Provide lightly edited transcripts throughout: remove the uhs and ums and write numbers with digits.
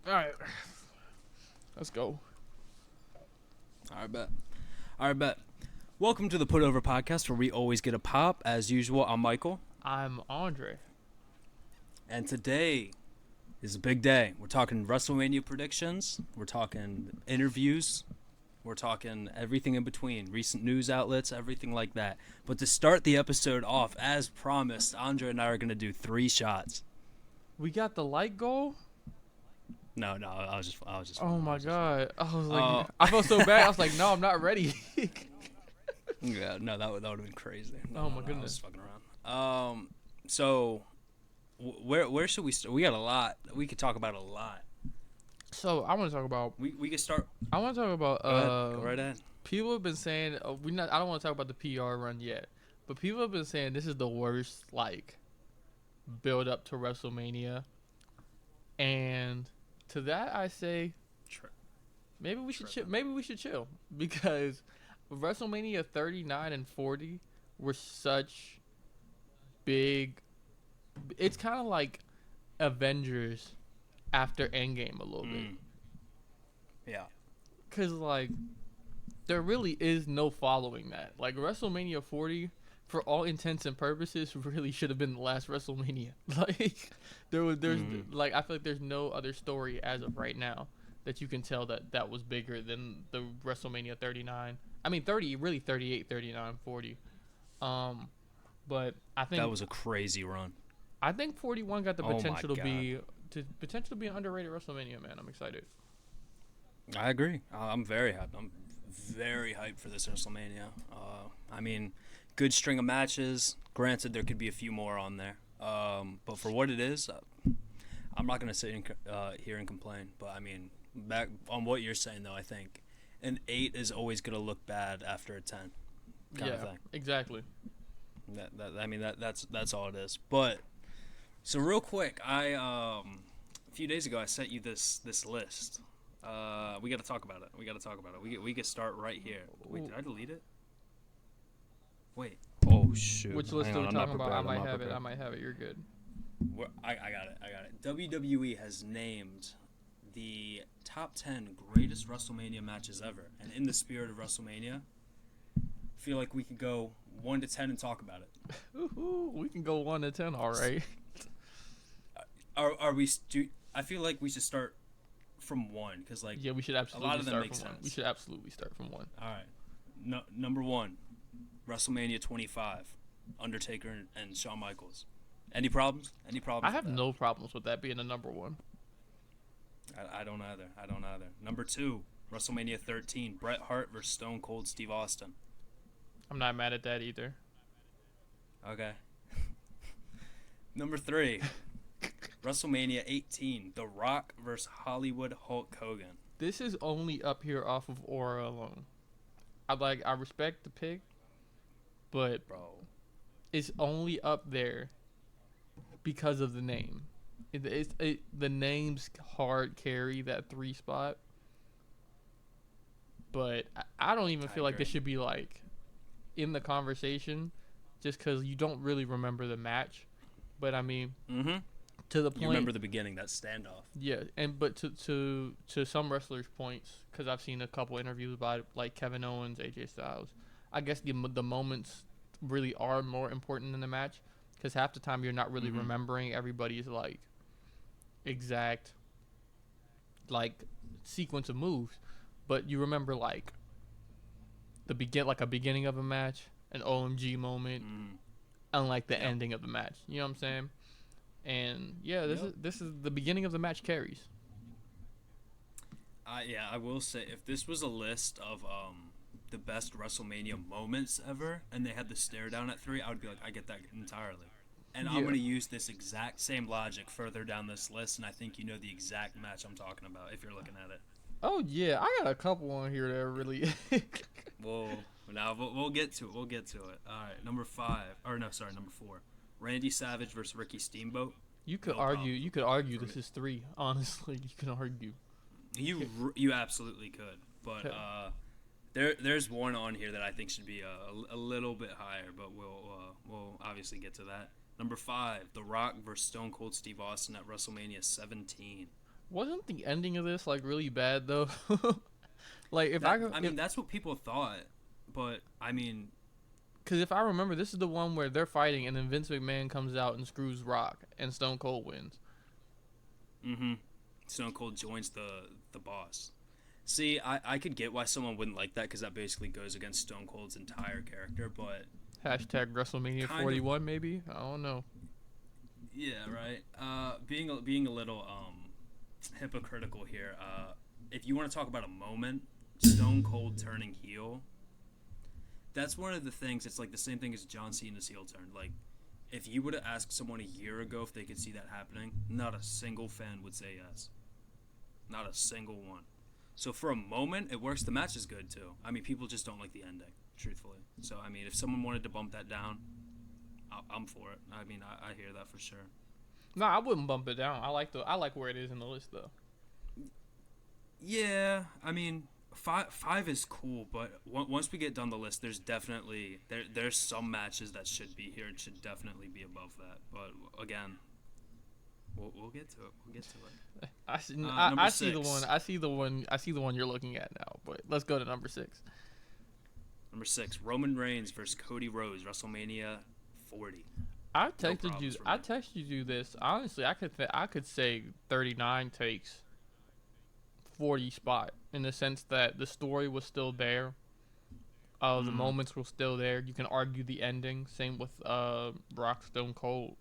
All right, let's go. All right, bet. All right, bet. Welcome to the Put Over Podcast, where we always get a pop. As usual, I'm Michael, I'm Andre. and today is a big day. We're talking Wrestlemania predictions. We're talking interviews. We're talking everything in between, recent news outlets, everything like that. But to start the episode off, as promised, Andre and I are going to do 3 shots. We got the light goal. No, I was just Oh my god! I was like, Uh, I felt so bad. I was like, no, I'm not ready. Yeah, no, that would have been crazy. Oh my I was goodness. fucking around. So where should we start? We got a lot. We could talk about a lot. So I want to talk about. We could start. I want to talk about. Go ahead. Go right ahead. People have been saying we not. I don't want to talk about the PR run yet, but people have been saying this is the worst build up to WrestleMania, and to that I say maybe we should chill. Maybe we should chill because WrestleMania 39 and 40 were such big. It's kind of like Avengers after Endgame a little bit. Yeah. Cause there really is no following that. Like WrestleMania 40, for all intents and purposes, really should have been the last WrestleMania. There's I feel like there's no other story as of right now that you can tell that was bigger than the WrestleMania 39. I mean 30, really 38, 39, 40. But I think That was a crazy run. I think 41 got the Oh my potential to God. be an underrated WrestleMania, man. I'm excited. I agree. I'm very hyped. I'm very hyped for this WrestleMania. I mean, good string of matches. Granted, there could be a few more on there. But for what it is, I'm not gonna sit here and complain. But I mean, back on what you're saying though, I think an 8 is always gonna look bad after a 10. Kind of thing. Exactly. That's all it is. But so real quick, a few days ago I sent you this list. We got to talk about it. We could start right here. Wait, did I delete it? Wait. Oh shoot. Which list Hang are we on, I'm talking not about? I prepared, might have it. prepared. I might have it. You're good. I got it. WWE has named the top 10 greatest WrestleMania matches ever, and in the spirit of WrestleMania, I feel like we could go 1 to 10 and talk about it. Ooh, we can go 1 to 10. All right. Are we? I feel like we should start from 1 because Yeah, we should absolutely a lot of them start make from 1. sense. We should absolutely start from 1. All right. No, number 1, WrestleMania 25, Undertaker and Shawn Michaels. Any problems? I have no problems with that being a number 1. I don't either. Number 2, WrestleMania 13, Bret Hart versus Stone Cold Steve Austin. I'm not mad at that either. Okay. Number 3, WrestleMania 18, The Rock versus Hollywood Hulk Hogan. This is only up here off of Aura alone. I respect the pick, but Bro. it's only up there because of the name. The name's hard carry that 3 spot. But I don't even feel like this should be in the conversation just because you don't really remember the match. But I mean, to the point. You remember the beginning, that standoff. Yeah, but to some wrestlers' points, because I've seen a couple interviews about it, Kevin Owens, AJ Styles. I guess the moments really are more important than the match, because half the time you're not really remembering everybody's exact sequence of moves, but you remember a beginning of a match, an OMG moment, and the ending of the match. You know what I'm saying? And yeah, this is the beginning of the match carries. Yeah, I will say if this was a list of the best WrestleMania moments ever, and they had the stare down at 3, I would be like, I get that entirely. And I'm gonna use this exact same logic further down this list, and I think you know the exact match I'm talking about if you're looking at it. Oh yeah, I got a couple on here that are really. Whoa. Now we'll get to it. All right, number 4. Randy Savage versus Ricky Steamboat. You could No argue. problem. You could argue this is 3. Honestly, you can argue. You absolutely could, but there's one on here that I think should be a little bit higher, but we'll obviously get to that. Number 5, The Rock versus Stone Cold Steve Austin at WrestleMania 17. Wasn't the ending of this like really bad though? Like if I That could, I mean, that's what people thought, but I mean, because if I remember, this is the one where they're fighting and then Vince McMahon comes out and screws Rock and Stone Cold wins. mm-hmm. Stone Cold joins the boss. See, I could get why someone wouldn't like that because that basically goes against Stone Cold's entire character, but Hashtag WrestleMania kind of 41 maybe. I don't know. yeah, right. Being a little hypocritical here. If you want to talk about a moment, Stone Cold turning heel, that's one of the things. It's like the same thing as John Cena's heel turn. Like, if you would have asked someone a year ago if they could see that happening, not a single fan would say yes. Not a single one. So for a moment, it works. The match is good too. I mean, people just don't like the ending, truthfully. So I mean, if someone wanted to bump that down, I'm for it. I mean, I hear that for sure. No, I wouldn't bump it down. I like where it is in the list though. Yeah, I mean, five is cool, but once we get down the list, there's definitely there's some matches that should be here and should definitely be above that. But again, we'll get to it. We'll get to it. I see the one. I see the one. I see the one you're looking at now. But let's go to number 6. Number 6, Roman Reigns versus Cody Rhodes, WrestleMania 40. I texted you. I texted you this. Honestly, I could say 39 takes 40 spot in the sense that the story was still there. The moments were still there. You can argue the ending. Same with Rock Stone Cold.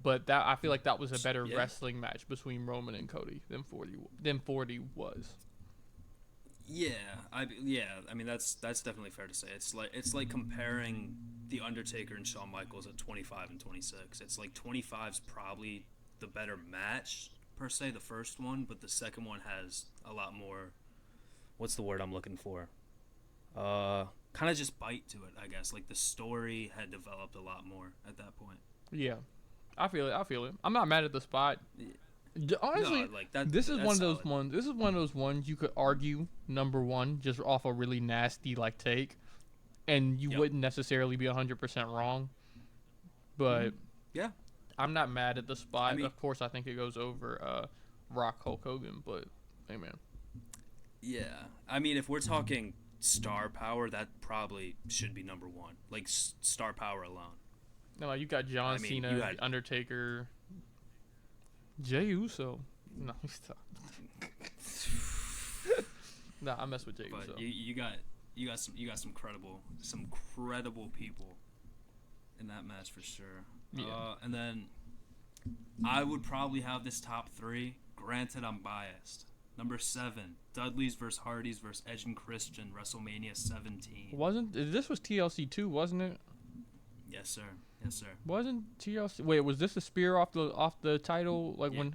But that I feel like that was a better wrestling match between Roman and Cody than 40 was. Yeah, I mean that's definitely fair to say. It's like comparing the Undertaker and Shawn Michaels at 25 and 26. It's like 25's probably the better match per se, the first one, but the second one has a lot more. What's the word I'm looking for? Kind of just bite to it, I guess. Like the story had developed a lot more at that point. Yeah, I feel it. I'm not mad at the spot. Honestly, no, like that. This is one of solid. those ones. This is one of those ones you could argue number one just off a really nasty like take, and you wouldn't necessarily be 100% wrong. But yeah, I'm not mad at the spot. I mean, of course, I think it goes over Rock Hulk Hogan, but hey man. Yeah, I mean if we're talking star power, that probably should be number one. Like star power alone. No, you got John Cena, The Undertaker, Jey Uso. No, stop. Nah, I mess with Jey Uso. But you got some credible people in that match for sure. Yeah. And then I would probably have this top 3. Granted, I'm biased. Number 7, Dudley's versus Hardy's versus Edge and Christian, WrestleMania 17. This was TLC 2, wasn't it? Yes, sir. Yes, sir. Wasn't TLC? Wait, was this a spear off the title? Like when?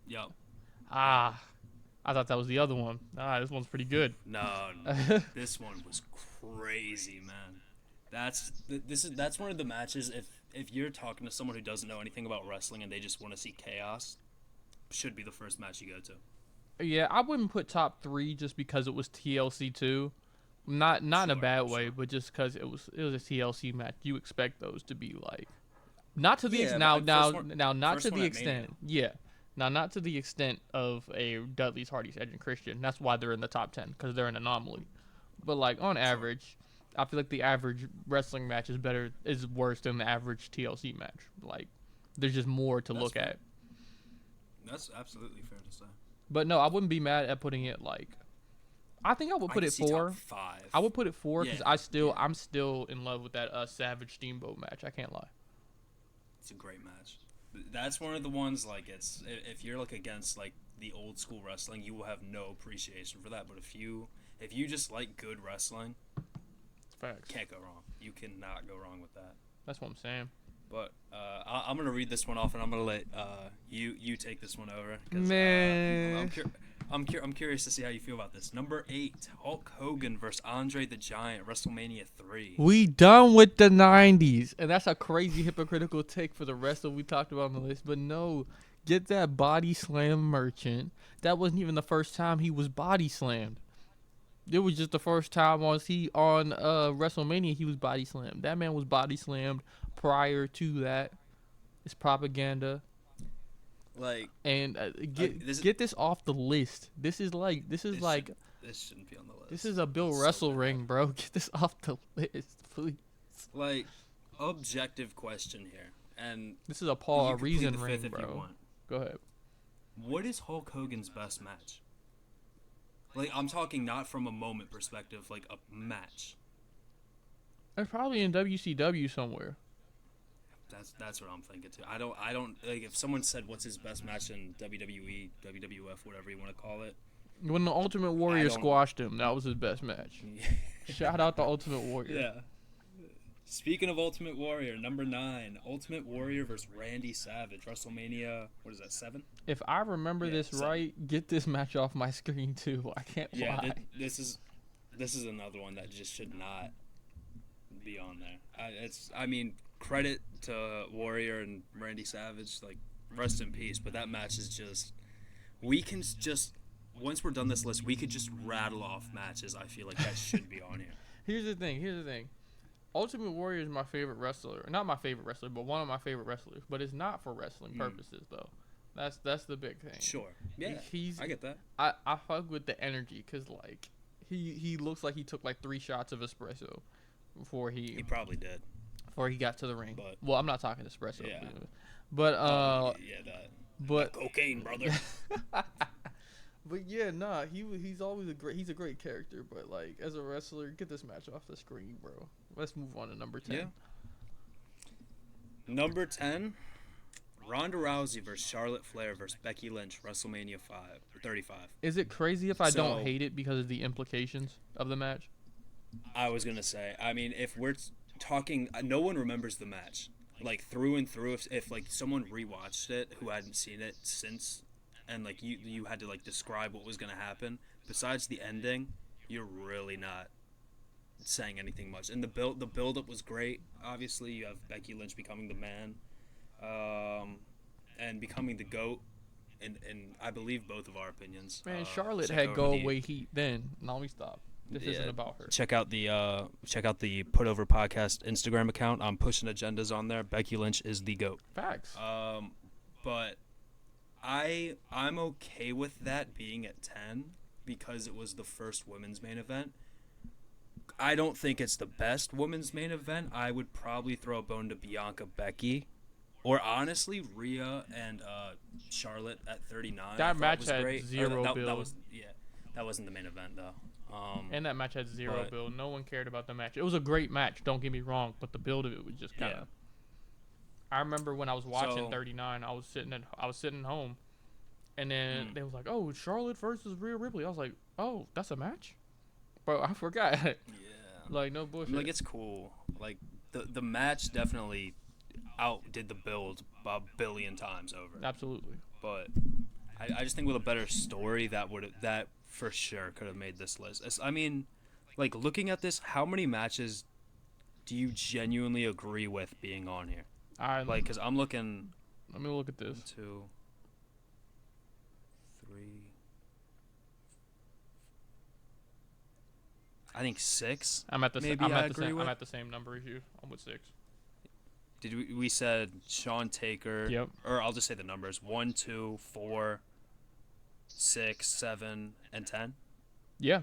Yup. I thought that was the other one. This one's pretty good. No, this one was crazy, man. That's one of the matches. If you're talking to someone who doesn't know anything about wrestling and they just want to see chaos, should be the first match you go to. Yeah, I wouldn't put top 3 just because it was TLC 2. Not in a bad way, but just because it was a TLC match. You expect those to be like, not to the not to the extent. Yeah, now not to the extent of a Dudley's, Hardy's, Edge and Christian. That's why they're in the top 10 because they're an anomaly. But like on average, I feel like the average wrestling match is worse than the average TLC match. Like there's just more to look at. That's absolutely fair to say. But no, I wouldn't be mad at putting it like. I think I would put it 4. Top 5. I would put it 4 because I'm still in love with that Savage Steamboat match. I can't lie. It's a great match. That's one of the ones like it's if you're like against like the old school wrestling, you will have no appreciation for that. But if you just like good wrestling, facts. Can't go wrong. You cannot go wrong with that. That's what I'm saying. But I'm gonna read this one off, and I'm gonna let you take this one over. Man, I'm curious to see how you feel about this. Number 8, Hulk Hogan versus Andre the Giant, WrestleMania 3. We done with the 90s, and that's a crazy hypocritical take for the rest of what we talked about on the list. But no, get that body slam merchant. That wasn't even the first time he was body slammed. It was just the first time on WrestleMania he was body slammed. That man was body slammed prior to that. It's propaganda. Like, And this get this off the list. This is like this shouldn't be on the list. this is a Bill It's Russell so bad. ring, bro. Get this off the list, please. Like, objective question here, and This is a you Paul can plead Reason the ring, fifth if you bro. want. Go ahead. What is Hulk Hogan's best match? Like, I'm talking not from a moment perspective, like a match. It's probably in WCW somewhere. That's what I'm thinking too. I don't like if someone said what's his best match in WWE, WWF, whatever you want to call it. When the Ultimate Warrior don't- squashed him, that was his best match. Shout out the Ultimate Warrior. Yeah. Speaking of Ultimate Warrior, number 9, Ultimate Warrior versus Randy Savage, WrestleMania. What is that, 7? If I remember this 7. right, get this match off my screen too. I can't Yeah, lie. this is another one that just should not be on there. I mean, credit to Warrior and Randy Savage, like rest in peace. But that match is just, we can just once we're done this list, we could just rattle off matches. I feel like that should be on here. Here's the thing. Ultimate Warrior is my favorite wrestler. Not my favorite wrestler, but one of my favorite wrestlers. But it's not for wrestling purposes, though. That's the big thing. Sure. Yeah. I get that. I fuck with the energy because like he looks like he took like 3 shots of espresso before He probably did. before he got to the ring. But, well, I'm not talking espresso. Yeah. But yeah, that. but Cocaine, brother. but yeah, he's always he's a great character. But like as a wrestler, get this match off the screen, bro. Let's move on to number 10. Yeah. Number 10, Ronda Rousey versus Charlotte Flair versus Becky Lynch, WrestleMania 35. Is it crazy if I don't So- hate it because of the implications of the match? I was gonna say, I mean, if we're talking, no one remembers the match, like through and through. If like someone rewatched it who hadn't seen it since, and like you had to like describe what was gonna happen. Besides the ending, you're really not saying anything much. And the build up was great. Obviously, you have Becky Lynch becoming the man, and becoming the GOAT. In I believe both of our opinions. Man, Charlotte check had over go the- away heat then. Now let me stop. This isn't about her. Check out the Put Over Podcast Instagram account. I'm pushing agendas on there. Becky Lynch is the GOAT. Facts. But I'm okay with that being at 10 because it was the first women's main event. I don't think it's the best women's main event. I would probably throw a bone to Bianca Becky, or honestly Rhea and Charlotte at 39. That match was had great. zero that build. That wasn't the main event though. And that match had zero but- build. No one cared about the match. It was a great match, don't get me wrong, but the build of it was just kind of. Yeah. I remember when I was watching So- 39, I was sitting home, and then they was like, "Oh, Charlotte versus Rhea Ripley." I was like, "Oh, that's a match?" Bro, I forgot. Yeah. Like no bullshit. Like it's cool. Like the match definitely outdid the build about a billion times over. Absolutely. But I just think with a better story that for sure could have made this list. I mean, like looking at this, how many matches do you genuinely agree with being on here? Like, cause I'm looking. Let me look at this. 2, 3. I think 6. I'm at the Maybe I'm I at the agree same with. I'm at the same number as you. I'm with 6. Did we said Sean Taker? Yep. Or I'll just say the numbers: 1, 2, 4, 6, 7, and 10. Yeah.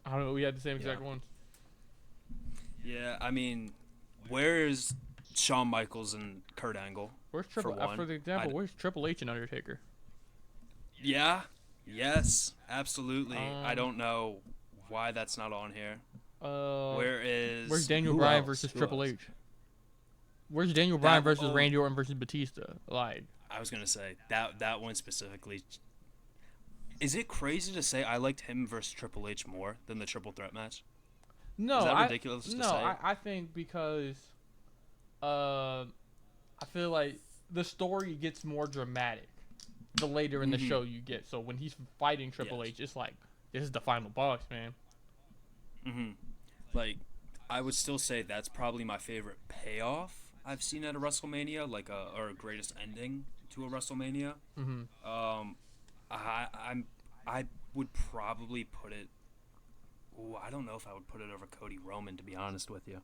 I don't know. We had the same exact Yeah. ones. Yeah, I mean, where is Shawn Michaels and Kurt Angle? Where's Triple? one, For the example, I'd- where's Triple H and Undertaker? Yeah. Yes. Absolutely. I Um, don't know why that's not on here. Where's Where's Daniel who Bryan else? versus Who Triple else? H? Where's Daniel Bryan versus oh. Randy Orton versus Batista? Like, I was gonna say that one specifically. Is it crazy to say I liked him versus Triple H more than the triple threat match? no, Is that ridiculous to say? I think because, I feel like the story gets more dramatic the later in the show you get. So when he's fighting Triple Yes. H, it's like this is the final boss, man. Like, I would still say that's probably my favorite payoff I've seen at a WrestleMania, like or a greatest ending to a WrestleMania. I would probably put it. Ooh, I don't know if I would put it over Cody Roman, to be honest with you,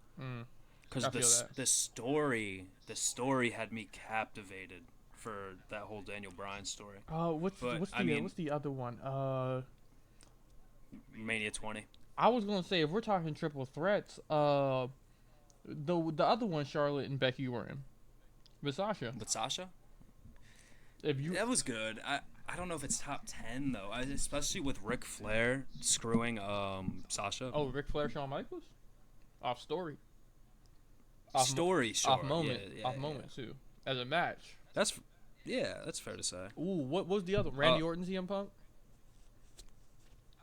because I feel that. the story had me captivated for that whole Daniel Bryan story. What's But what's I the mean, what's the other one? Mania 20. I was gonna say if we're talking triple threats, the other one Charlotte and Becky were in with Sasha. With Sasha? If you That was good. I don't know if it's top 10 though. Especially with Ric Flair screwing Sasha. Ric Flair, Shawn Michaels, off story, off mo- Story, sure. off moment, Yeah. moment too, as a match. That's that's fair to say. Ooh, what was the other? Randy Orton, CM Punk.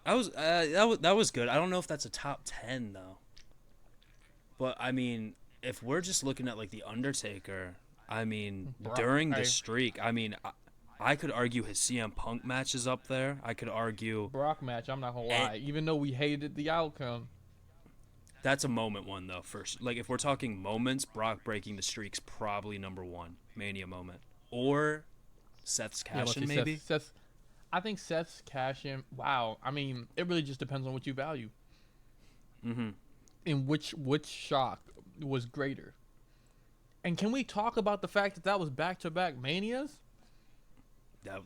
That was good. I don't know if that's a top 10 though. But I mean, if we're just looking at like the Undertaker, I mean, Brock, during the streak, I mean, I could argue his CM Punk match is up there. I could argue Brock match. I'm not gonna lie. Even though we hated the outcome, that's a moment one though. First, like if we're talking moments, Brock breaking the streak's probably number one Mania moment, or Seth's cash in maybe. I think Seth's cash in. Wow. I mean, it really just depends on what you value. Mm-hmm. And which shock was greater. And can we talk about the fact that was back-to-back Manias? No,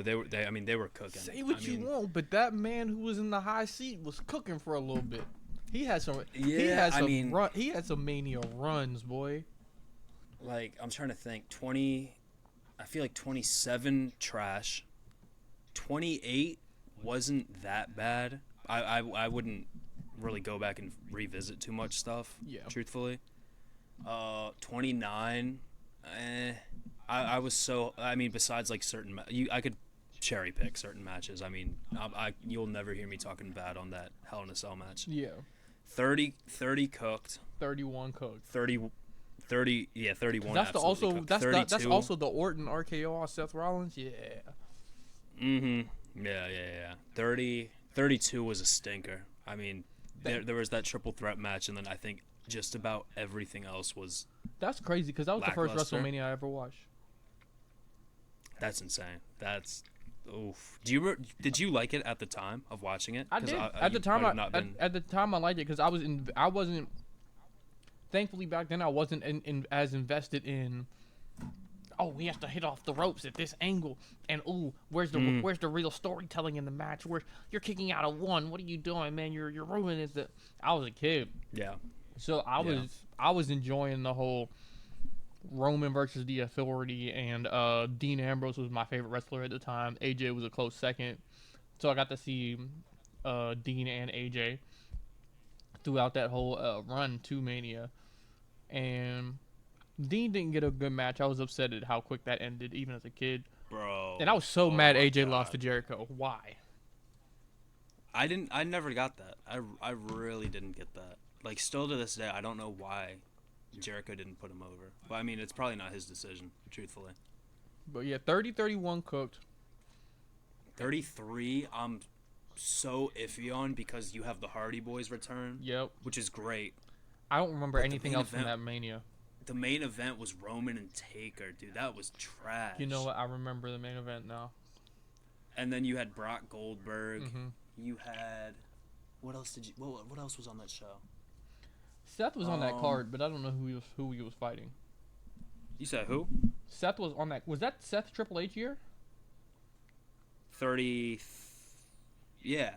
they were. I mean, they were cooking. Say what you want, but that man who was in the high seat was cooking for a little bit. He had some. Yeah, he had some Mania runs, boy. Like I'm trying to think. 20. I feel like 27 trash. 28 wasn't that bad. I wouldn't really go back and revisit too much stuff. Yeah. Truthfully. 29. I was so. I mean, besides like certain, I could cherry pick certain matches. I mean, you'll never hear me talking bad on that Hell in a Cell match. Yeah. 30 cooked. 31 cooked. 30. Yeah, 31. That's that's also the Orton RKO on Seth Rollins. Yeah. Mm-hmm. Yeah. 32 was a stinker. I mean, there was that triple threat match, and then I think just about everything else was. That's crazy because that was the first WrestleMania I ever watched. That's insane. That's oof. Did you like it at the time of watching it? I did. At the time, I liked it because I wasn't. Thankfully, back then I wasn't as invested in. Oh, we have to hit off the ropes at this angle, and where's the real storytelling in the match? Where you're kicking out of one? What are you doing, man? You're ruining it. I was a kid. Yeah. So I was enjoying the whole Roman versus the Authority, and Dean Ambrose was my favorite wrestler at the time. AJ was a close second, so I got to see Dean and AJ throughout that whole run to Mania, and Dean didn't get a good match. I was upset at how quick that ended, even as a kid. Bro. And I was so mad AJ lost to Jericho. Why? I never got that. I really didn't get that. Like, still to this day, I don't know why Jericho didn't put him over. But, I mean, it's probably not his decision, truthfully. But, yeah, 30-31 cooked. 33, I'm so iffy on because you have the Hardy Boys return. Yep. Which is great. I don't remember anything else from that Mania. The main event was Roman and Taker, dude. That was trash. You know what? I remember the main event now. And then you had Brock Goldberg. Mm-hmm. You had... What else did you... What else was on that show? Seth was on that card, but I don't know who he was fighting. You said who? Seth was on that. Was that Seth Triple H year? 30. Yeah.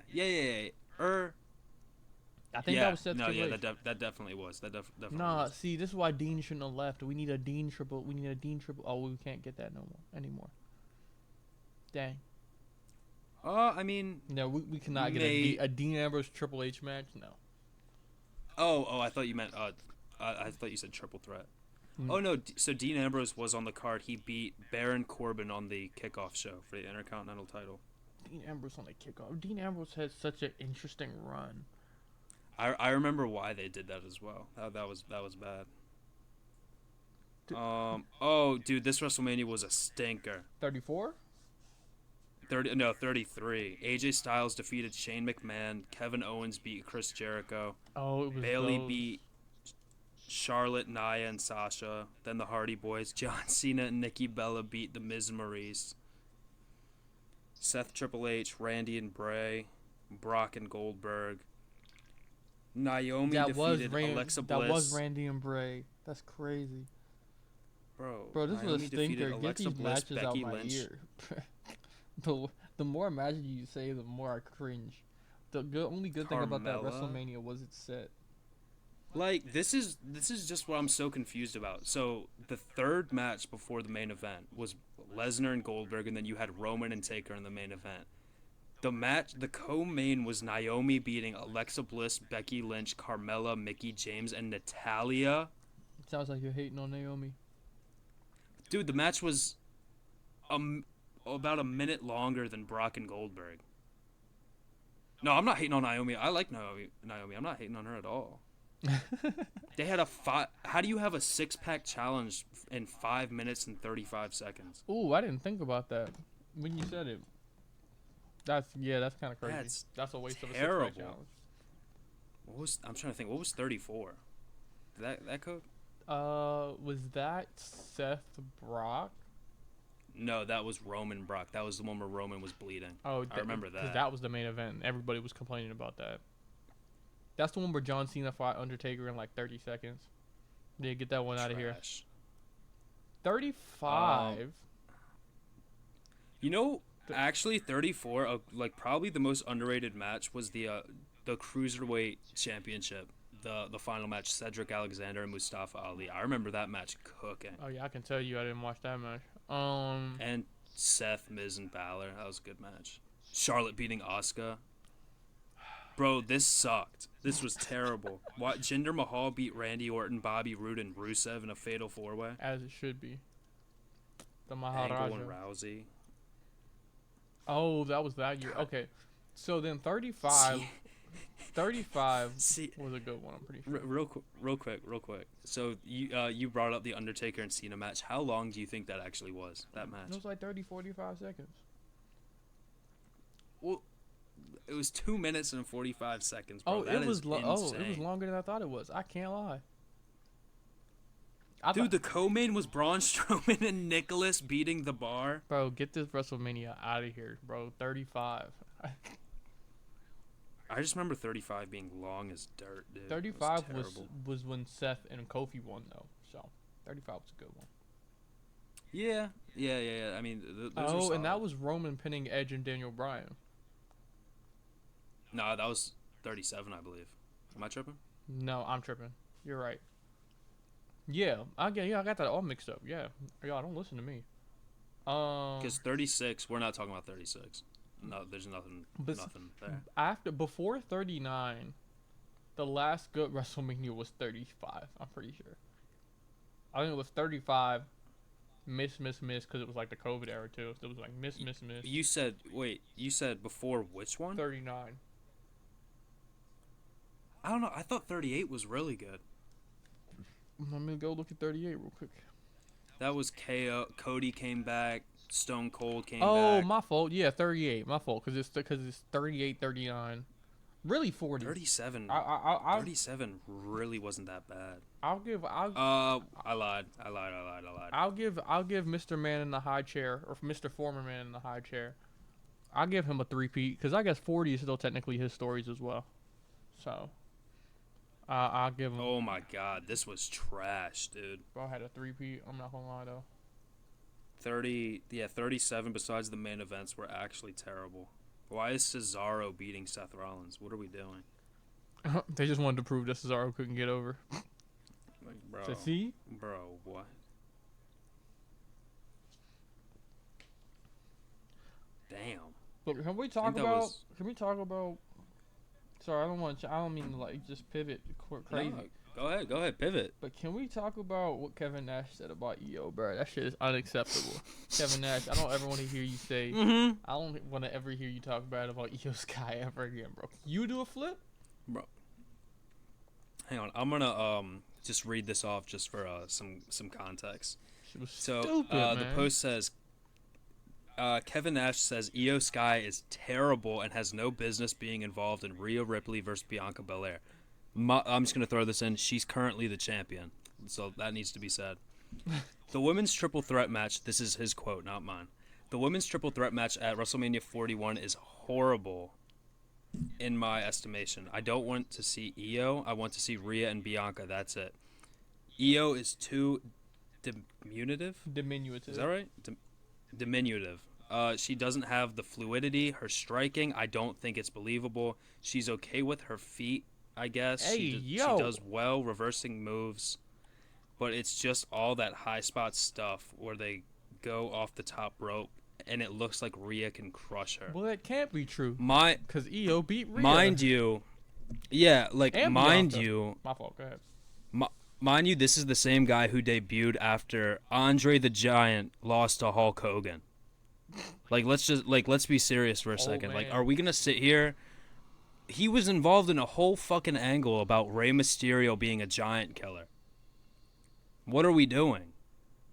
I think that was Seth Triple H. That definitely was. Definitely Nah, was. see, this is why Dean shouldn't have left. We need a Dean triple. Oh, we can't get that anymore. Dang. I mean. No, we cannot get a Dean Ambrose Triple H match. No. Oh, I thought you meant. I thought you said triple threat. Mm. Oh no, so Dean Ambrose was on the card. He beat Baron Corbin on the kickoff show for the Intercontinental title. Dean Ambrose on the kickoff. Dean Ambrose had such an interesting run. I remember why they did that as well. That was bad. Dude, this WrestleMania was a stinker. 34? 33. AJ Styles defeated Shane McMahon. Kevin Owens beat Chris Jericho. Oh, it was Bayley beat Charlotte, Nia, and Sasha. Then the Hardy Boys, John Cena and Nikki Bella beat The Miz and Maurice. Seth, Triple H, Randy and Bray, Brock and Goldberg. Naomi defeated Alexa Bliss. That was Randy and Bray. That's crazy. Bro, this was a Naomi defeated stinker. Get Alexa these Bliss, matches out Becky my Lynch. ear. The more matches you say, the more I cringe. Only good thing about that Carmella. WrestleMania was its set. Like this is just what I'm so confused about. So the third match before the main event was Lesnar and Goldberg, and then you had Roman and Taker in the main event. The co-main was Naomi beating Alexa Bliss, Becky Lynch, Carmella, Mickey James, and Natalia. It sounds like you're hating on Naomi. Dude, the match was about a minute longer than Brock and Goldberg. No, I'm not hating on Naomi. I like Naomi. I'm not hating on her at all. They had How do you have a six-pack challenge in 5 minutes and 35 seconds? Ooh, I didn't think about that when you said it. That's kind of crazy. That's a waste of a terrible. six-pack challenge. I'm trying to think. What was 34? That code? Was that Seth Brock? No, that was Roman Brock. That was the one where Roman was bleeding. Oh, I remember that. Because that was the main event. Everybody was complaining about that. That's the one where John Cena fought Undertaker in like 30 seconds. Yeah, get that one out of here. 35. You know, actually, 34. Like probably the most underrated match was the cruiserweight championship. The final match, Cedric Alexander and Mustafa Ali. I remember that match cooking. Oh yeah, I can tell you I didn't watch that match. And Seth, Miz, and Balor. That was a good match. Charlotte beating Asuka. Bro, this sucked. This was terrible. Jinder Mahal beat Randy Orton, Bobby Roode, and Rusev in a fatal four-way. As it should be. The Angle Maharaja. and Rousey. Oh, that was that year. Okay. So then 35. 35 was a good one, I'm pretty sure. Real quick. So you brought up the Undertaker and Cena match. How long do you think that actually was, that match? It was like 30, 45 seconds. Well, it was 2 minutes and 45 seconds, bro. It was longer than I thought it was. I can't lie. Dude, the co-main was Braun Strowman and Nicholas beating the Bar. Bro, get this WrestleMania out of here, bro. 35. I just remember 35 being long as dirt, dude. 35 was when Seth and Kofi won, though. So, 35 was a good one. Yeah. I mean, and that was Roman pinning Edge and Daniel Bryan. No, that was 37, I believe. Am I tripping? No, I'm tripping. You're right. Yeah, I got that all mixed up. Yeah, y'all don't listen to me. Because 36, we're not talking about 36. No, there's nothing there. Before 39, the last good WrestleMania was 35. I'm pretty sure. I think it was 35. Miss, because it was like the COVID era too. So it was like miss. You said before which one? 39. I don't know. I thought 38 was really good. Let me go look at 38 real quick. That was KO. Cody came back. Stone Cold came back. Oh, my fault. Yeah, 38. My fault. Because it's 38, 39. Really 40. 37. 37 really wasn't that bad. I lied. I'll give Mr. Man in the high chair, or Mr. Former Man in the high chair. I'll give him a three-peat because I guess 40 is still technically his stories as well. So, I'll give him. Oh my God, this was trash, dude. Bro, I had a three-peat. I'm not gonna lie though. 37 besides the main events were actually terrible. Why is Cesaro beating Seth Rollins? What are we doing? They just wanted to prove that Cesaro couldn't get over. Like, bro. To see? Bro, what? Damn. Look, can we talk about? Sorry, I don't mean to like just pivot crazy. No, go ahead, pivot. But can we talk about what Kevin Nash said about EO, bro? That shit is unacceptable. Kevin Nash, I don't ever want to hear you say. Mm-hmm. I don't want to ever hear you talk bad about EO Sky ever again, bro. You do a flip, bro. Hang on, I'm gonna just read this off just for some context. Stupid, the post says. Kevin Nash says Io Sky is terrible and has no business being involved in Rhea Ripley versus Bianca Belair. I'm just going to throw this in. She's currently the champion, so that needs to be said. The women's triple threat match, this is his quote, not mine. The women's triple threat match at WrestleMania 41 is horrible in my estimation. I don't want to see Io. I want to see Rhea and Bianca. That's it. Io is too diminutive. Diminutive. Is that right? Diminutive. She doesn't have the fluidity. Her striking, I don't think it's believable. She's okay with her feet, I guess. Hey, She yo. does well reversing moves, but it's just all that high spot stuff where they go off the top rope, and it looks like Rhea can crush her. Well, that can't be true. My, Because EO beat Rhea. mind you, yeah, like And mind Bianca. you, My fault. Go ahead. mind you, this is the same guy who debuted after Andre the Giant lost to Hulk Hogan. Like, let's be serious for a second. Man. Like, are we gonna sit here? He was involved in a whole fucking angle about Rey Mysterio being a giant killer. What are we doing?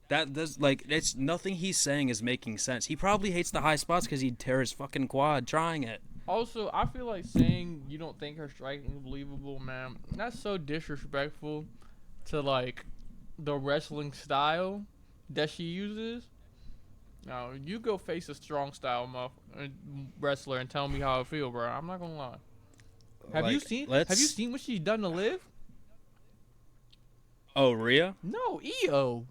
That does it's nothing he's saying is making sense. He probably hates the high spots because he'd tear his fucking quad trying it. Also, I feel like saying you don't think her striking is believable, man. That's so disrespectful to like the wrestling style that she uses. Now you go face a strong style wrestler and tell me how I feel, bro. I'm not gonna lie. Have you seen what she's done to Liv? Oh, Rhea? No, EO.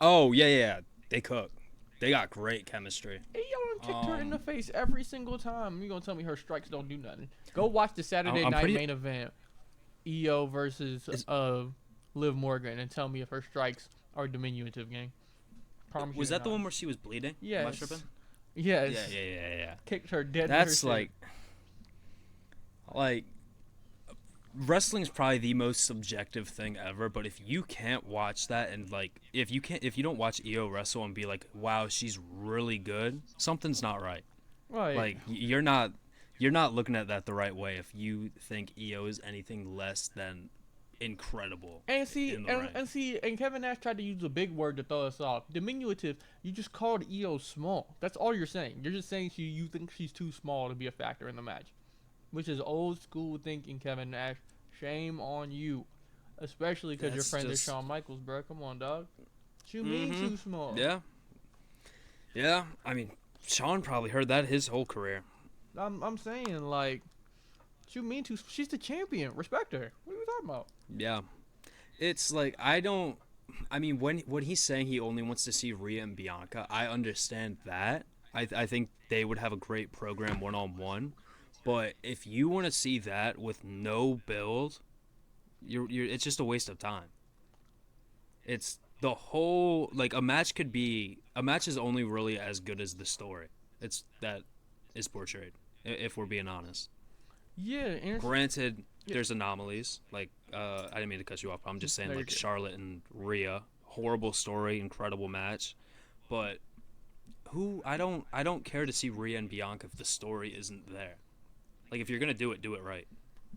Oh yeah. They cook. They got great chemistry. EO kicked her in the face every single time. You gonna tell me her strikes don't do nothing? Go watch the Saturday I'm night pretty- main event, EO versus Liv Morgan, and tell me if her strikes are diminutive, gang. Promise Was you that the not. one where she was bleeding? Yes. Am I tripping? Yes. Yeah. Kicked her dead. That's like wrestling's probably the most subjective thing ever, but if you can't watch that and like if you don't watch EO wrestle and be like, wow, she's really good, something's not right. Right. Like you're not looking at that the right way if you think EO is anything less than incredible. And see, in the ring. and Kevin Nash tried to use a big word to throw us off. Diminutive. You just called EO small. That's all you're saying. You're just saying you think she's too small to be a factor in the match, which is old school thinking, Kevin Nash. Shame on you, especially because your friend is Shawn Michaels, bro. Come on, dog. What you mean too small? Yeah. I mean, Shawn probably heard that his whole career. I'm saying like, what you mean too? She's the champion. Respect her. What are we talking about? Yeah. It's like when he's saying he only wants to see Rhea and Bianca, I understand that. I think they would have a great program one-on-one. But if you want to see that with no build, it's just a waste of time. It's the whole a match is only really as good as the story. It's that is portrayed, if we're being honest. Yeah. Granted, there's anomalies. I didn't mean to cut you off. I'm just saying, No, Charlotte and Rhea, horrible story, incredible match, but I don't care to see Rhea and Bianca if the story isn't there. Like, if you're gonna do it right.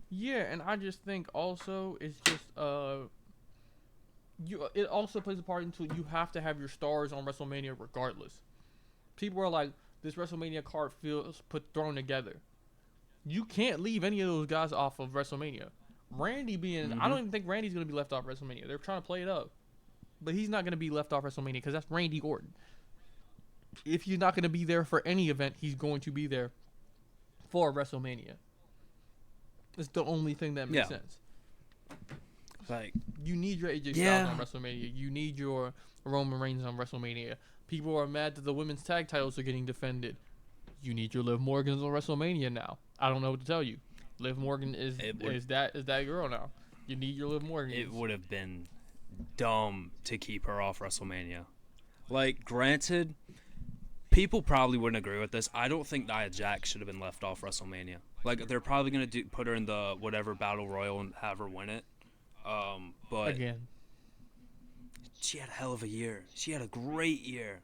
Yeah, and I just think also it's just it also plays a part into you have to have your stars on WrestleMania regardless. People are like, this WrestleMania card feels thrown together. You can't leave any of those guys off of WrestleMania. Randy being, I don't even think Randy's gonna be left off WrestleMania. They're trying to play it up, but he's not gonna be left off WrestleMania because that's Randy Orton. If he's not gonna be there for any event, he's going to be there for WrestleMania. It's the only thing that makes sense. Like, you need your AJ Styles on WrestleMania. You need your Roman Reigns on WrestleMania. People are mad that the women's tag titles are getting defended. You need your Liv Morgans on WrestleMania now. I don't know what to tell you. Liv Morgan is that girl now. You need your Liv Morgan. It would have been dumb to keep her off WrestleMania. Like, granted, people probably wouldn't agree with this. I don't think Nia Jax should have been left off WrestleMania. Like, they're probably gonna put her in the whatever battle royal and have her win it. But again, she had a hell of a year. She had a great year,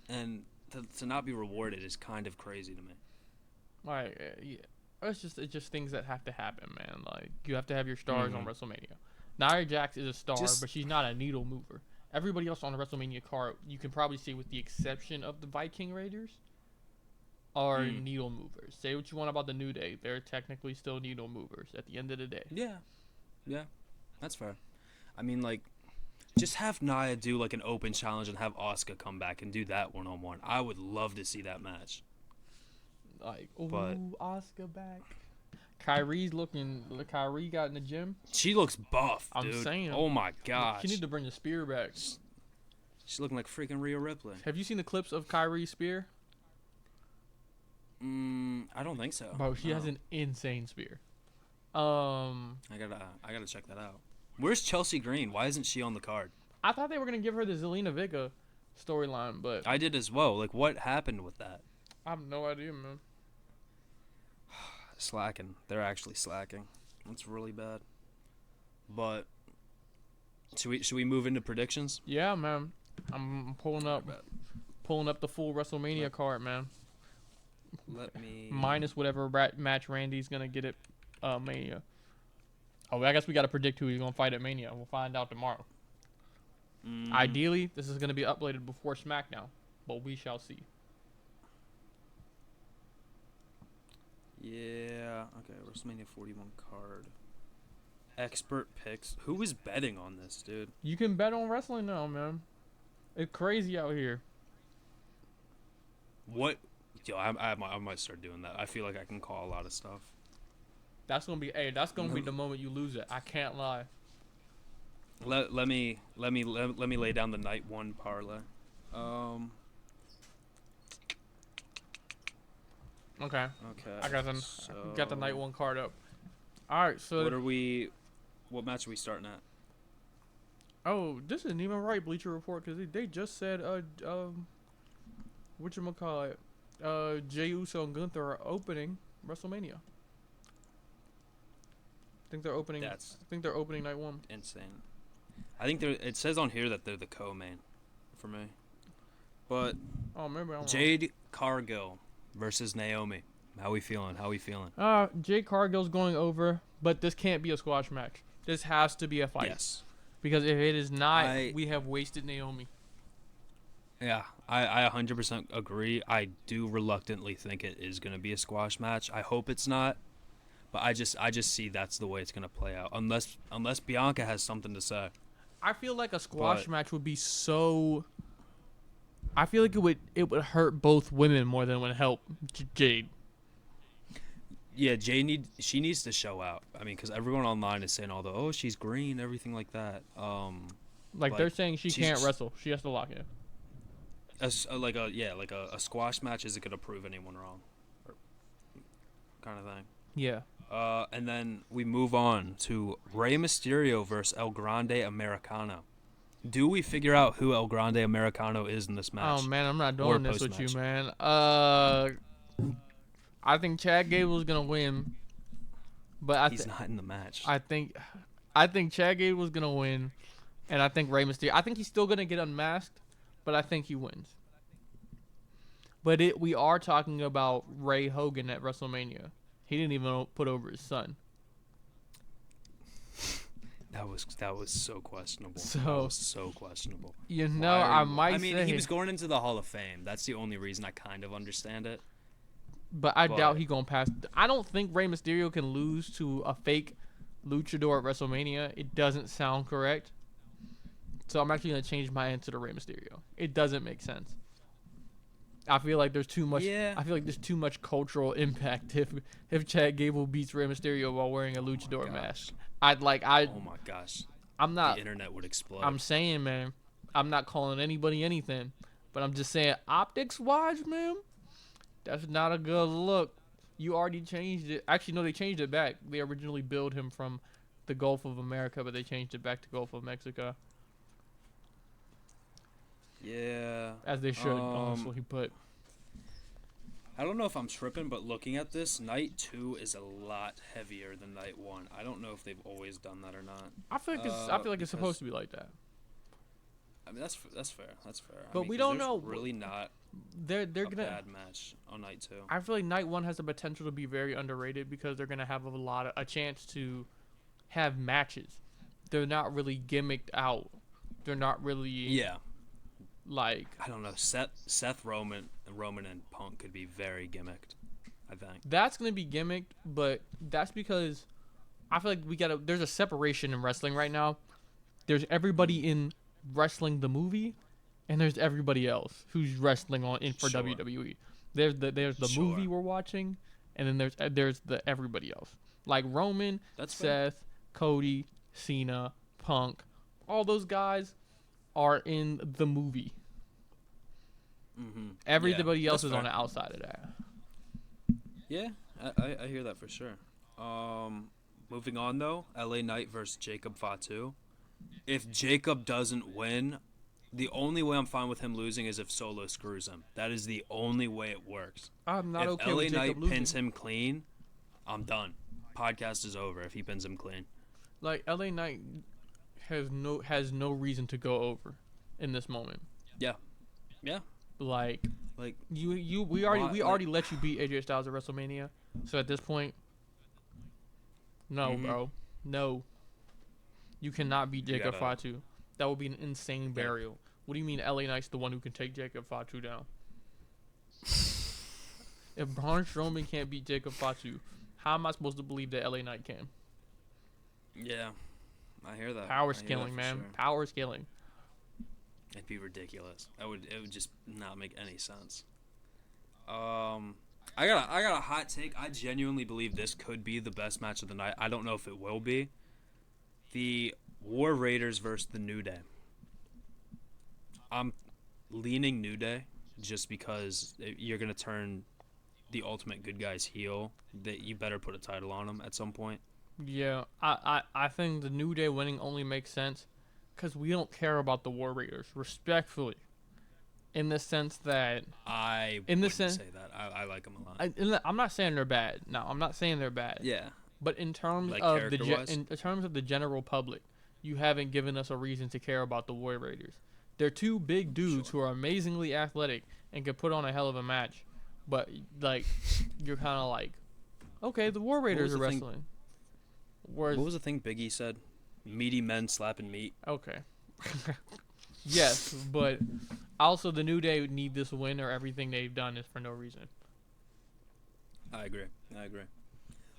and to not be rewarded is kind of crazy to me. Like, yeah, it's just things that have to happen, man. Like, you have to have your stars on WrestleMania. Nia Jax is a star, but she's not a needle mover. Everybody else on the WrestleMania card, you can probably see, with the exception of the Viking Raiders, are needle movers. Say what you want about the New Day, they're technically still needle movers at the end of the day. Yeah, that's fair. I mean, like, just have Nia do like an open challenge and have Asuka come back and do that one-on-one. I would love to see that match. Like, but Asuka back. Kyrie got in the gym. She looks buff, I'm dude. saying. Oh my gosh. She need to bring the spear back. She's looking like freaking Rhea Ripley. Have you seen the clips of Kyrie's spear? I don't think so. Bro, she has an insane spear. I gotta check that out. Where's Chelsea Green? Why isn't she on the card? I thought they were gonna give her the Zelina Vega storyline, but I did as well. Like, what happened with that? I have no idea, man. Slacking. They're actually slacking. That's really bad. But should we move into predictions? Yeah, man. I'm pulling up the full WrestleMania card, man. Let me Minus whatever match Randy's gonna get at Mania. Oh, I guess we gotta predict who he's gonna fight at Mania. We'll find out tomorrow. Ideally, this is gonna be uploaded before SmackDown, but we shall see. Yeah. Okay. WrestleMania 41 card. Expert picks. Who is betting on this, dude? You can bet on wrestling now, man. It's crazy out here. What? Yo, I might start doing that. I feel like I can call a lot of stuff. That's gonna be the moment you lose it. I can't lie. Let me lay down the night one parlay. Okay. Okay. I got the night one card up. All right. So what match are we starting at? Oh, this isn't even right, Bleacher Report, because they just said whatchamacallit, Jey Uso and Gunther are opening WrestleMania. I think they're opening night one. Insane. I think it says on here that they're the co-main for me. But maybe I'm Jade Cargill versus Naomi. How we feeling? Jade Cargill's going over, but this can't be a squash match. This has to be a fight. Yes. Because if it is not, we have wasted Naomi. Yeah, I 100% agree. I do reluctantly think it is going to be a squash match. I hope it's not, but I just see that's the way it's going to play out. Unless Bianca has something to say. I feel like a squash match would be so. I feel like it would hurt both women more than it would help Jade. Yeah, she needs to show out. I mean, because everyone online is saying all she's green, everything like that. Like they're saying she can't wrestle. She has to lock in. A squash match isn't gonna prove anyone wrong, kind of thing. Yeah. And then we move on to Rey Mysterio versus El Grande Americano. Do we figure out who El Grande Americano is in this match? Oh man, I'm not doing this with you, man. I think Chad Gable's gonna win, but he's not in the match. I think Chad Gable's gonna win, and I think Rey Mysterio. I think he's still gonna get unmasked, but I think he wins. But we are talking about Ray Hogan at WrestleMania. He didn't even put over his son. That was so questionable. So questionable. You know, I mean, he was going into the Hall of Fame. That's the only reason I kind of understand it. But I doubt he gonna pass. I don't think Rey Mysterio can lose to a fake luchador at WrestleMania. It doesn't sound correct. So I'm actually gonna change my answer to Rey Mysterio. It doesn't make sense. I feel like there's too much. Yeah. I feel like there's too much cultural impact if Chad Gable beats Rey Mysterio while wearing a luchador mask. Oh my gosh. I'm not. The internet would explode. I'm saying, man. I'm not calling anybody anything, but I'm just saying, optics wise, man. That's not a good look. You already changed it. Actually, no, they changed it back. They originally billed him from the Gulf of America, but they changed it back to Gulf of Mexico. Yeah. As they should, honestly, but... I don't know if I'm tripping, but looking at this, Night 2 is a lot heavier than Night 1. I don't know if they've always done that or not. I feel like it's supposed to be like that. I mean, that's fair. But we don't know. Really not they're gonna bad match on Night 2. I feel like Night 1 has the potential to be very underrated because they're gonna have a chance to have matches. They're not really gimmicked out. They're not really like, I don't know. Seth Roman and Punk could be very gimmicked, I think. That's gonna be gimmicked, but that's because I feel like there's a separation in wrestling right now. There's everybody in wrestling the movie, and there's everybody else who's wrestling for WWE. There's the movie we're watching, and then there's the everybody else like Roman, That's fair. Seth, Cody, Cena, Punk. All those guys are in the movie. Everybody else is on the outside of that. Yeah, I hear that for sure. Moving on though, LA Knight versus Jacob Fatu. If Jacob doesn't win, the only way I'm fine with him losing is if Solo screws him. That is the only way it works. I'm not If okay LA with Jacob Knight losing. pins him clean, I'm done. Podcast is over if he pins him clean. Like LA Knight has no reason to go over in this moment. Yeah. Like Like we already let you beat AJ Styles at WrestleMania. So at this point, no, bro, no, you cannot beat Jacob Fatu. That would be an insane burial. What do you mean LA Knight's the one who can take Jacob Fatu down? If Braun Strowman can't beat Jacob Fatu, how am I supposed to believe that LA Knight can? Yeah, I hear that. Power scaling, man. Sure. Power scaling. It'd be ridiculous. It would just not make any sense. I got a hot take. I genuinely believe this could be the best match of the night. I don't know if it will be. The War Raiders versus the New Day. I'm leaning New Day just because you're gonna turn the ultimate good guys heel. That you better put a title on them at some point. Yeah, I think the New Day winning only makes sense because we don't care about the War Raiders, respectfully. In the sense that I in the wouldn't sense say that. I like them a lot. I'm not saying they're bad. No, I'm not saying they're bad. Yeah. But in terms Like of character-wise? in terms of the general public, you haven't given us a reason to care about the War Raiders. They're two big dudes who are amazingly athletic and can put on a hell of a match. But like, you're kind of like, okay, the War Raiders are the thing- wrestling. Whereas, What was the thing Biggie said? Meaty men slapping meat. okay. Yes, but also the New Day need this win or everything they've done is for no reason. I agree.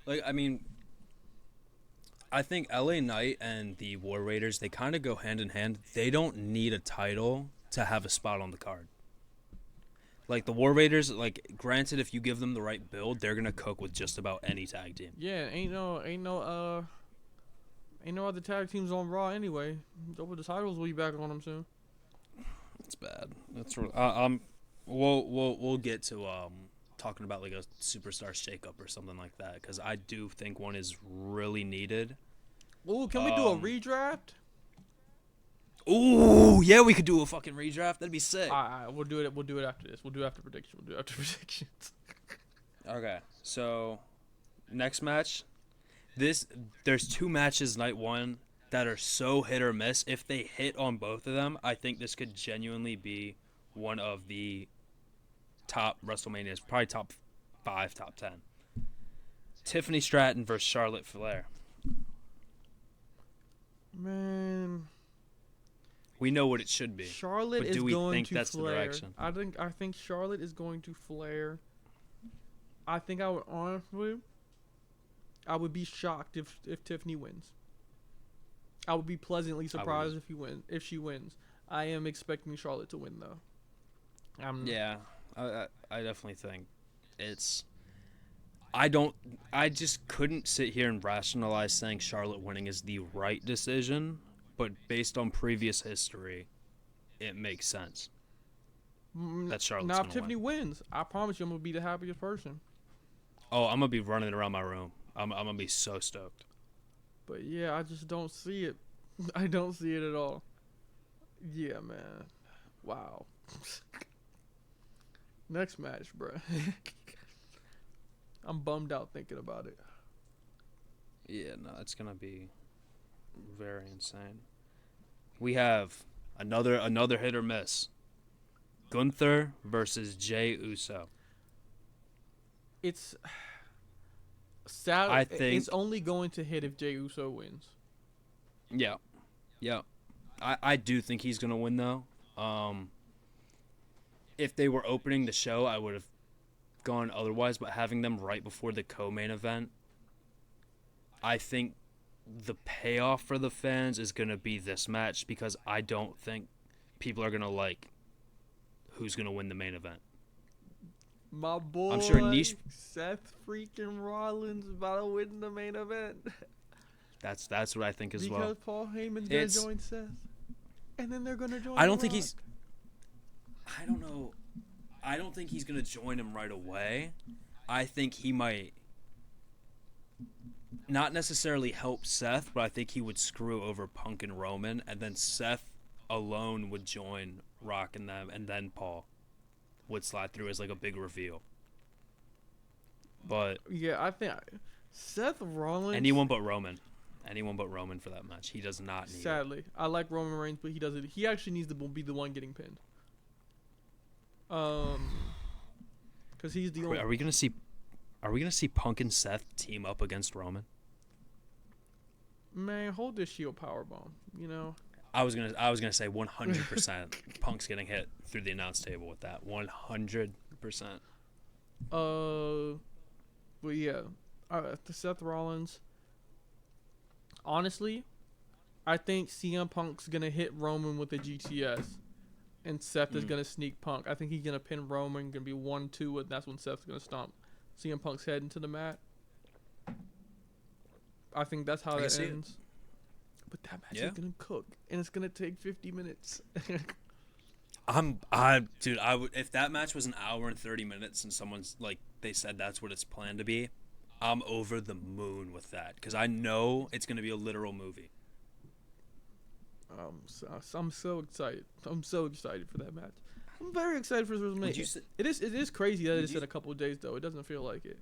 Like, I mean, I think LA Knight and the War Raiders, they kind of go hand in hand. They don't need a title to have a spot on the card. Like, the War Raiders, like, granted, if you give them the right build, they're going to cook with just about any tag team. Yeah, ain't no other tag teams on Raw anyway. Double the titles will be back on them soon. It's bad. That's we'll get to talking about like a superstar shakeup or something like that because I do think one is really needed. Ooh, can we do a redraft? Ooh, yeah, we could do a fucking redraft. That'd be sick. Alright, we'll do it. We'll do it after this. We'll do it after predictions. Okay, so next match. There's two matches night one that are so hit or miss. If they hit on both of them, I think this could genuinely be one of the top WrestleManias, probably top 5, top 10. Tiffany Stratton versus Charlotte Flair. Man, We know what it should be. Charlotte But is do we going think to that's the Flair. direction? I think Charlotte is going to Flair. I think I would honestly, I would be shocked if Tiffany wins. I would be pleasantly surprised if she wins. I am expecting Charlotte to win though. Yeah, I definitely think it's. I just couldn't sit here and rationalize saying Charlotte winning is the right decision, but based on previous history, it makes sense. That Charlotte's now if gonna Tiffany win. wins, I promise you I'm gonna be the happiest person. Oh, I'm gonna be running around my room. I'm gonna be so stoked. But yeah, I just don't see it. I don't see it at all. Yeah, man. Wow. Next match, bruh. I'm bummed out thinking about it. Yeah, no, it's gonna be very insane. We have another hit or miss. Gunther versus Jey Uso. It's sad. I think- it's only going to hit if Jey Uso wins. Yeah. I do think he's gonna win though. If they were opening the show, I would have gone otherwise. But having them right before the co-main event, I think the payoff for the fans is gonna be this match because I don't think people are gonna like who's gonna win the main event. My boy, I'm sure niche. Seth freaking Rollins about to win the main event. That's what I think as well. Because Paul Heyman's gonna join Seth, and then they're gonna join. I don't The think Rock. he's. I don't know. I don't think he's gonna join him right away. I think he might not necessarily help Seth, but I think he would screw over Punk and Roman, and then Seth alone would join Rock and them, and then Paul would slide through as like a big reveal. But yeah, I think Seth Rollins. anyone but Roman for that match. He does not need. Sadly, I like Roman Reigns, but he doesn't. He actually needs to be the one getting pinned. Because he's the only. Are we gonna see Punk and Seth team up against Roman? Man, hold this Shield powerbomb. You know. I was gonna say 100%. Punk's getting hit through the announce table with that 100%. But yeah, the Seth Rollins. Honestly, I think CM Punk's gonna hit Roman with a GTS, and Seth is gonna sneak Punk. I think he's gonna pin Roman, gonna be 1-2, and that's when Seth's gonna stomp CM Punk's head into the mat. I think that's how that ends. But that match is gonna cook, and it's gonna take 50 minutes. Dude, I would, if that match was an hour and 30 minutes, and someone's like, they said that's what it's planned to be, I'm over the moon with that, because I know it's gonna be a literal movie. I'm so excited. I'm so excited for that match. I'm very excited for WrestleMania. It is crazy that it's in a couple of days though. It doesn't feel like it.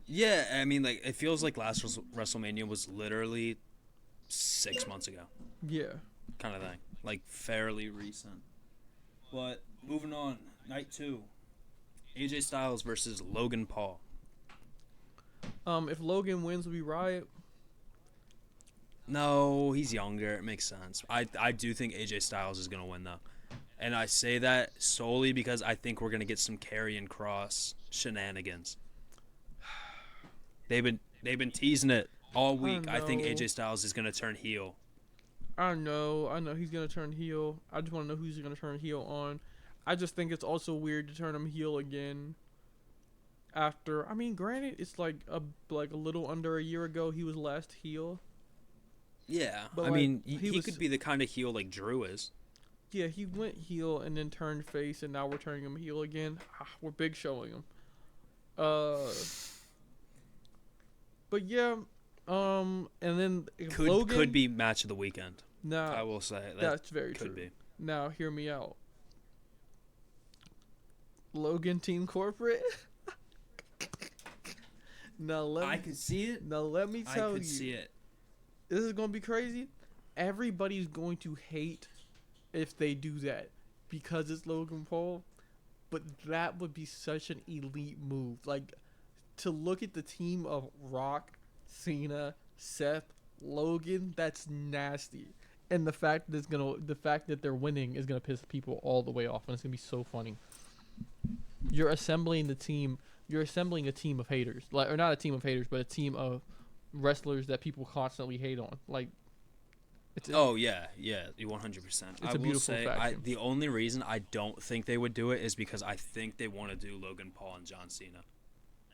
Yeah, I mean, like, it feels like last WrestleMania was literally 6 months ago. Yeah. Kind of thing. Like, fairly recent. But, moving on. Night 2. AJ Styles versus Logan Paul. If Logan wins, we riot. No, he's younger. It makes sense. I do think AJ Styles is going to win, though. And I say that solely because I think we're going to get some Karrion Kross shenanigans. They've been teasing it all week. I think AJ Styles is going to turn heel. I know he's going to turn heel. I just want to know who's going to turn heel on. I just think it's also weird to turn him heel again. After, I mean, granted, it's like a little under a year ago he was last heel. Yeah, but I mean, he could be the kind of heel like Drew is. Yeah, he went heel and then turned face, and now we're turning him heel again. We're big showing him. But yeah, and then Logan could be match of the weekend. Nah, I will say that's very true. Could be. Now, hear me out. Logan Team Corporate. I could see it. Now let me tell you. I could see it. This is gonna be crazy. Everybody's going to hate if they do that because it's Logan Paul, but that would be such an elite move. Like, to look at the team of Rock, Cena, Seth, Logan, that's nasty. And the fact that they're winning is gonna piss people all the way off, and it's gonna be so funny. You're assembling a team of haters, or not a team of haters, but a team of wrestlers that people constantly hate on. Like, you 100%. It's a beautiful faction. The only reason I don't think they would do it is because I think they want to do Logan Paul and John Cena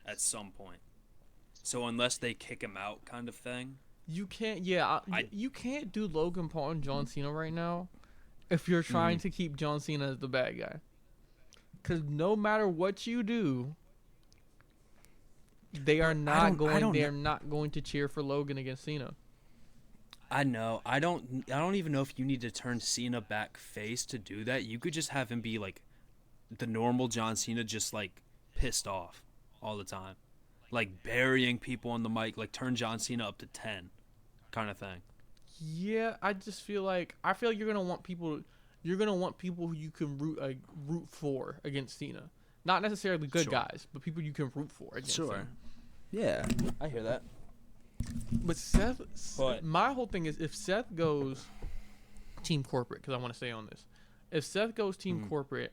at some point. So unless they kick him out, kind of thing. You can't. Yeah, you can't do Logan Paul and John Cena right now if you're trying to keep John Cena as the bad guy. Because no matter what you do, they are not going to cheer for Logan against Cena. I know. I don't even know if you need to turn Cena back face to do that. You could just have him be like the normal John Cena, just like pissed off all the time, like burying people on the mic, like turn John Cena up to 10, kind of thing. Yeah, I feel like you're gonna want people who you can root for against Cena. Not necessarily good guys, but people you can root for against Cena. Yeah, I hear that. But my whole thing is, if Seth goes Team Corporate, because I want to stay on this. If Seth goes Team Corporate,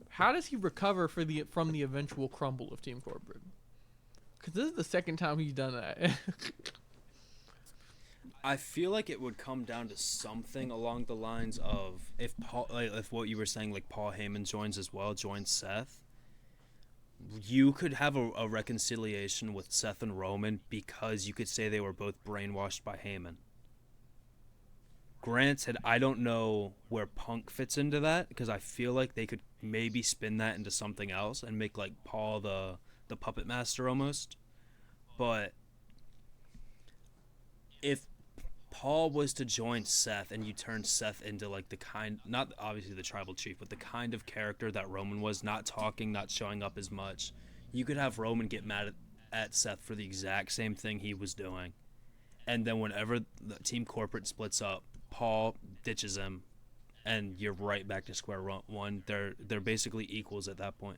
how does he recover from the eventual crumble of Team Corporate? Because this is the second time he's done that. I feel like it would come down to something along the lines of if Paul, like, if what you were saying, like Paul Heyman joins as well, joins Seth. You could have a reconciliation with Seth and Roman because you could say they were both brainwashed by Heyman. Granted, I don't know where Punk fits into that because I feel like they could maybe spin that into something else and make like Paul the puppet master almost. But if Paul was to join Seth and you turn Seth into like the kind, not obviously the tribal chief, but the kind of character that Roman was, not talking, not showing up as much, you could have Roman get mad at Seth for the exact same thing he was doing. And then whenever the team corporate splits up, Paul ditches him, and you're right back to square one. They're basically equals at that point.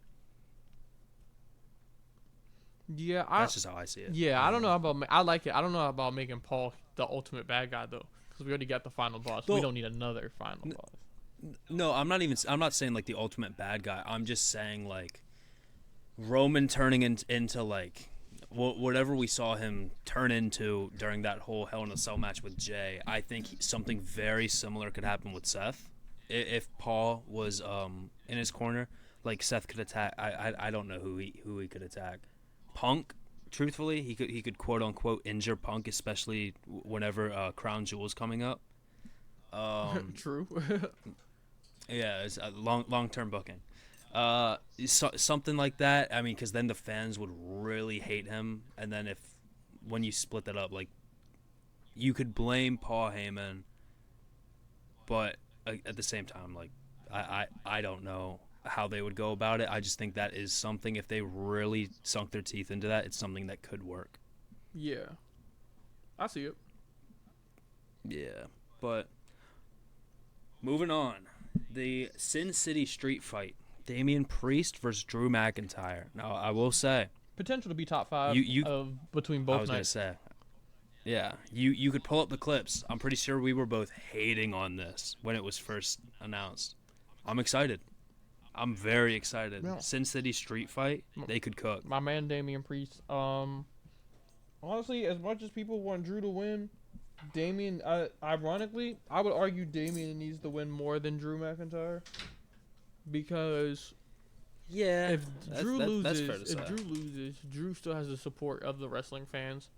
Yeah, That's just how I see it. yeah, I don't know about. I like it. I don't know about making Paul the ultimate bad guy though, because we already got the final boss. We don't need another final boss. No, I'm not saying like the ultimate bad guy. I'm just saying like Roman turning into like whatever we saw him turn into during that whole Hell in a Cell match with Jay. I think something very similar could happen with Seth if Paul was in his corner. Like Seth could attack. I don't know who he could attack. Punk, truthfully, he could quote unquote injure Punk, especially whenever Crown Jewel's coming up. True. Yeah, it's a long term booking. Something like that. I mean, because then the fans would really hate him, and then when you split that up, like you could blame Paul Heyman, but at the same time, like I don't know how they would go about it. I just think that is something, if they really sunk their teeth into that, it's something that could work. Yeah, I see it. Yeah, but moving on, the Sin City Street Fight. Damian Priest versus Drew McIntyre. Now, I will say, Potential to be top five between both I was nights. gonna say, yeah, you could pull up the clips. I'm pretty sure we were both hating on this when it was first announced. I'm excited. I'm very excited. Yeah. Sin City Street Fight, they could cook. My man Damian Priest. Honestly, as much as people want Drew to win, Damian. Ironically, I would argue Damian needs to win more than Drew McIntyre. Because Yeah, if Drew loses, fair to say. Drew still has the support of the wrestling fans,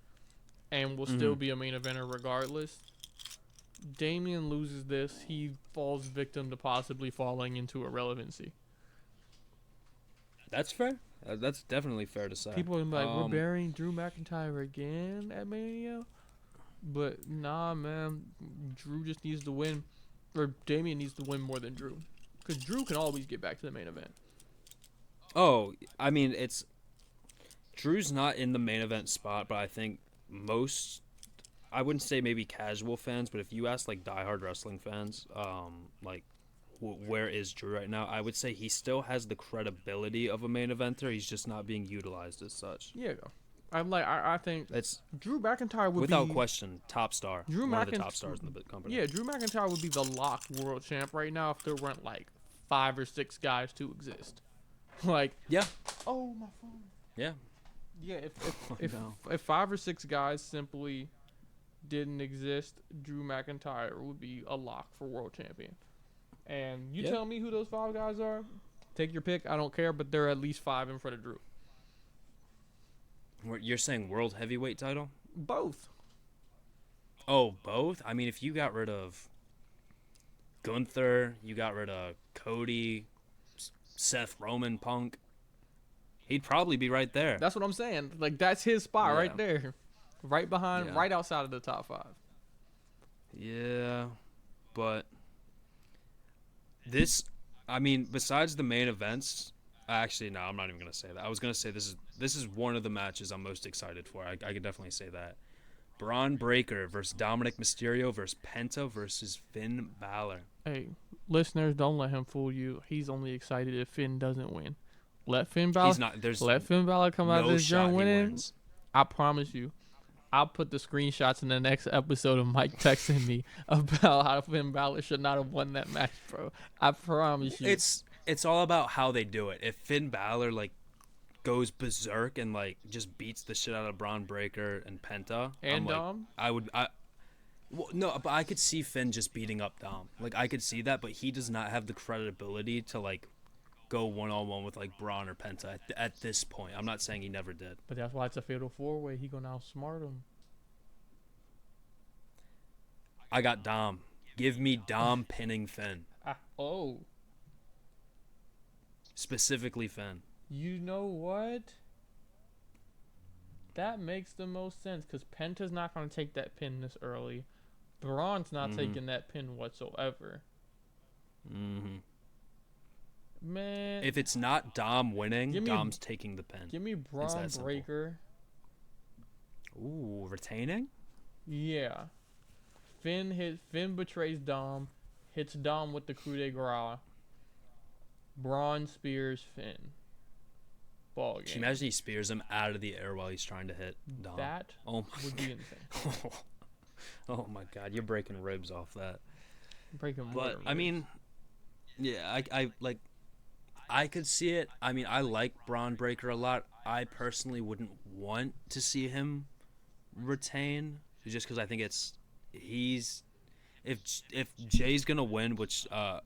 and will still be a main eventer regardless. Damian loses this, he falls victim to possibly falling into irrelevancy. That's fair. That's definitely fair to say. People are like, we're burying Drew McIntyre again at Mania, but nah, man, Drew just needs to win, or Damian needs to win more than Drew. Because Drew can always get back to the main event. Oh, I mean, Drew's not in the main event spot, but I think I wouldn't say maybe casual fans, but if you ask like diehard wrestling fans, like where is Drew right now, I would say he still has the credibility of a main eventer. He's just not being utilized as such. Yeah, I think It's Drew McIntyre would without be question top star. One of the top stars in the company. Yeah, Drew McIntyre would be the lock world champ right now if there weren't like 5 or 6 guys to exist. Like, yeah. Oh, my phone. Yeah. Yeah, if 5 or 6 guys simply didn't exist, Drew McIntyre would be a lock for world champion. And you tell me who those 5 guys are. Take your pick. I don't care, but they're at least 5 in front of Drew. You're saying world heavyweight title? Both. Oh, both? I mean, if you got rid of Gunther, you got rid of Cody, Seth, Roman, Punk, he'd probably be right there. That's what I'm saying. Like, that's his spot right there. Right behind, Yeah. right outside of the top 5. Yeah, but I mean, besides the main events, actually, no, I'm not even going to say that. I was going to say this is one of the matches I'm most excited for. I could definitely say that. Braun Breaker versus Dominic Mysterio versus Penta versus Finn Balor. Hey, listeners, don't let him fool you. He's only excited if Finn doesn't win. Let Finn Balor. He's not. There's let Finn Balor come out of this joint winning. Wins. I promise you. I'll put the screenshots in the next episode of Mike texting me about how Finn Balor should not have won that match, bro. I promise you. It's all about how they do it. If Finn Balor like goes berserk and like just beats the shit out of Braun Breaker and Penta, and I'm like, Well, no, but I could see Finn just beating up Dom. Like I could see that, but he does not have the credibility to like go one on one with like Braun or Penta at this point. I'm not saying he never did. But that's why it's a fatal four way. He gonna outsmart him. I got Dom. Give me Dom pinning Finn. Oh, Specifically Finn. you know what? That makes the most sense because Penta's not gonna take that pin this early. Braun's not taking that pin whatsoever. Mm-hmm. Man, If it's not Dom winning, Give me- Dom's taking the pin. give me Braun that simple. Breaker. Ooh, retaining? Yeah. Finn betrays Dom, hits Dom with the coup de grace. Braun spears Finn. Ball Can you game. imagine he spears him out of the air while he's trying to hit Dom? That Oh my would be insane. Oh my god, you're breaking ribs off that. Breaking But more I mean, yeah, I could see it. I mean, I like Braun Breaker a lot. I personally wouldn't want to see him retain just because I think he's if Jay's gonna win, which I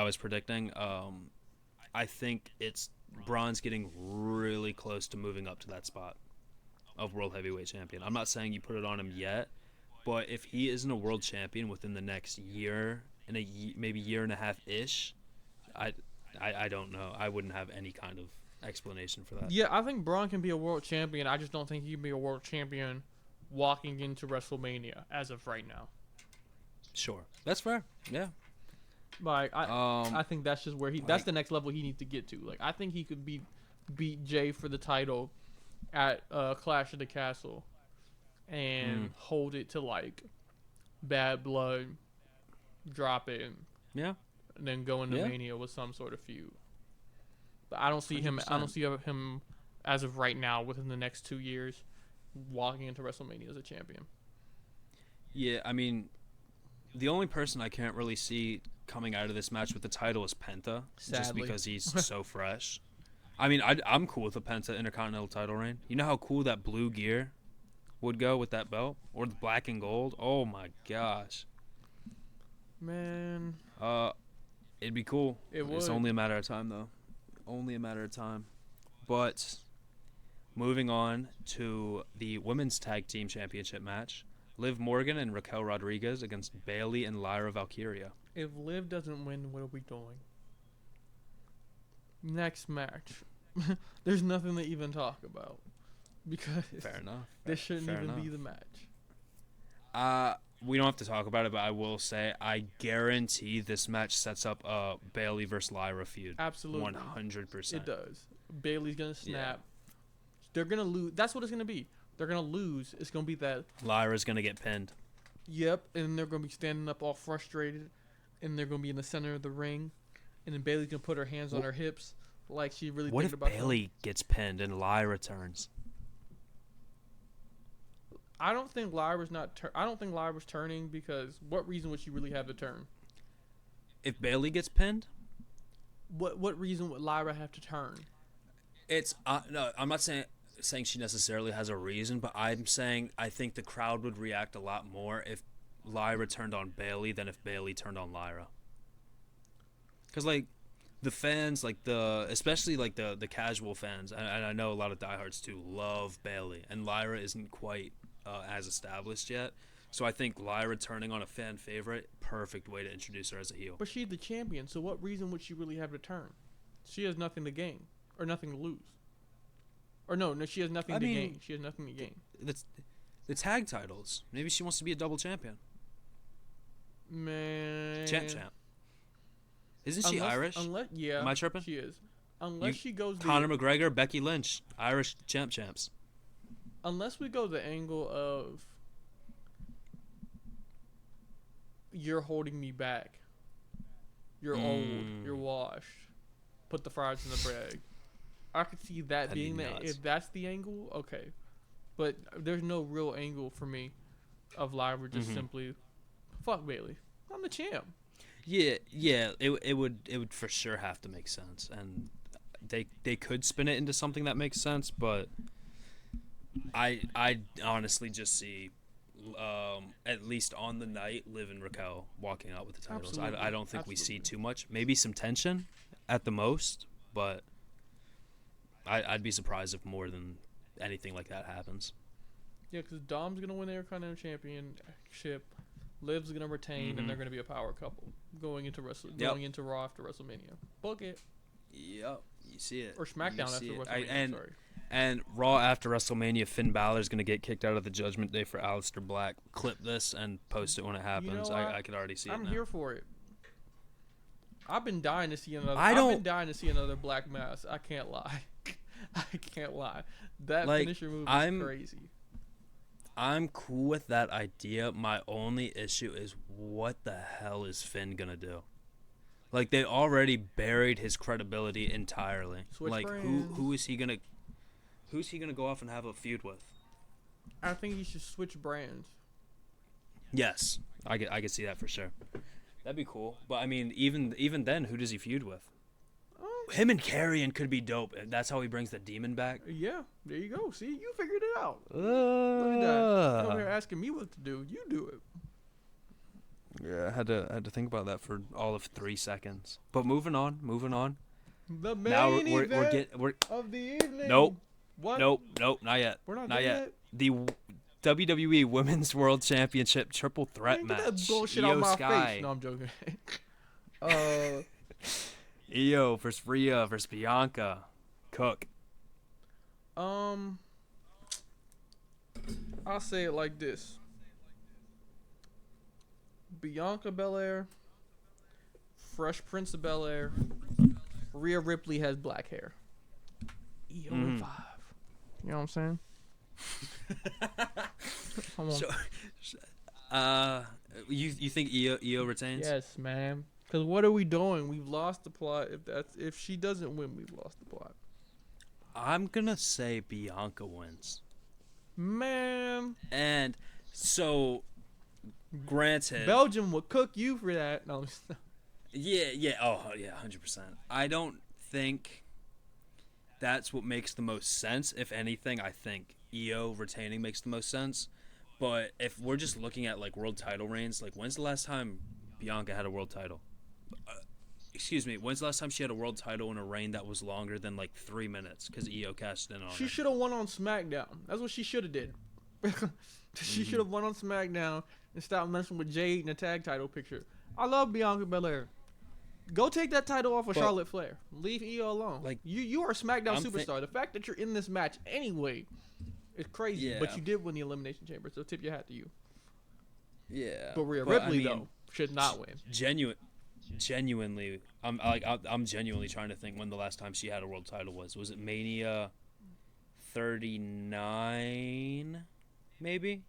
was predicting. I think it's Braun's getting really close to moving up to that spot of World Heavyweight Champion. I'm not saying you put it on him yet, but if he isn't a world champion within the next year and maybe year and a half ish, I don't know. I wouldn't have any kind of explanation for that. Yeah, I think Braun can be a world champion. I just don't think he can be a world champion walking into WrestleMania as of right now. Sure, that's fair. Yeah. Like I think that's just where that's the next level he needs to get to. Like I think he could beat Jay for the title at Clash of the Castle and hold it to like Bad Blood, drop it, Yeah. and then go into Yeah. Mania with some sort of feud. But I don't see him. I don't 100%. see him as of right now within the next 2 years walking into WrestleMania as a champion. Yeah, I mean, the only person I can't really see coming out of this match with the title is Penta, just Sadly. because he's so fresh. I mean, I'm cool with a Penta Intercontinental title reign. You know how cool that blue gear would go with that belt, or the black and gold. Oh my gosh, Man, it'd be cool. It It's would. only a matter of time, though. Only a matter of time. But moving on to the women's tag team championship match. Liv Morgan and Raquel Rodriguez against Bailey and Lyra Valkyria. if Liv doesn't win, what are we doing? Next match. There's nothing to even talk about because Fair enough. this shouldn't Fair even enough. be the match. We don't have to talk about it, but I will say I guarantee this match sets up a Bailey versus Lyra feud. Absolutely. 100%. It does. Bailey's gonna snap. They're gonna lose. That's what it's gonna be. They're gonna lose. It's gonna be that. Lyra's gonna get pinned. Yep. And they're gonna be standing up all frustrated, and they're gonna be in the center of the ring, and then Bailey's gonna put her hands on her hips like she really. What thinking if about Bailey gets pinned and Lyra turns? I don't think Lyra's not. I don't think Lyra's turning because what reason would she really have to turn? If Bailey gets pinned, What reason would Lyra have to turn? it's no. I'm not saying she necessarily has a reason, but I'm saying I think the crowd would react a lot more if Lyra turned on Bailey than if Bailey turned on Lyra. Because like the fans, like especially like the casual fans, and I know a lot of diehards too, love Bailey, and Lyra isn't quite as established yet. So I think Lyra turning on a fan favorite, perfect way to introduce her as a heel. But she's the champion, so what reason would she really have to turn? She has nothing to gain or nothing to lose. Or no, she has nothing I to mean, gain. She has nothing to gain. That's the tag titles. Maybe she wants to be a double champion. Man. Champ. Isn't she Irish? Yeah. Am I tripping? She is. Unless she goes Conor McGregor, Becky Lynch, Irish champs. unless we go the angle of you're holding me back. You're old. You're washed. Put the fries in the bag. I could see that That'd being be the nuts. if that's the angle, okay. But there's no real angle for me of Lyra just simply fuck Bailey. I'm the champ. Yeah. It would for sure have to make sense, and they could spin it into something that makes sense, but I honestly just see at least on the night, Liv and Raquel walking out with the titles. Absolutely. I don't think we Absolutely. see too much. Maybe some tension at the most, but I'd be surprised if more than anything like that happens. Yeah, because Dom's gonna win the Intercontinental Championship, Liv's gonna retain, and they're gonna be a power couple going into going into Raw after WrestleMania. Book it. Yep, you see it. Or SmackDown after WrestleMania. Sorry. And Raw after WrestleMania, Finn Balor's going to get kicked out of the Judgment Day for Aleister Black. Clip this and post it when it happens. I could already see it I'm now. here for it. I've been dying to see another. I've been dying to see another Black Mass. I can't lie. I can't lie. That finisher move is crazy. I'm cool with that idea. My only issue is what the hell is Finn going to do? Like, they already buried his credibility entirely. Switch like, brands. who's he gonna go off and have a feud with? I think he should switch brands. Yes, I could see that for sure. That'd be cool. But I mean, even then, who does he feud with? Him and Karrion could be dope. That's how he brings the demon back. Yeah, there you go. See, you figured it out. Look at that. You're over here asking me what to do. You do it. Yeah, I had to think about that for all of 3 seconds. But moving on. The main Now event of the evening. Nope. What? Nope, not yet. We're not Not done yet. The WWE Women's World Championship Triple Threat Man, match. get that bullshit Io on my Sky. face. No, I'm joking. Io versus Rhea versus Bianca. Cook. I'll say it like this. Bianca Belair, Fresh Prince of Bel-Air, Rhea Ripley has black hair. Io in 5. You know what I'm saying? Come on. So, you think Io retains? Yes, man. Because what are we doing? We've lost the plot. If she doesn't win, we've lost the plot. I'm gonna say Bianca wins. Man. And so, granted, Belgium will cook you for that. No. yeah, 100%. I don't think that's what makes the most sense. If anything, I think Io retaining makes the most sense. But if we're just looking at like world title reigns, like when's the last time Bianca had a world title? When's the last time she had a world title in a reign that was longer than like 3 minutes? Because Io cashed in on her. She should have won on SmackDown. That's what she should have did. She should have won on SmackDown and stopped messing with Jade in the tag title picture. I love Bianca Belair. Go take that title off of Charlotte Flair. Leave Io alone. Like you are a SmackDown superstar. The fact that you're in this match anyway is crazy. Yeah. But you did win the Elimination Chamber, so tip your hat to you. Yeah. But Rhea Ripley though should not win. Genuinely, I'm genuinely trying to think when the last time she had a world title was. Was it Mania 39? Maybe.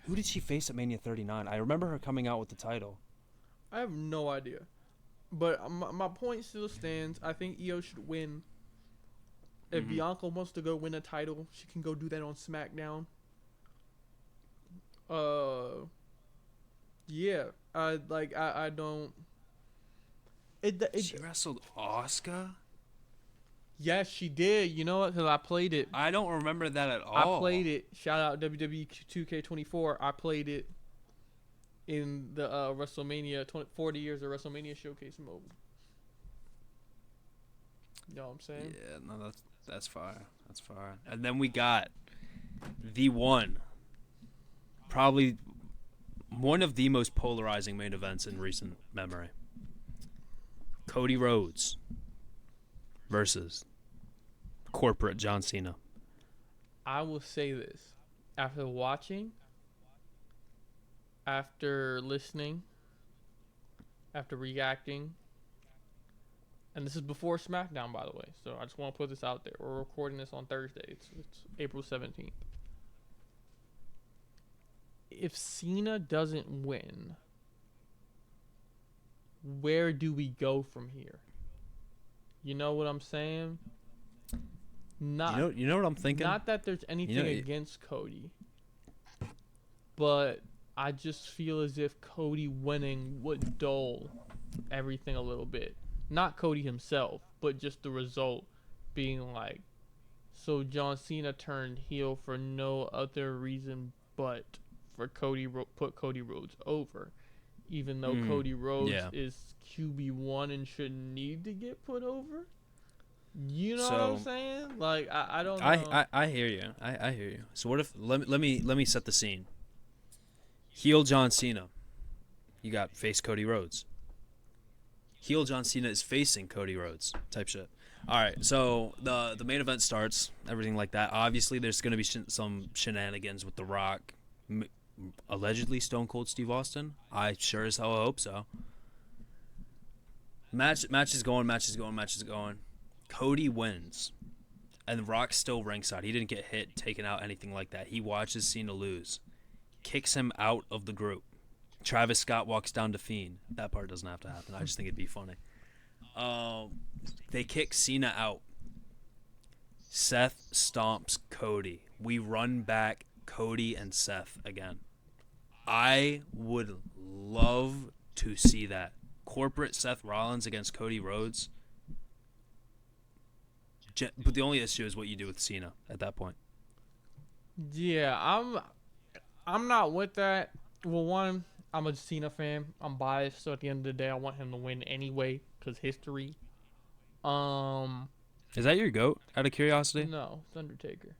Who did she face at Mania 39? I remember her coming out with the title. I have no idea. But my point still stands. I think Io should win. If Bianca wants to go win a title, she can go do that on SmackDown. Yeah. I don't. She wrestled Asuka? Yes, she did. You know what? Because I played it. I don't remember that at all. I played it. Shout out WWE 2K24. I played it in the WrestleMania 40 years of WrestleMania showcase mode. You know what I'm saying? Yeah, no, that's fire. That's fire. And then we got the one, probably one of the most polarizing main events in recent memory. Cody Rhodes versus corporate John Cena. I will say this. After watching, after listening, after reacting, and this is before SmackDown, by the way, so I just want to put this out there. We're recording this on Thursday. It's April 17th. If Cena doesn't win, where do we go from here? You know what I'm saying? You know what I'm thinking? Not that there's anything against Cody, but I just feel as if Cody winning would dull everything a little bit. Not Cody himself, but just the result being like So John Cena turned heel for no other reason but for put Cody Rhodes over, even though Mm, Cody Rhodes yeah. is QB1 and shouldn't need to get put over. You know what I'm So saying? Like I don't I, know. I, I hear you. I hear you. So what if let me set the scene. Heel John Cena. You got face Cody Rhodes. Heel John Cena is facing Cody Rhodes type shit. All right, so the main event starts, everything like that. Obviously, there's gonna be some shenanigans with The Rock, allegedly Stone Cold Steve Austin. I sure as hell hope so. Match is going, match is going, match is going. Cody wins, and The Rock's still ringside. He didn't get hit, taken out, anything like that. He watches Cena lose, kicks him out of the group. Travis Scott walks down to Fiend. That part doesn't have to happen. I just think it'd be funny. They kick Cena out. Seth stomps Cody. We run back Cody and Seth again. I would love to see that. Corporate Seth Rollins against Cody Rhodes. But the only issue is what you do with Cena at that point. Yeah, I'm not with that. Well, one, I'm a Cena fan. I'm biased, so at the end of the day, I want him to win anyway because history. Um, Is that your goat? Out of curiosity. no, it's Undertaker.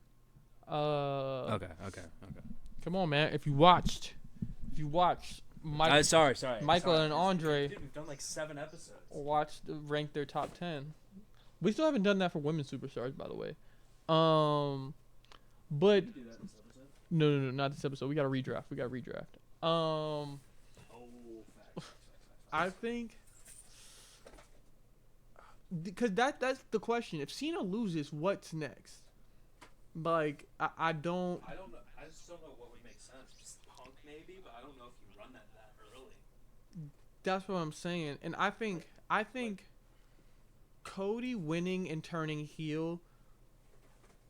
Okay. Come on, man. If you watched Sorry. Michael and Andre Dude, we've done like 7 episodes. rank their top 10. We still haven't done that for women's superstars, by the way. But no, not this episode. We got to redraft. I think because that's the question. If Cena loses, what's next? Like I don't. I don't know. I just don't know what would make sense. Just Punk maybe, but I don't know if you run that early. That's what I'm saying, and I think Cody winning and turning heel,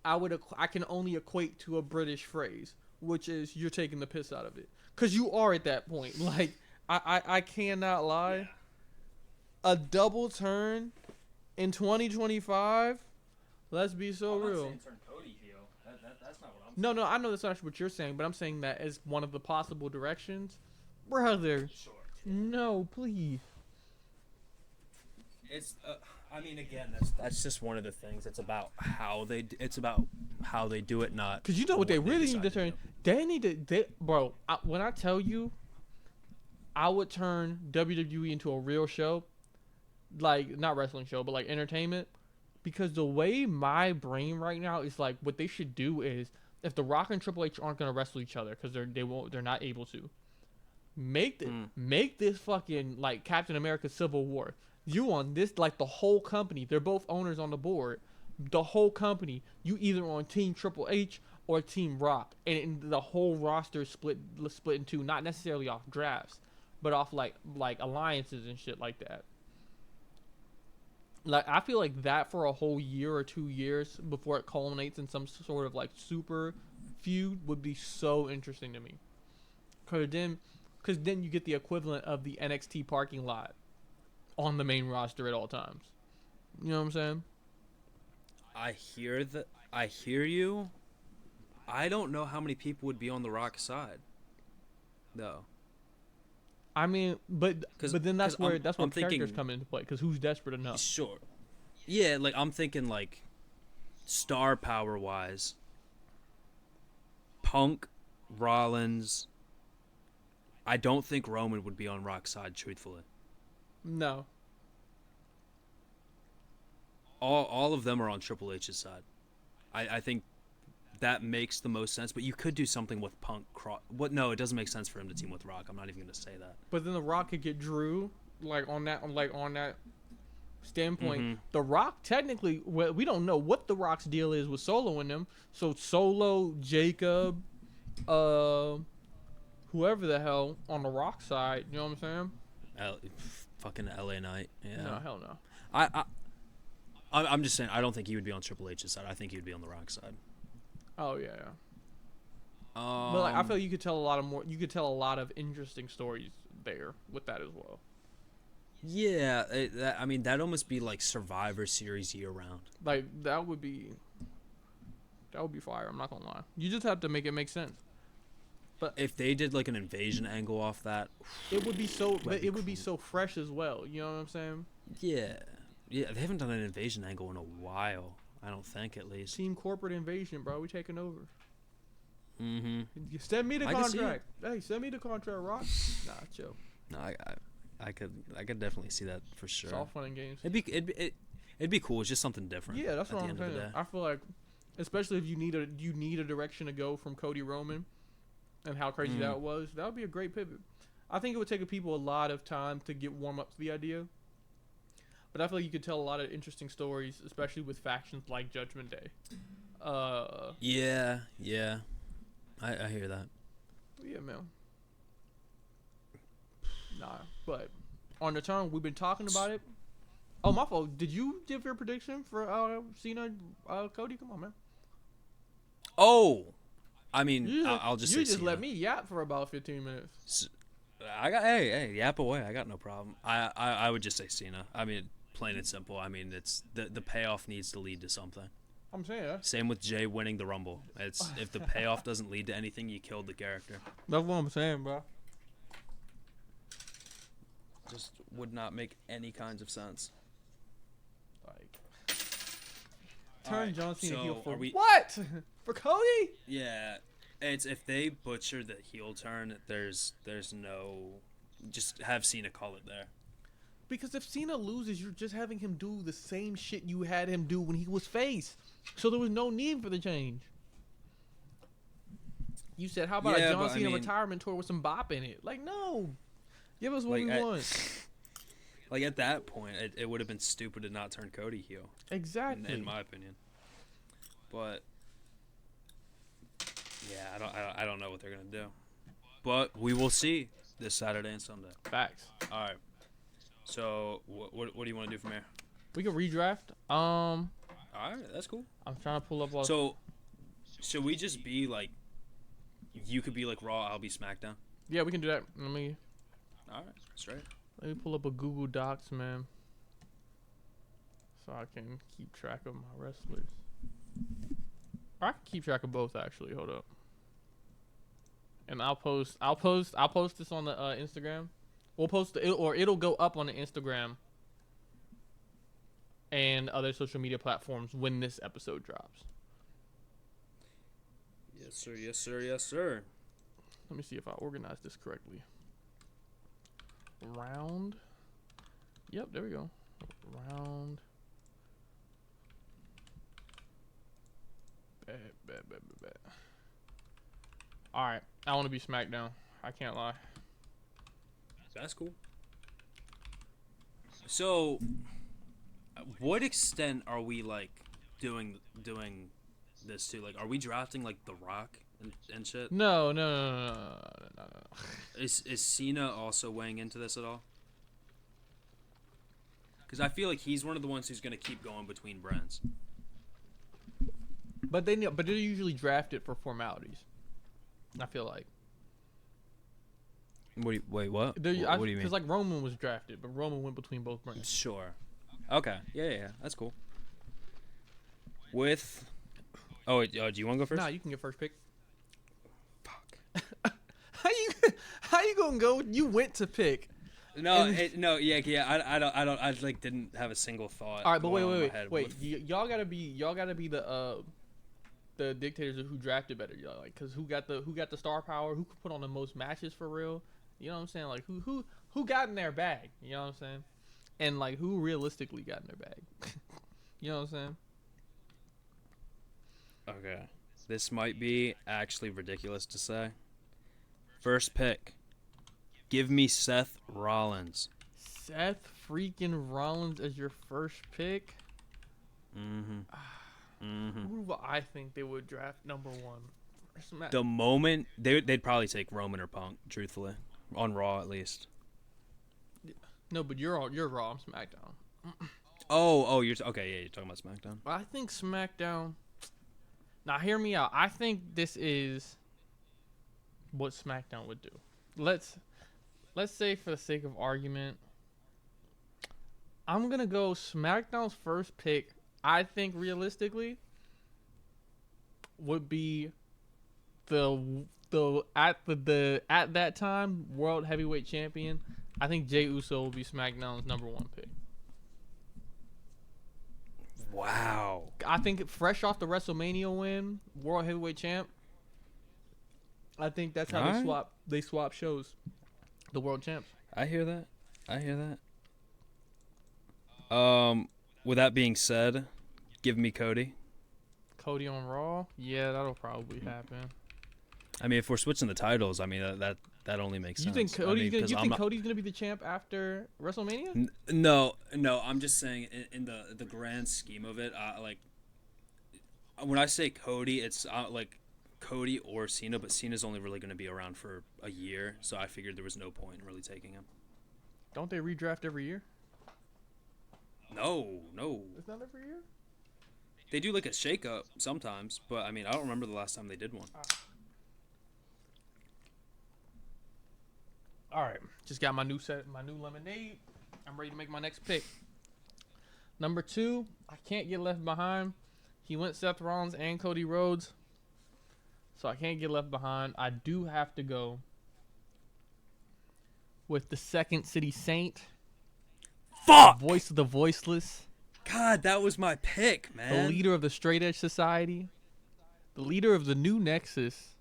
I can only equate to a British phrase, which is you're taking the piss out of it, cause you are at that point. Like I cannot lie. Yeah. A double turn in 2025. Let's be so real. Turn Cody heel. That's not what I'm No, I know that's not what you're saying, but I'm saying that as one of the possible directions. Brother, Sure. no, please. It's. I mean, again, that's just one of the things. It's about how they. It's about how they do it, not. Because you know what they really decide need to turn? do. They need to. Bro, when I tell you, I would turn WWE into a real show. Like, not wrestling show, but like entertainment. Because the way my brain right now is like, what they should do is, if The Rock and Triple H aren't gonna wrestle each other because they're not able to, make this fucking like Captain America Civil War. You on this like the whole company. They're both owners on the board. The whole company. You either on Team Triple H or Team Rock, and the whole roster is split in two. Not necessarily off drafts, but off like alliances and shit like that. Like I feel like that for a whole year or 2 years before it culminates in some sort of like super feud would be so interesting to me. Cause then you get the equivalent of the NXT parking lot on the main roster at all times. You know what I'm saying? I hear that. I hear you. I don't know how many people would be on the Rock side, though. I mean, but then that's where I'm characters thinking, come into play. Cause who's desperate enough? Sure. Yeah, like I'm thinking like star power wise. Punk, Rollins. I don't think Roman would be on Rock's side, truthfully. No. All of them are on Triple H's side. I think that makes the most sense. But you could do something with Punk. No, it doesn't make sense for him to team with Rock. I'm not even going to say that. But then the Rock could get Drew, on that standpoint. Mm-hmm. The Rock technically, we don't know what the Rock's deal is with Solo in them. So Solo, Jacob, whoever the hell on the Rock side. You know what I'm saying? Fucking LA Knight. Yeah. No, hell no. I'm just saying. I don't think he would be on Triple H's side. I think he would be on the Rock side. Oh yeah. But I feel like you could tell a lot of more. You could tell a lot of interesting stories there with that as well. Yeah, that almost be like Survivor Series year round. Like that would be. That would be fire. I'm not gonna lie. You just have to make it make sense. But If they did like an invasion angle off that, it would be so. But that'd be it would be cool. so fresh as well. You know what I'm saying? Yeah, yeah. They haven't done an invasion angle in a while. I don't think, at least. Team corporate invasion, bro. We taking over. Mm-hmm. Send me the I can see contract. Hey, send me the contract, Rock. Nah, chill. No, I could definitely see that for sure. It's all fun and games. It'd be cool. It's just something different. Yeah, that's at what the I'm end of the saying. day. I feel like, especially if you need a direction to go from Cody Roman, and how crazy that was, that would be a great pivot. I think it would take people a lot of time to get warm up to the idea. But I feel like you could tell a lot of interesting stories, especially with factions like Judgment Day. Yeah, yeah. I hear that. Yeah, man. Nah, but on the turn, we've been talking about it. Oh, my fault. Did you give your prediction for Cena, Cody? Come on, man. Oh, I mean, I'll just say you just Cena. let me yap for about 15 minutes. Hey, yap away. I got no problem. I would just say Cena. I mean, plain and simple. I mean, it's the payoff needs to lead to something. I'm saying that. Same with Jay winning the Rumble. It's if the payoff doesn't lead to anything, you killed the character. That's what I'm saying, bro. Just would not make any kinds of sense. Like, turn Alright, John Cena so heel for are we- what? For Cody? Yeah, it's if they butcher the heel turn, there's no, just have Cena call it there. Because if Cena loses, you're just having him do the same shit you had him do when he was face. So there was no need for the change. You said, how about a John Cena retirement tour with some bop in it? Like, no. Give us what we want. Like, at that point, it would have been stupid to not turn Cody heel. Exactly. In my opinion. But, yeah, I don't know what they're going to do. But we will see this Saturday and Sunday. Facts. All right. So, what do you want to do from here? We can redraft. All right, that's cool. I'm trying to pull up all. So, should we just be like, you could be like Raw, I'll be SmackDown? Yeah, we can do that. All right, straight. Let me pull up a Google Docs, man, so I can keep track of my wrestlers. Or I can keep track of both, actually. Hold up. And I'll post this on the Instagram. We'll post it'll go up on the Instagram and other social media platforms when this episode drops. Yes, sir. Yes, sir. Yes, sir. Let me see if I organized this correctly. Round. Yep, there we go. Round. Bet. Alright, I want to be SmackDown. I can't lie. That's cool. So, what extent are we like doing this to? Like, are we drafting like The Rock and shit? No. Is Cena also weighing into this at all? Because I feel like he's one of the ones who's gonna keep going between brands. But they usually draft it for formalities. I feel like. Wait, what? What do you mean? Because like Roman was drafted, but Roman went between both brands. Sure. Okay. Yeah. That's cool. With. Oh, wait, do you want to go first? Nah, you can get first pick. Fuck. How you gonna go? You went to pick. No, I like didn't have a single thought. All right, but wait. Y'all gotta be the dictators of who drafted better, y'all. Like, cause who got the star power? Who could put on the most matches for real? You know what I'm saying? Like, who got in their bag? You know what I'm saying? And like, who realistically got in their bag? You know what I'm saying? Okay, this might be actually ridiculous to say. First pick. Give me Seth Rollins. Seth freaking Rollins as your first pick? Who do I think they would draft number one? The moment they'd probably take Roman or Punk, truthfully, on Raw at least. No, but you're Raw. I'm SmackDown. Oh, you're okay. Yeah, you're talking about SmackDown. I think SmackDown. Now, hear me out. I think this is what SmackDown would do. Let's say, for the sake of argument, I'm gonna go SmackDown's first pick. I think realistically, would be at that time world heavyweight champion, I think Jey Uso will be SmackDown's number one pick. Wow. I think fresh off the WrestleMania win, world heavyweight champ. I think that's how they swap shows, the world champs. I hear that. With that being said, give me Cody. Cody on Raw, yeah, that'll probably happen. I mean, if we're switching the titles, I mean that only makes sense. You think Cody's gonna be the champ after WrestleMania? No. I'm just saying in the grand scheme of it, like when I say Cody, it's like Cody or Cena, but Cena's only really going to be around for a year, so I figured there was no point in really taking him. Don't they redraft every year? No. It's not every year? They do like a shake-up sometimes, but I mean, I don't remember the last time they did one. All right, just got my new lemonade. I'm ready to make my next pick. Number 2, I can't get left behind. He went Seth Rollins and Cody Rhodes, so I can't get left behind. I do have to go with the Second City Saint. Fuck! Voice of the voiceless. God, that was my pick, man. The leader of the Straight Edge Society. The leader of the New Nexus.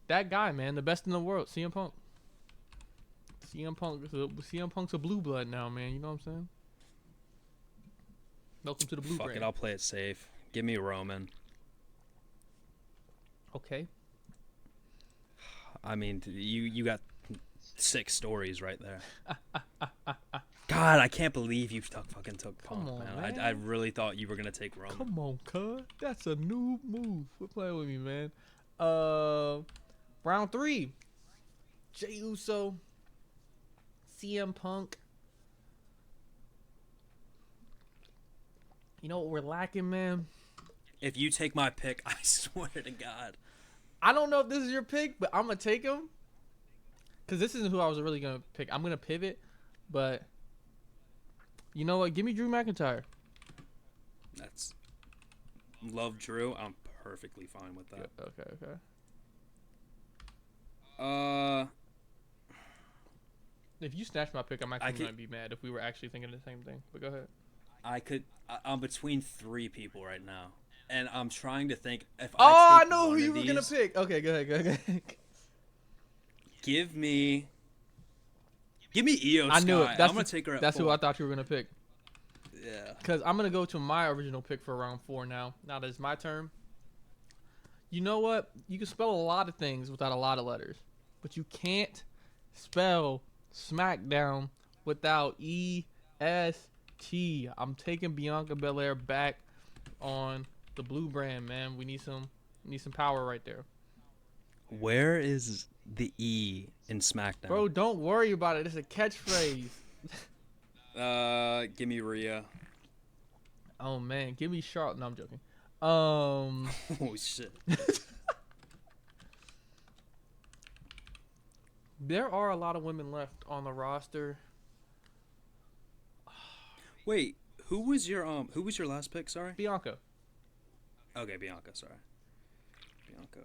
That guy, man, the best in the world, CM Punk. CM Punk's a blue blood now, man. You know what I'm saying? Welcome to the blue Fuck brand. it, I'll play it safe. Give me Roman. Okay. I mean, you got 6 stories right there. God, I can't believe you fucking took Punk, man. I really thought you were gonna take Roman. Come on, cuz. That's a new move. Quit playing with me, man. Round 3. Jey Uso. CM Punk. You know what we're lacking, man? If you take my pick, I swear to God. I don't know if this is your pick, but I'm going to take him. Because this isn't who I was really going to pick. I'm going to pivot. But, you know what? Give me Drew McIntyre. That's... Love Drew. I'm perfectly fine with that. Okay. If you snatch my pick, I'm actually going to be mad if we were actually thinking the same thing. But go ahead. I'm between 3 people right now. And I'm trying to think if I know who you were going to pick. Okay, go ahead. Give me Io I knew Sky. it. I'm going to take her at That's 4. who I thought you were going to pick. Yeah. Because I'm going to go to my original pick for round 4 now. Now that it's my turn. You know what? You can spell a lot of things without a lot of letters. But you can't spell SmackDown without E-S-T. I'm taking Bianca Belair back on the blue brand, man. We need some power right there. Where is the E in SmackDown? Bro, don't worry about it. It's a catchphrase. Give me Rhea. Oh, man. Give me Charlotte. No, I'm joking. Oh, shit. There are a lot of women left on the roster. Wait, who was your last pick, sorry? Bianca. Okay, Bianca, sorry. Bianca.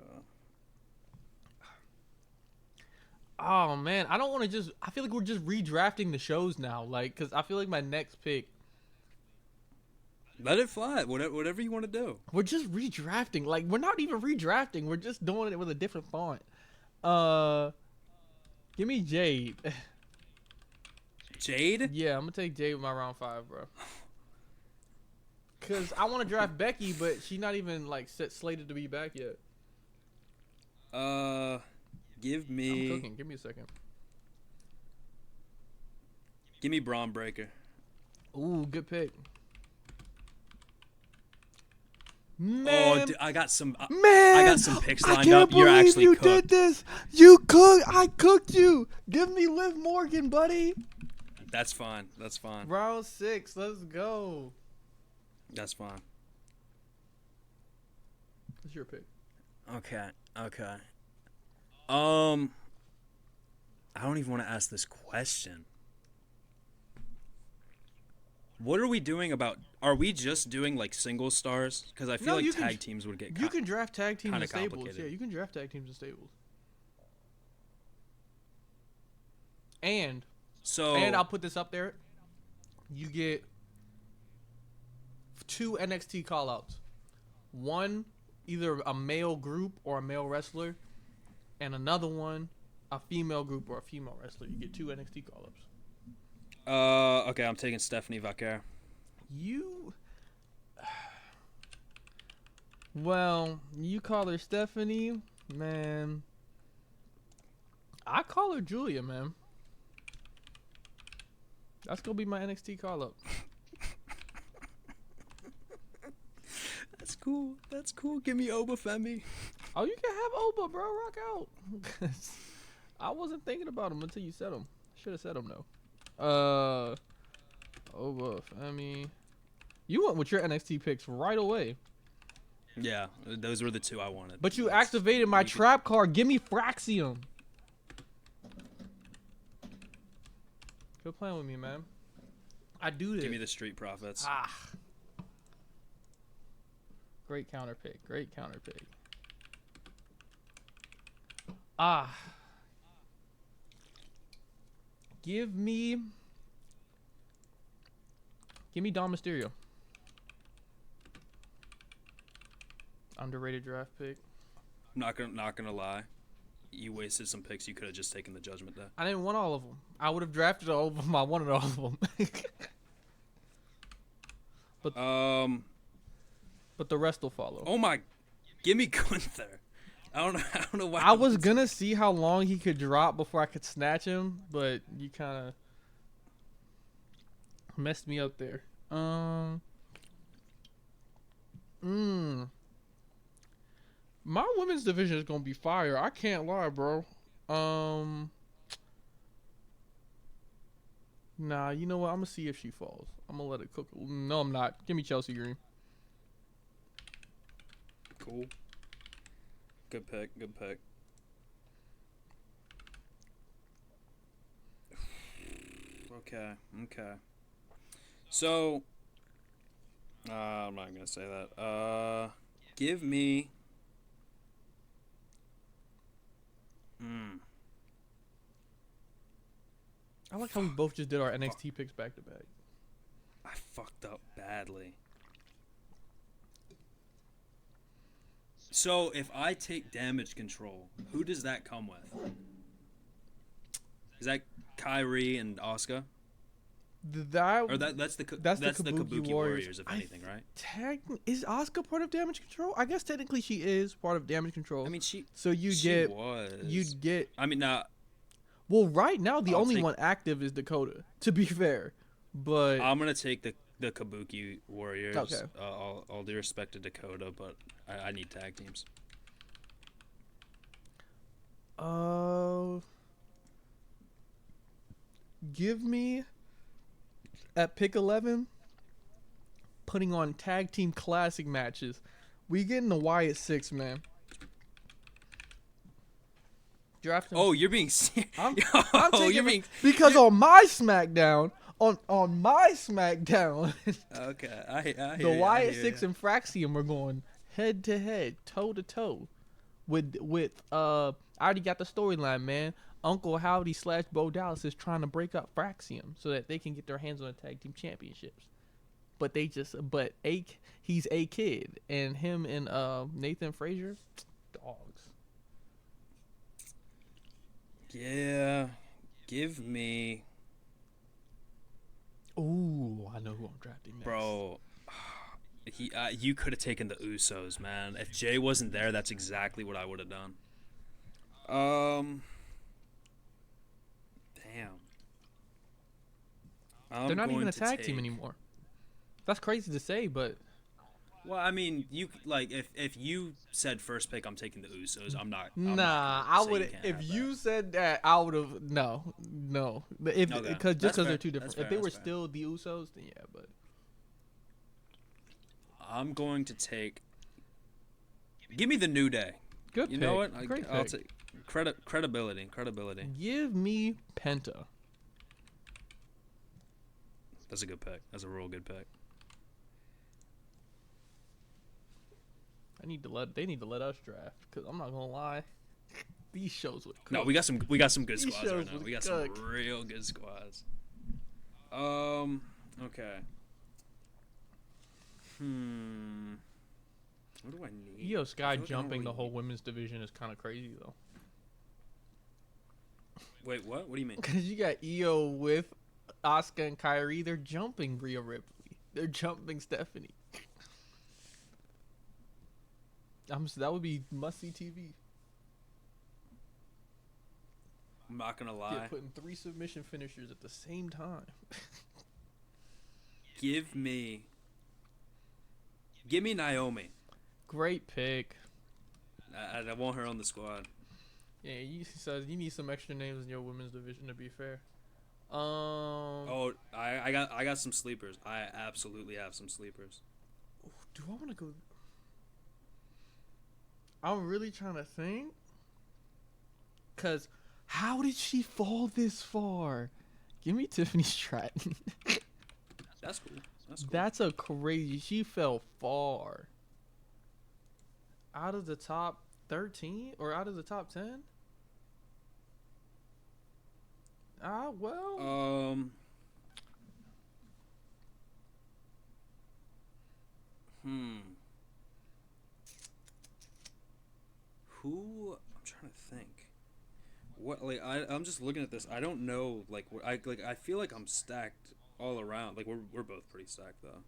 Oh, man. I don't want to I feel like we're just redrafting the shows now. Like, because I feel like my next pick. Let it fly. Whatever you want to do. We're just redrafting. Like, we're not even redrafting. We're just doing it with a different font. Give me Jade. Jade? Yeah, I'm going to take Jade with my round 5, bro. Because I want to draft Becky, but she's not even, like, slated to be back yet. Give me... I'm cooking. Give me a second. Give me Braun Breaker. Ooh, good pick. Man, dude, I got some picks lined can't up. You're believe actually you cooked. did this. You cooked. I cooked you. Give me Liv Morgan, buddy. That's fine. Round 6. Let's go. That's fine. What's your pick? Okay. I don't even want to ask this question. What are we doing about? Are we just doing like single stars? Because I feel No, like you can tag teams would get you can draft tag teams kinda and stables. complicated. Yeah, you can draft tag teams and stables. And So I'll put this up there. You get 2 NXT callouts. One, either a male group or a male wrestler, and another one, a female group or a female wrestler. You get 2 NXT callouts. okay, I'm taking Stephanie Vaquer. You, well, you call her Stephanie, man. I call her Julia, man. That's gonna be my NXT call up. That's cool. That's cool. Give me Oba Femi. Oh, you can have Oba, bro. Rock out. I wasn't thinking about him until you said him. Should have said him though. Oba Femi. You went with your NXT picks right away. Yeah, those were the 2 I wanted. But you activated my trap card. Give me Fraxium. Quit playing with me, man. I do this. Give me the Street Profits. Ah. Great counter pick. Great counter pick. Ah. Give me Dom Mysterio. Underrated draft pick. Not gonna lie. You wasted some picks. You could have just taken the Judgment Day. I didn't want all of them. I would have drafted all of them. I wanted all of them. But the rest will follow. Oh my! Give me Gunther. I don't know why. I was gonna see how long he could drop before I could snatch him, but you kind of messed me up there. My women's division is gonna be fire. I can't lie, bro. Nah, you know what? I'm gonna see if she falls. I'm gonna let it cook. No, I'm not. Give me Chelsea Green. Cool. Good pick. Good pick. Okay. Okay. So, I'm not gonna say that. Give me. I like how we both just did our NXT picks back to back. I fucked up badly. So if I take damage control, who does that come with? Is that Kyrie and Asuka? Or that's the Kabuki Warriors, if anything, right? Is Asuka part of damage control? I guess technically she is part of damage control. I mean, she was. You'd get. I mean, well, right now the only one active is Dakota. To be fair, but I'm gonna take the Kabuki Warriors. Okay. All due respect to Dakota, but I need tag teams. Give me at pick 11 putting on tag team classic matches. We getting the Wyatt 6, man. Drafting. Oh, you're being serious. I'm taking because on my SmackDown, on my SmackDown, okay, I hear the Wyatt 6 and Fraxium are going head to head, toe to toe, with I already got the storyline, man. Uncle Howdy / Bo Dallas is trying to break up Fraxium so that they can get their hands on the tag team championships. But he's a kid, and him and Nathan Frazier, dogs. Yeah, give me. Ooh, I know who I'm drafting next. Bro, you could have taken the Usos, man. If Jay wasn't there, that's exactly what I would have done. Damn. They're not even a tag team anymore. That's crazy to say, but. Well, I mean, if you said first pick, I'm taking the Usos. I'm not. I would. If you said that, I would have. No. Because they're too different. If they were still the Usos, then yeah. But I'm going to take. Give me the New Day. Good. You pick. know what? I'll pick. take credibility. Give me Penta. That's a good pick. That's a real good pick. They need to let us draft, because I'm not gonna lie, these shows would cook. No, we got some good These squads right shows now. would We got cook. some real good squads. Okay. What do I need? Io Sky I feel like I don't jumping really the whole need- women's division is kind of crazy though. Wait, what? What do you mean? Because you got Io with Asuka and Kyrie, they're jumping Rhea Ripley. They're jumping Stephanie. That would be must-see TV. I'm not gonna Yeah, lie. putting 3 submission finishers at the same time. Give me Naomi. Great pick. I want her on the squad. Yeah, you need some extra names in your women's division to be fair. Oh, I got some sleepers. I absolutely have some sleepers. Do I want to go? I'm really trying to think. Cause how did she fall this far? Give me Tiffany Stratton. That's cool. That's cool. That's a crazy. She fell far. Out of the top 13 or out of the top 10? Well. Who? I'm trying to think. What? Like I'm just looking at this. I don't know. Like I feel like I'm stacked all around. Like we're both pretty stacked though.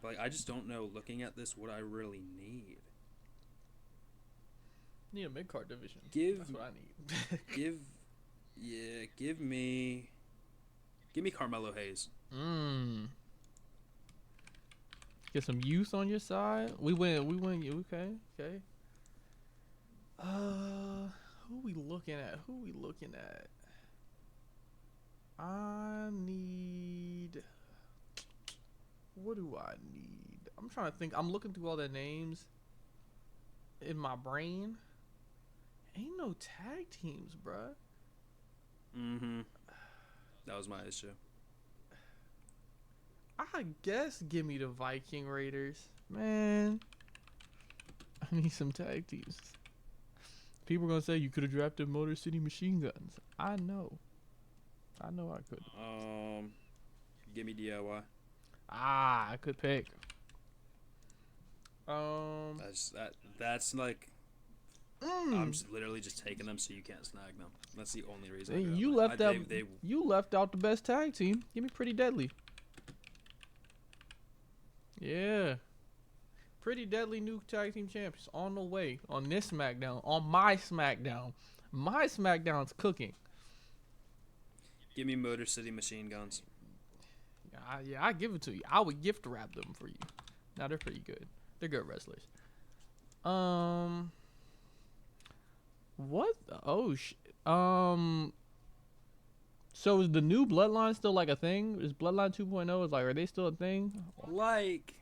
But like I just don't know. Looking at this, what I really need. Need a mid card division. That's what I need. Give me Carmelo Hayes. Get some youth on your side. We win. Okay. Who we looking at? I need. What do I need? I'm trying to think. I'm looking through all the names in my brain. Ain't no tag teams, bruh. That was my issue. I guess give me the Viking Raiders. Man, I need some tag teams. People are going to say you could have drafted Motor City Machine Guns. I know I could. Give me DIY. I could pick. That's like I'm just literally just taking them so you can't snag them. That's the only reason. I You left out the best tag team. Give me Pretty Deadly. Yeah. Pretty Deadly new tag team champions on the way on this SmackDown. On my SmackDown. My SmackDown's cooking. Give me Motor City Machine Guns. Yeah, I give it to you. I would gift wrap them for you. Now they're pretty good. They're good wrestlers. What? So is the new Bloodline still like a thing? Is Bloodline 2.0? Is like, are they still a thing? Like,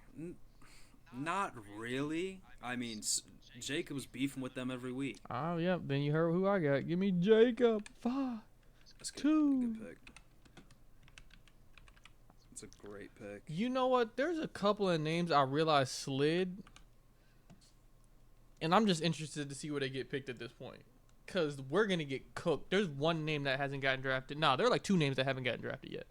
not really. I mean, Jacob's beefing with them every week. Oh, yeah. Then you heard who I got. Give me Jacob. 5, That's good. 2. Good pick. That's a great pick. You know what? There's a couple of names I realized slid. And I'm just interested to see where they get picked at this point. Because we're going to get cooked. There's one name that hasn't gotten drafted. No, there are like 2 names that haven't gotten drafted yet.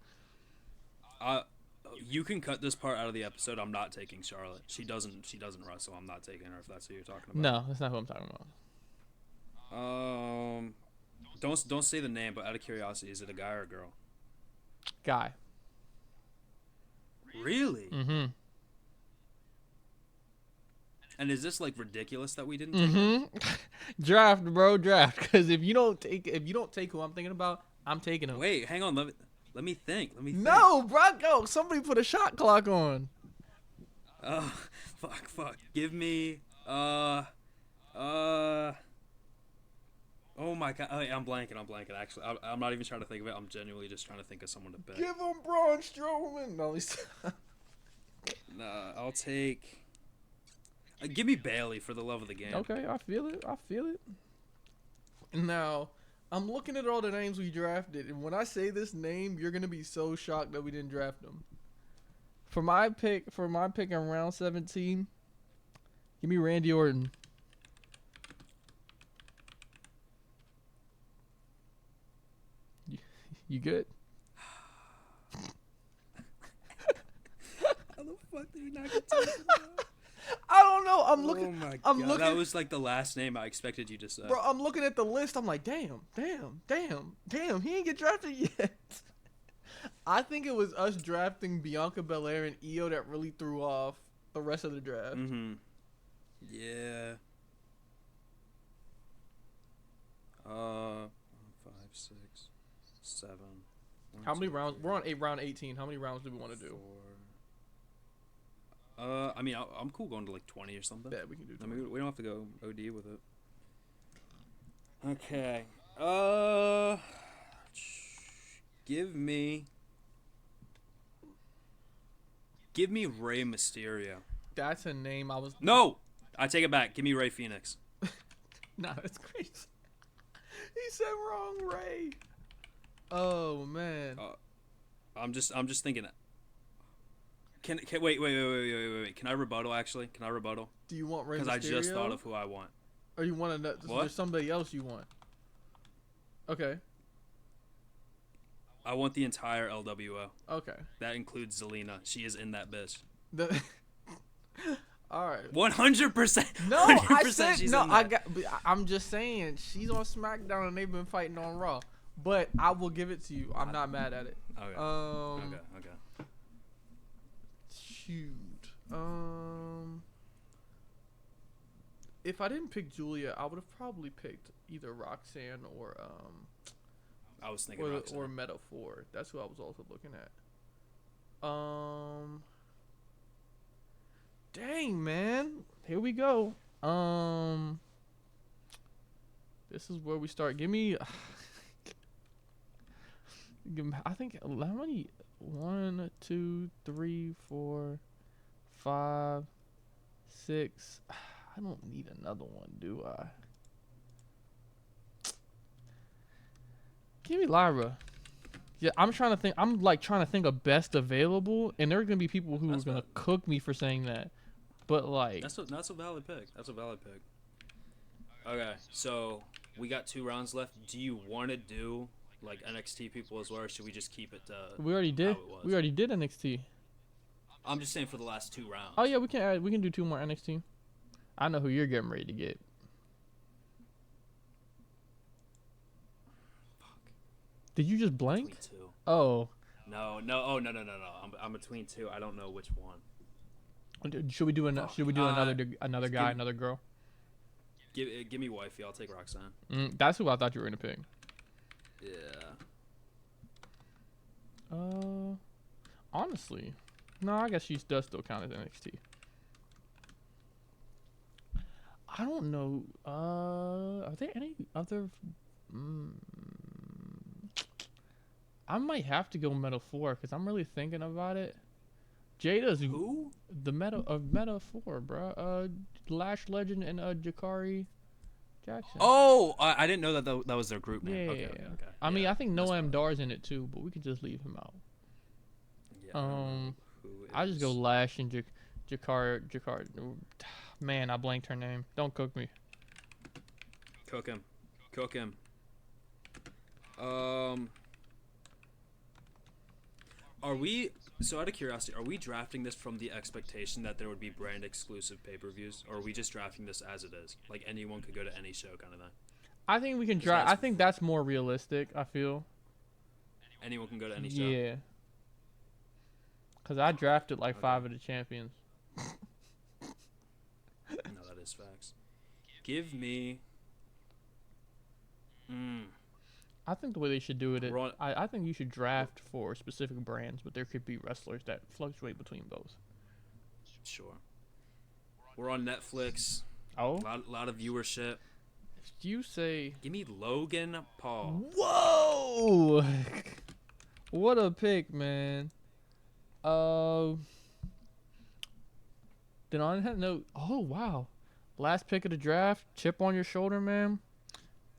You can cut this part out of the episode. I'm not taking Charlotte. She doesn't wrestle. I'm not taking her if that's who you're talking about. No, that's not who I'm talking about. Don't say the name, but out of curiosity, is it a guy or a girl? Guy. Really? Mm-hmm. And is this like ridiculous that we didn't take him? Draft, bro, draft. Because if you don't take who I'm thinking about, I'm taking him. Wait, hang on. Let me think. No, bro, go. Somebody put a shot clock on. Fuck. Give me oh my god. Oh, I'm blanking. Actually, I'm not even trying to think of it. I'm genuinely just trying to think of someone to pick. Give him Braun Strowman. No, he's Nah, I'll take. Give me Bailey for the love of the game. okay. I feel it. Now, I'm looking at all the names we drafted, and when I say this name, you're gonna be so shocked that we didn't draft them. For my pick in round 17, give me Randy Orton. You good? How the fuck did you not get to I don't know. I'm Oh looking. my I'm god, looking. that was like the last name I expected you to say. Bro, I'm looking at the list. I'm like, damn. He ain't get drafted yet. I think it was us drafting Bianca Belair and Io that really threw off the rest of the draft. Mm-hmm. Yeah. 5, 6, 7. How many rounds? We're on round 18. How many rounds do we want to do? 4. I mean, I'm cool going to like 20 or something. Yeah, we can do 20. I mean, we don't have to go OD with it. Okay. Give me Rey Mysterio. That's a name I was. No, I take it back. Give me Rey Phoenix. Nah, that's crazy. He said wrong, Ray. Oh man. I'm just thinking. Can wait. Can I rebuttal? Actually, can I rebuttal? Do you want Rey Mysterio? Because I just thought of who I want. Or you want to? What? There's somebody else you want. Okay. I want the entire LWO. Okay. That includes Zelina. She is in that bitch. All right. 100%. No, I 100% said she's no. in I that. I'm just saying she's on SmackDown and they've been fighting on Raw. But I will give it to you. I'm not mad at it. Okay. Okay. Shoot. If I didn't pick Julia, I would have probably picked either Roxanne or I was thinking Roxanne. or Metaphor. That's who I was also looking at. Dang, man. Here we go. This is where we start. Give me I think how many? 1, 2, 3, 4, 5, 6. I don't need another one, do I? Give me Lyra. Yeah, I'm trying to think. I'm like trying to think of best available, and there are gonna be people who are gonna cook me for saying that. But like, that's a valid pick. Okay, so we got 2 rounds left. Do you want to do like NXT people as well, or should we just keep it? We already did. We already did NXT. I'm just saying for the last 2 rounds. Oh yeah, we can do 2 more NXT. I know who you're getting ready to get. Fuck. Did you just blank? Between 2. Oh. No. Oh no. I'm between 2. I don't know which one. Should we do another guy, another girl? Give me wifey. I'll take Roxanne. That's who I thought you were gonna pick. Yeah. Honestly, no. I guess she does still count as NXT. I don't know. Are there any other? I might have to go Metaphor because I'm really thinking about it. Jada's who? The Metaphor, bro. Lash Legend and Jakari Jackson. Oh, I didn't know that was their group name. Yeah. Okay. I mean, I think Noam Dar's in it too, but we could just leave him out. Yeah. I just go Lash and Jakari. Man, I blanked her name. Don't cook me. Cook him. Are we, so out of curiosity, are we drafting this from the expectation that there would be brand exclusive pay-per-views, or are we just drafting this as it is? Like anyone could go to any show kind of thing? I think we can draft. I think that's more realistic, I feel. Anyone can go to any show? Yeah. Because I drafted like 5 of the champions. No, that is facts. Give me... I think the way they should do it is, I think you should draft for specific brands, but there could be wrestlers that fluctuate between both. Sure. We're on Netflix. Oh? Lot of viewership. If you say... Give me Logan Paul. Whoa! What a pick, man. Then on that note, oh, wow. Last pick of the draft, chip on your shoulder, man.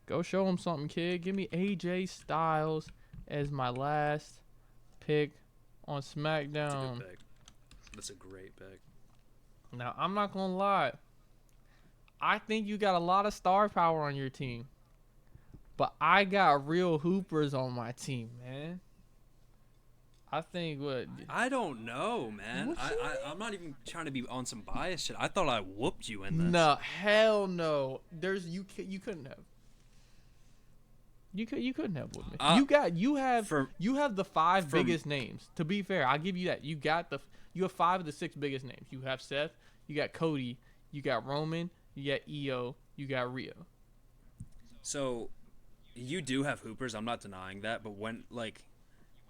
Go show him something, kid. Give me AJ Styles as my last pick on SmackDown. That's a good pick. That's a great pick. Now, I'm not going to lie. I think you got a lot of star power on your team. But I got real hoopers on my team, man. I think what... I don't know, man. I'm not even trying to be on some bias shit. I thought I whooped you in this. No, hell no. You couldn't have. You couldn't have with me. You have the five biggest names. To be fair, I'll give you that. You have 5 of the 6 biggest names. You have Seth, you got Cody, you got Roman, you got Io, you got Rio. So you do have hoopers. I'm not denying that. But when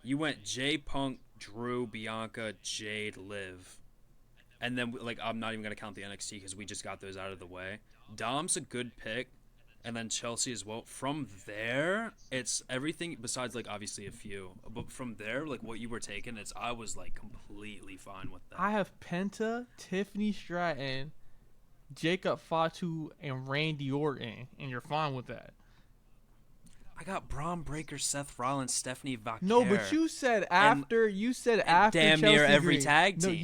you went Jay, Punk, Drew, Bianca, Jade, Liv, and then I'm not even gonna count the NXT because we just got those out of the way. Dom's a good pick. And then Chelsea as well. From there, it's everything besides obviously a few. But from there, what you were taking, I was completely fine with that. I have Penta, Tiffany Stratton, Jacob Fatu, and Randy Orton, and you're fine with that. I got Braun Breaker, Seth Rollins, Stephanie Vaquer. No, but you said after. You said after damn Chelsea near every Green. tag team. No,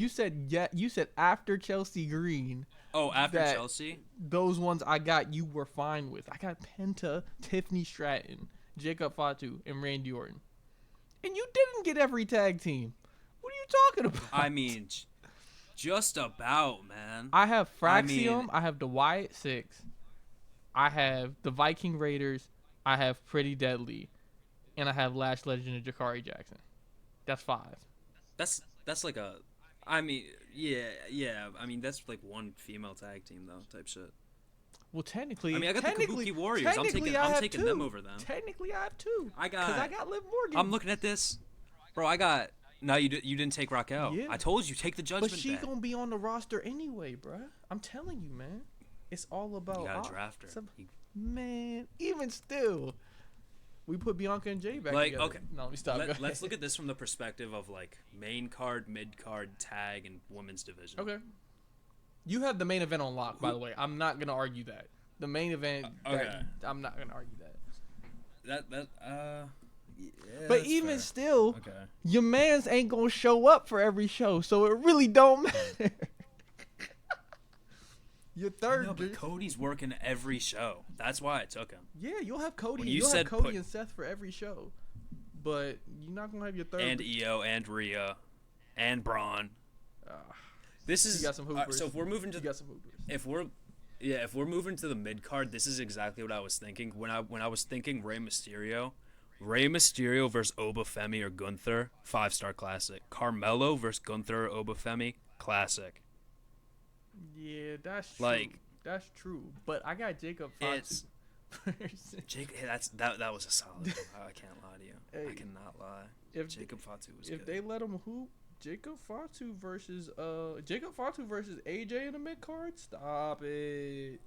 you said after Chelsea Green. Oh, after Chelsea? Those ones I got you were fine with. I got Penta, Tiffany Stratton, Jacob Fatu, and Randy Orton. And you didn't get every tag team. What are you talking about? I mean, just about, man. I have Fraxium. I have the Wyatt Six. I have the Viking Raiders. I have Pretty Deadly. And I have Lash Legend and Jakari Jackson. That's 5. That's like a... I mean, yeah. I mean, that's one female tag team though, type shit. Well, technically, I got the Kabuki Warriors. I'm taking them over them. Technically, I have 2. Because I got Liv Morgan. I'm looking at this, bro. No, you didn't take Raquel. Yeah. I told you take the Judgment But she Day. gonna be on the roster anyway, bruh. I'm telling you, man. It's all about. You gotta draft her. Man, even still. We put Bianca and Jay back together. Okay. No, let me stop. Let's look at this from the perspective of main card, mid card, tag, and women's division. Okay. You have the main event on lock, by the way. I'm not gonna argue that. The main event. Okay. I'm not gonna argue that. Yeah, but even fair. Still, okay. Your mans ain't gonna show up for every show, so it really don't matter. Your third. No, but Cody's working every show. That's why I took him. Yeah, you'll have Cody. You'll have Cody and Seth for every show, but you're not gonna have your third. And Io and Rhea, and Braun. This is. You got some hoopers. So if we're moving to, you got some hoopers. If we're moving to the mid card, this is exactly what I was thinking when I was thinking Rey Mysterio versus Obafemi or Gunther, 5-star classic. Carmelo versus Gunther or Obafemi, classic. Yeah, that's true. That's true. But I got Jacob Fox. That was a solid one. I can't lie to you. Hey, I cannot lie. Jacob Fatu was good. If they let him hoop, Jacob Fatu versus AJ in the mid card. Stop it.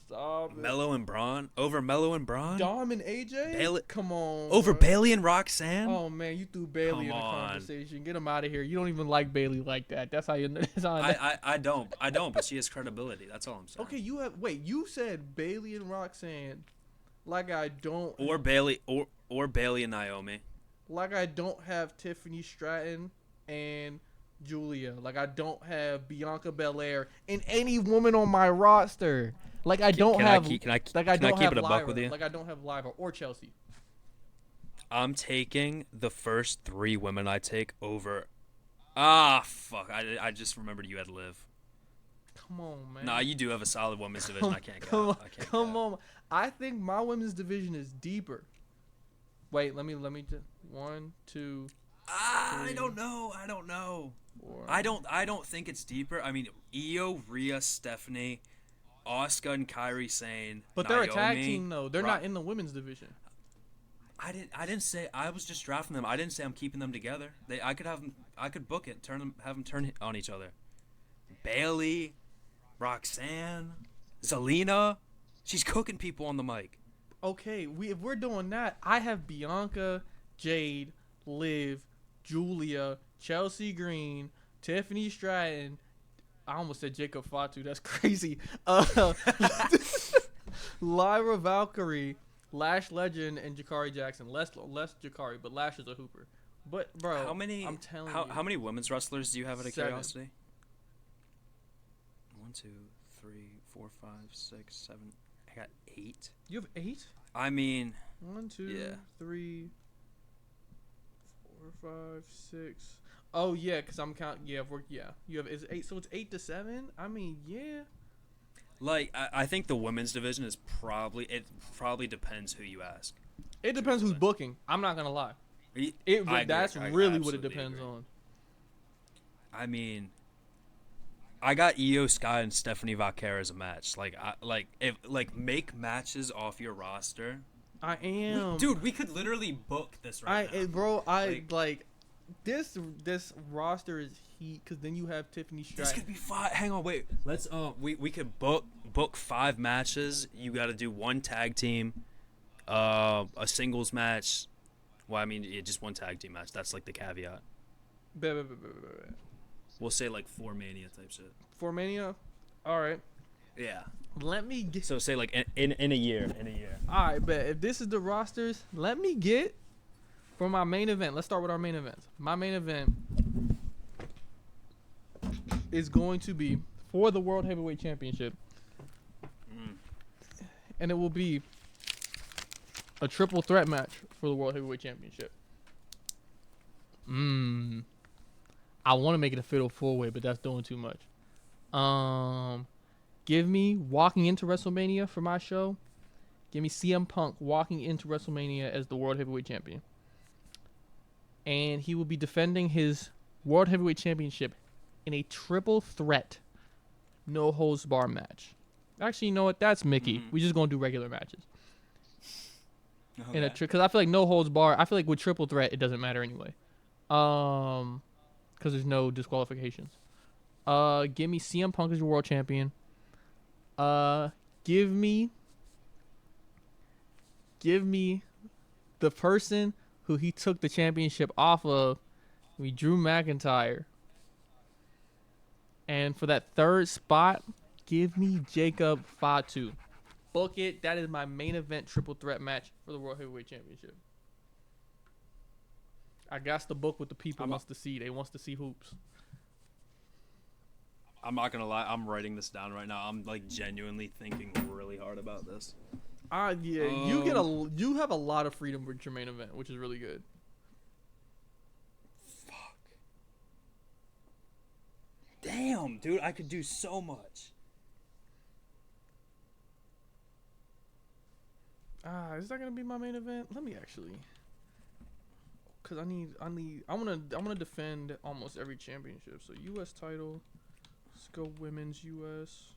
Mello and Braun over Mello and Braun. Dom and AJ. Come on. Over Bailey and Roxanne. Oh man, you threw Bailey in the conversation. Get him out of here. You don't even like Bailey like that. That's how you. I don't. But she has credibility. That's all I'm saying. Okay, you said Bailey and Roxanne, like I don't. Or Bailey or Bailey and Naomi. Like I don't have Tiffany Stratton and Julia. Like I don't have Bianca Belair and any woman on my roster. Like I don't have. Can I keep it a buck with you? Like I don't have Lyra or Chelsea. I'm taking the first 3 women I take over. Fuck! I just remembered you had Liv. Come on, man. Nah, you do have a solid women's division. I can't go. Come on. I think my women's division is deeper. Wait, let me just 1, 2. 3, I don't know. 4. I don't think it's deeper. I mean, Io, Rhea, Stephanie, Asuka, and Kairi Sane. But Naomi, they're a tag team though. They're not in the women's division. I didn't say I was just drafting them. I didn't say I'm keeping them together. I could book it, have them turn on each other. Bailey, Roxanne, Zelina, she's cooking people on the mic. Okay, if we're doing that, I have Bianca, Jade, Liv, Julia, Chelsea Green, Tiffany Stratton. I almost said Jacob Fatu. That's crazy. Lyra Valkyrie, Lash Legend, and Jakari Jackson. Less Jakari, but Lash is a hooper. But bro, How many? I'm telling How you, how many women's wrestlers do you have out of 7. curiosity? 1, 2, 3, 4, 5, 6, 7. I got 8. You have 8? I mean, 1, 2, Yeah. 3, 4, 5, 6. Oh yeah, cause I'm counting. Yeah, You have is 8, so it's 8 to 7. I mean, yeah. like I think the women's division is probably depends who you ask. It depends who's Truthfully. booking. I'm not gonna lie. I agree. That's I really what it absolutely depends agree. on. I mean, I got Io Sky and Stephanie Vaquer as a match. If make matches off your roster. I am. Dude, we could literally book this right now. Bro, Like- like this roster is heat because then you have Tiffany This Stratton. could be 5. Hang on, wait. Let's we could book 5 matches. You got to do 1 tag team, a singles match. Well, I mean, just 1 tag team match. That's like the caveat. We'll say like 4 Mania type shit. For Mania, all right. Yeah. Let me get. So say like in a year. All right, but if this is the rosters, let me get for my main event. Let's start with our main events. My main event is going to be for the World Heavyweight Championship, and it will be a triple threat match for the World Heavyweight Championship. I want to make it a fatal 4-way, but that's doing too much. Give me walking into WrestleMania for my show. Give me CM Punk walking into WrestleMania as the World Heavyweight Champion. And he will be defending his World Heavyweight Championship in a triple threat, no holds bar match. Actually, you know what? That's Mickey. We just gonna do regular matches. Okay. Because I feel like no holds bar. I feel like with triple threat, it doesn't matter anyway. Because there's no disqualifications. Give me CM Punk as your world champion. Give me the person who he took the championship off of. Drew McIntyre. And for that third spot, give me Jacob Fatu. Book it. That is my main event triple threat match for the World Heavyweight Championship. I got the book with the people wants to see. They wants to see hoops. I'm not gonna lie. I'm writing this down right now. I'm like genuinely thinking really hard about this. Yeah, you have a lot of freedom with your main event, which is really good. Fuck. Damn, dude, I could do so much. Is that gonna be my main event? Let me actually, cause I wanna defend almost every championship. So U.S. title, let's go women's U.S.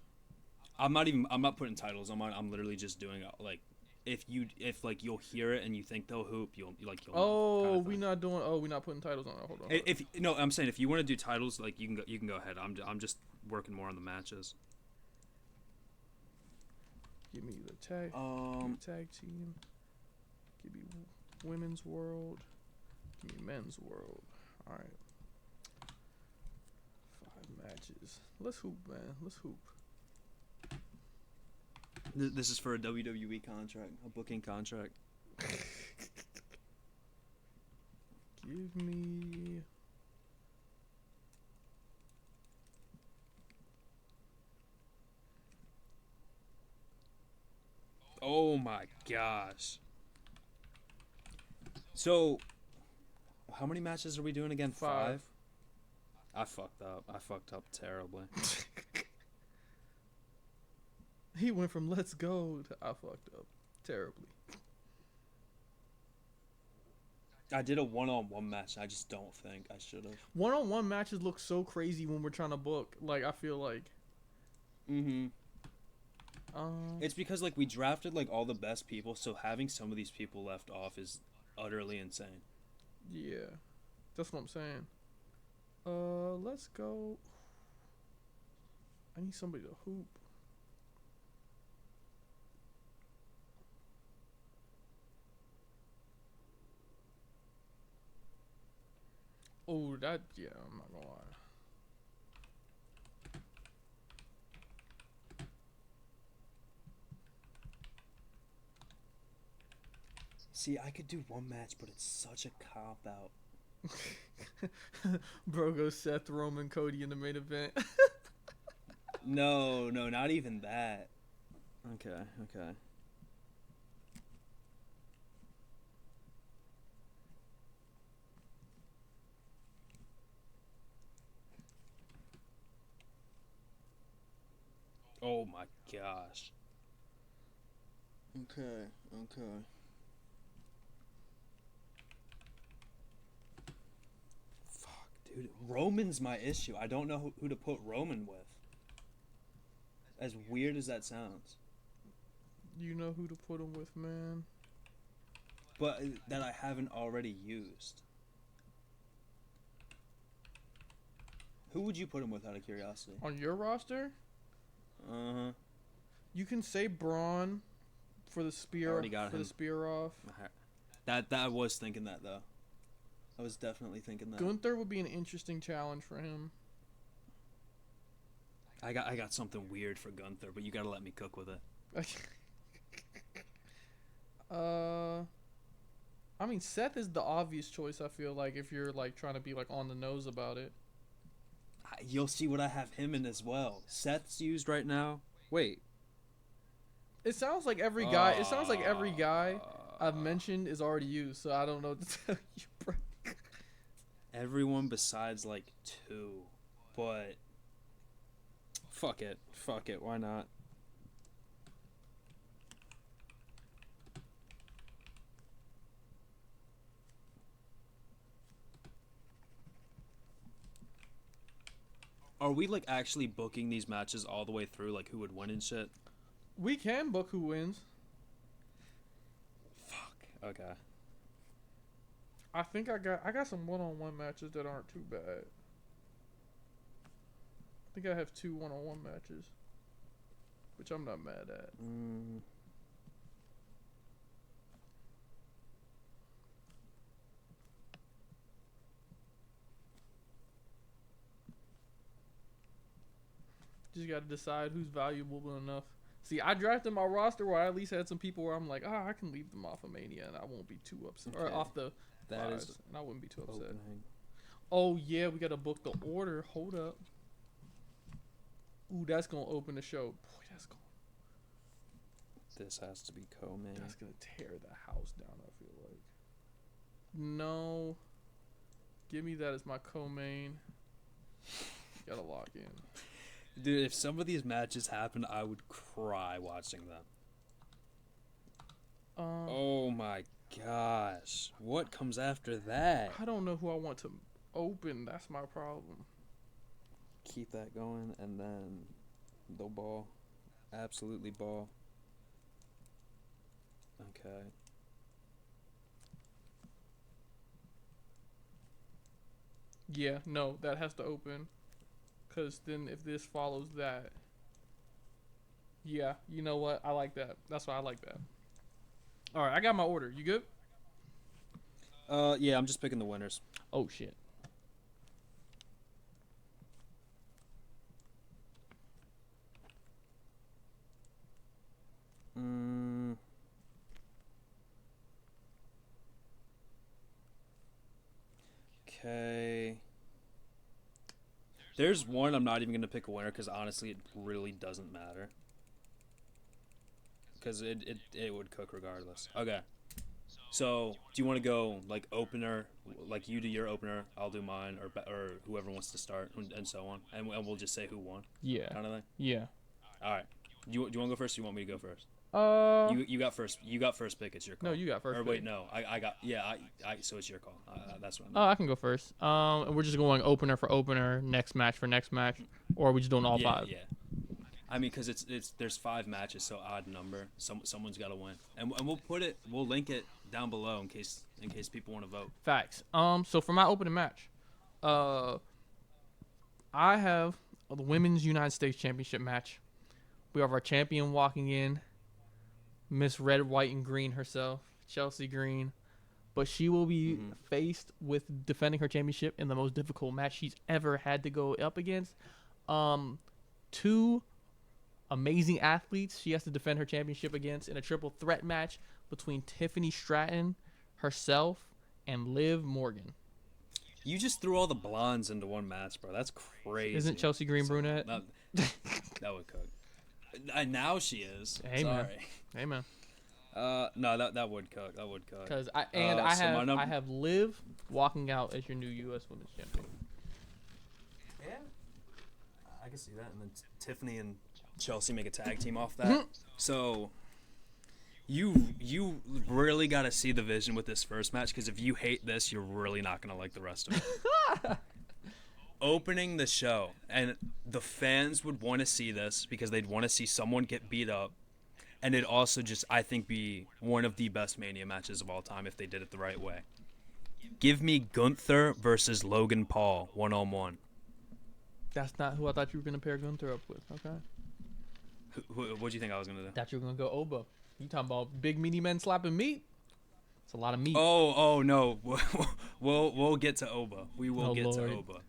I'm not putting titles on mine. I'm literally just doing like if you'll hear it and you think they'll hoop, you'll know, kind of we're not putting titles on it. Hold on. I'm saying if you want to do titles, like you can go ahead. I'm just working more on the matches. Give me the tag team. Give me women's world. Give me men's world. All right. 5 matches. Let's hoop, man. Let's hoop. This is for a WWE contract, a booking contract. Give me. Oh my gosh. So, how many matches are we doing again? 5? I fucked up terribly. He went from let's go to I fucked up terribly. I did a one-on-one match. I just don't think I should have. One-on-one matches look so crazy when we're trying to book. Like, I feel like. It's because like we drafted like all the best people, so having some of these people left off is utterly insane. Yeah, that's what I'm saying. Let's go. I need somebody to hoop. Oh, I'm not gonna lie. See, I could do one match, but it's such a cop out. Bro goes Seth, Roman, Cody in the main event. No, no, not even that. Okay, okay. Oh my gosh. Okay, okay. Fuck, dude. Roman's my issue. I don't know who to put Roman with. As weird as that sounds. You know who to put him with, man. But that I haven't already used. Who would you put him with out of curiosity? On your roster, Uh-huh. you can say Braun for the spear. Already got him. The spear off. That I was thinking that though. I was definitely thinking that. Gunther would be an interesting challenge for him. I got something weird for Gunther, but you gotta let me cook with it. I mean, Seth is the obvious choice. I feel like if you're like trying to be like on the nose about it. You'll see what I have him in as well. Seth's used right now. Wait. It sounds like every guy. It sounds like every guy I've mentioned is already used. So I don't know what to tell you, bro. Everyone besides like two, but fuck it, why not? Are we like actually booking these matches all the way through, like who would win and shit? We can book who wins. Fuck. Okay. I think I got some one-on-one matches that aren't too bad. I think I have 2 one-on-one matches, which I'm not mad at. Just got to decide who's valuable enough. See, I drafted my roster where I at least had some people where I'm like, I can leave them off of Mania and I won't be too upset. Okay. Or off the that fives, is and I wouldn't be too upset. opening. Oh, yeah, we got to book the order. Hold up. Ooh, that's going to open the show. Boy, that's going This has to be co-main. That's going to tear the house down, I feel like. No. Give me that as my co-main. Got to lock in. Dude, if some of these matches happened, I would cry watching them. Oh my gosh. What comes after that? I don't know who I want to open. That's my problem. Keep that going, and then the ball. Absolutely ball. Okay. Yeah, no, that has to open. Because then if this follows that. Yeah, you know what? I like that. That's why I like that. All right, I got my order. You good? Yeah, I'm just picking the winners. Oh, shit. Okay. There's one I'm not even going to pick a winner because honestly it really doesn't matter. Because it would cook regardless. Okay. So, do you want to go like opener, like you do your opener, I'll do mine, or whoever wants to start, and so on, and we'll just say who won. Yeah. Kind of thing. Yeah. All right. Do you want to go first? Or you want me to go first? You got first. You got first pick. It's your call. No, you got first. Or pick. wait, no, I got. Yeah, I. So it's your call. That's what I mean. Oh, I can go first. And we're just going opener for opener, next match for next match, or are we just doing all 5? Yeah. I mean, because there's 5 matches, so odd number. Someone's got to win, and we'll link it down below in case people want to vote. Facts. So for my opening match, I have the Women's United States Championship match. We have our champion walking in, Miss Red, White, and Green herself, Chelsea Green. But she will be faced with defending her championship in the most difficult match she's ever had to go up against. 2 amazing athletes she has to defend her championship against in a triple threat match between Tiffany Stratton, herself, and Liv Morgan. You just threw all the blondes into one match, bro. That's crazy. Isn't Chelsea Green So, brunette? that would cook. Now she is. Hey man. Sorry. Hey man. No, that would cook. That would cook. Because I have Liv walking out as your new U.S. Women's Champion. Yeah, I can see that. And then Tiffany and Chelsea make a tag team off that. So you really got to see the vision with this first match, because if you hate this, you're really not gonna like the rest of it. Opening the show, and the fans would want to see this because they'd want to see someone get beat up, and it'd also just, I think, be one of the best Mania matches of all time if they did it the right way. Give me Gunther versus Logan Paul 1-on-1. That's not who I thought you were gonna pair Gunther up with. Okay. What do you think I was gonna do? Thought you were gonna go Oba. You talking about big meaty men slapping meat? It's a lot of meat. Oh no, we'll get to Oba. We will get to Oba.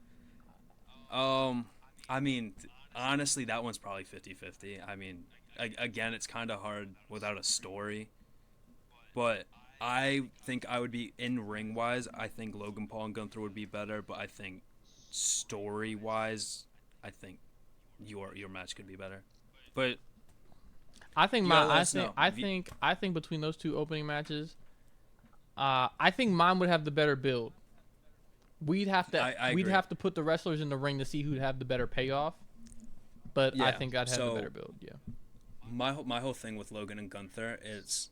I mean, honestly, that one's probably 50-50. I mean, again, it's kind of hard without a story. But I think I would be, in ring-wise, I think Logan Paul and Gunther would be better. But I think story-wise, I think your match could be better. But I think I think between those two opening matches, I think mine would have the better build. We'd have to put the wrestlers in the ring to see who'd have the better payoff. But yeah, I think I'd have the better build. Yeah. My whole thing with Logan and Gunther is,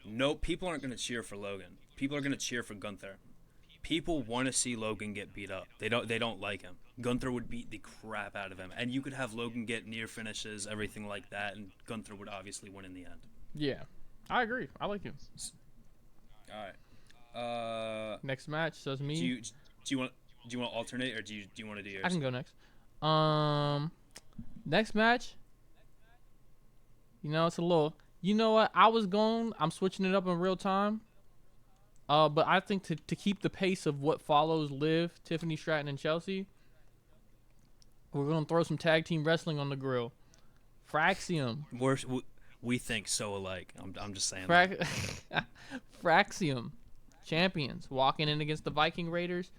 no, people aren't going to cheer for Logan. People are going to cheer for Gunther. People want to see Logan get beat up. They don't like him. Gunther would beat the crap out of him, and you could have Logan get near finishes, everything like that, and Gunther would obviously win in the end. Yeah, I agree. I like you. All right. Next match, so it's me. Do you want to alternate, or do you want to do yours? I can go next. Next match. You know, it's a little. You know what? I'm switching it up in real time. But I think to keep the pace of what follows Liv, Tiffany Stratton, and Chelsea, we're gonna throw some tag team wrestling on the grill. Fraxium. We think so alike. I'm just saying. Fraxium, champions walking in against the Viking Raiders.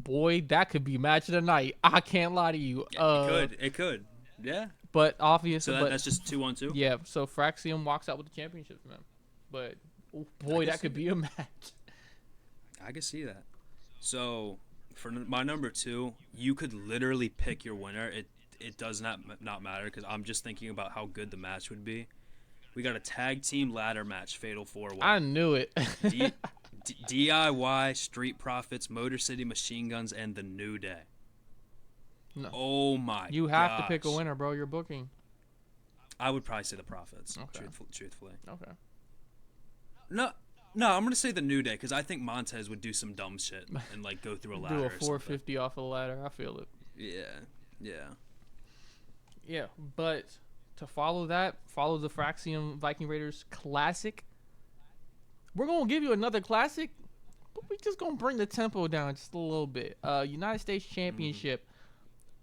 Boy, that could be match of the night. I can't lie to you. It could. Yeah. But obviously, so that's just 2-on-2. Yeah. So Fraxium walks out with the championships, man. But boy, that could be a match. I can see that. So for my number 2, you could literally pick your winner. It does not matter, because I'm just thinking about how good the match would be. We got a tag team ladder match, Fatal 4-Way. I knew it. DIY, Street Profits, Motor City Machine Guns, and The New Day. No. Oh my! You have to pick a winner, bro. You're booking. I would probably say the Profits. Okay. Truthfully. Okay. No, I'm gonna say The New Day, because I think Montez would do some dumb shit and like go through a ladder. Do a 450 off a ladder. I feel it. Yeah, but to follow the Fraxium Viking Raiders classic. We're gonna give you another classic, but we just gonna bring the tempo down just a little bit. United States Championship.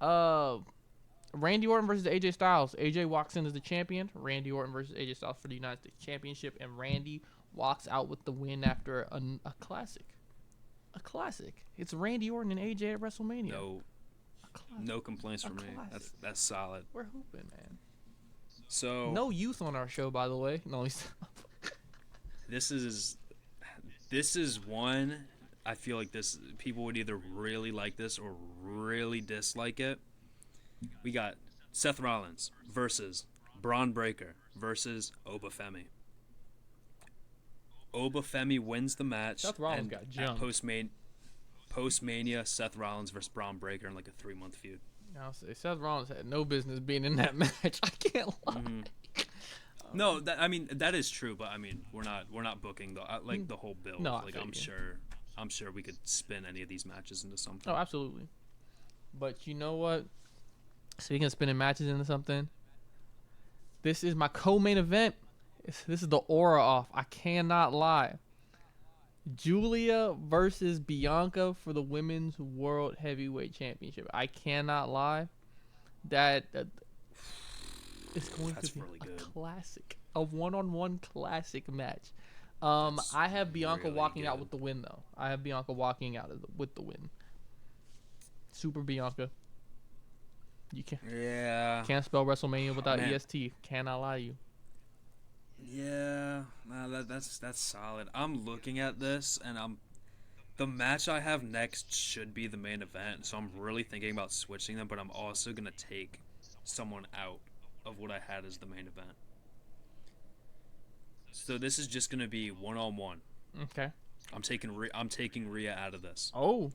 Randy Orton versus AJ Styles. AJ walks in as the champion. Randy Orton versus AJ Styles for the United States Championship, and Randy walks out with the win after a classic. A classic. It's Randy Orton and AJ at WrestleMania. No complaints from me. That's solid. We're hooping, man. So no youth on our show, by the way. No, This is one. I feel like people would either really like this or really dislike it. We got Seth Rollins versus Braun Breaker versus Obafemi. Obafemi wins the match. Seth Rollins got jumped. Post-Mania, Seth Rollins versus Braun Breaker in like a 3-month feud. I'll say Seth Rollins had no business being in that match. I can't lie. Mm-hmm. No, that is true, but I mean we're not booking the whole build. No, I'm sure we could spin any of these matches into something. Oh, absolutely. But you know what? Speaking of spinning matches into something, this is my co-main event. This is the aura off. I cannot lie. Julia versus Bianca for the Women's World Heavyweight Championship. I cannot lie. That it's going to be a classic, a one-on-one classic match. That's I have Bianca really walking out good. with the win though. I have Bianca walking out with the win. Super Bianca. You Yeah, can't spell WrestleMania without man. EST. Cannot lie to you. Yeah, nah, that's solid. I'm looking at this, and the match I have next should be the main event. So I'm really thinking about switching them, but I'm also gonna take someone out of what I had as the main event. So this is just gonna be one on one. Okay. I'm taking Rhea out of this. Oh,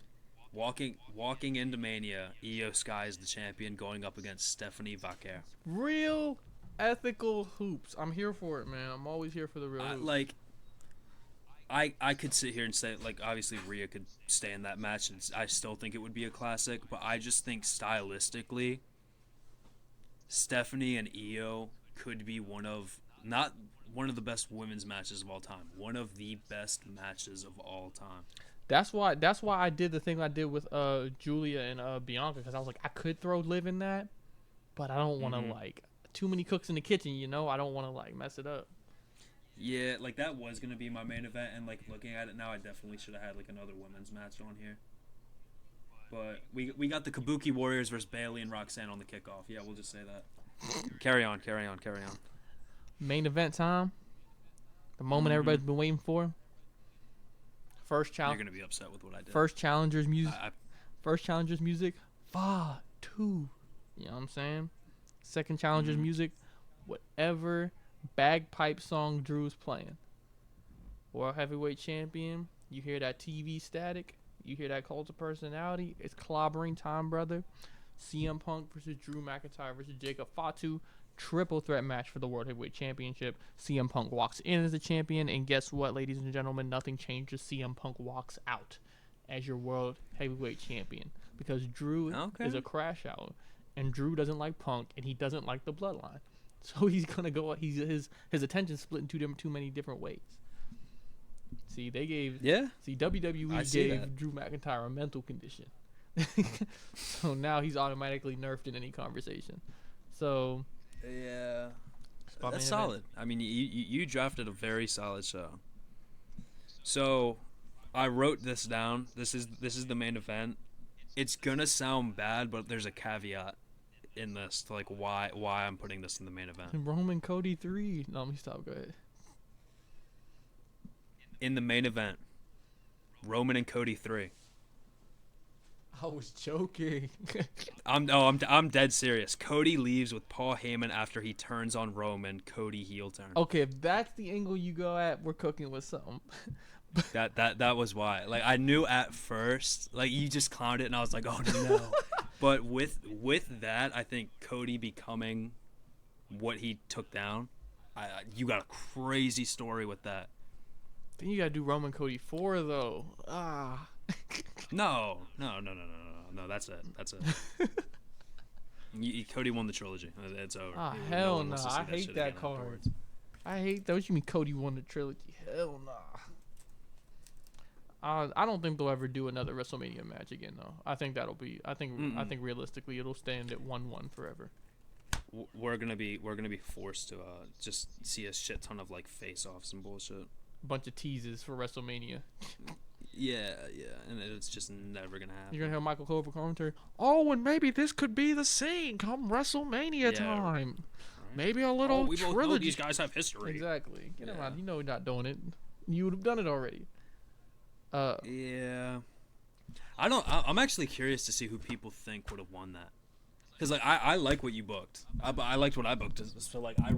Walking into Mania, Io Sky is the champion, going up against Stephanie Vaquer. real ethical hoops. I'm here for it, man. I'm always here for the real hoops. Like I could sit here and say, like, obviously Rhea could stay in that match, and I still think it would be a classic. But I just think stylistically, Stephanie and Io could be not one of the best women's matches of all time, one of the best matches of all time. That's why I did the thing I did with Julia and Bianca, because I was like, I could throw Liv in that, but I don't want to like too many cooks in the kitchen, you know. I don't want to like mess it up. Yeah, like that was gonna be my main event, and like looking at it now, I definitely should have had like another women's match on here. But we got the Kabuki Warriors versus Bailey and Roxanne on the kickoff. Yeah, we'll just say that. Carry on. Main event time. The moment everybody's been waiting for. First You're challenge. gonna be upset with what I did. First challengers music. I, First challengers music. Fatu. You know what I'm saying? Second challengers music. Whatever bagpipe song Drew's playing. World Heavyweight Champion. You hear that TV static. You hear that cult of personality. It's clobbering time, brother. CM Punk versus Drew McIntyre versus Jacob Fatu. Triple threat match for the World Heavyweight Championship. CM Punk walks in as the champion, and guess what, ladies and gentlemen? Nothing changes. CM Punk walks out as your World Heavyweight Champion because Drew is a crash out, and Drew doesn't like Punk, and he doesn't like the Bloodline. So he's gonna go. His attention split in too many different ways. See, WWE gave Drew McIntyre a mental condition, so now he's automatically nerfed in any conversation. So. Yeah, that's solid. I mean, you drafted a very solid show. So, I wrote this down. This is the main event. It's gonna sound bad, but there's a caveat in this to like why I'm putting this in the main event. Roman Cody 3. No, let me stop. Go ahead. In the main event, Roman and Cody 3. I was joking. I'm dead serious. Cody leaves with Paul Heyman after he turns on Roman. Cody heel turn. Okay, if that's the angle you go at, we're cooking with something. that was why. Like I knew at first, like you just clowned it, and I was like, oh no. But with that, I think Cody becoming what he took down, you got a crazy story with that. Then you gotta do Roman Cody 4 though. No. That's it. Cody won the trilogy. It's over. Hell no. I hate that card. I hate that. What you mean Cody won the trilogy? Hell no. I don't think they'll ever do another WrestleMania match again though. I think I think realistically it'll stand at 1-1 forever. We're gonna be forced to just see a shit ton of like face-offs and bullshit. Bunch of teases for WrestleMania. Yeah, and it's just never gonna happen. You're gonna have Michael Cole for commentary. Oh, and maybe this could be the scene come WrestleMania time. Right. Maybe a little we trilogy. both know these guys have history. Exactly. Get him out. You know you're not doing it. You would have done it already. Yeah. I'm actually curious to see who people think would have won that. Because like I like what you booked. I liked what I booked. So like I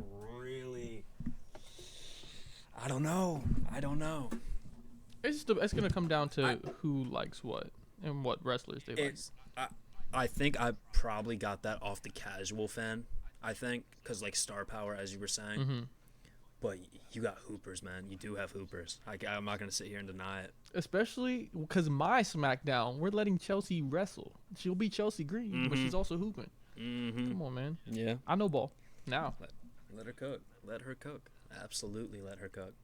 don't know. It's gonna come down to who likes what and what wrestlers they like. I think I probably got that off the casual fan. I think because like star power, as you were saying. Mm-hmm. But you got hoopers, man. You do have hoopers. I'm not gonna sit here and deny it. Especially because my SmackDown, we're letting Chelsea wrestle. She'll be Chelsea Green, but she's also hooping. Mm-hmm. Come on, man. Yeah. I know ball now. Let her cook. Let her cook. Absolutely, let her cook.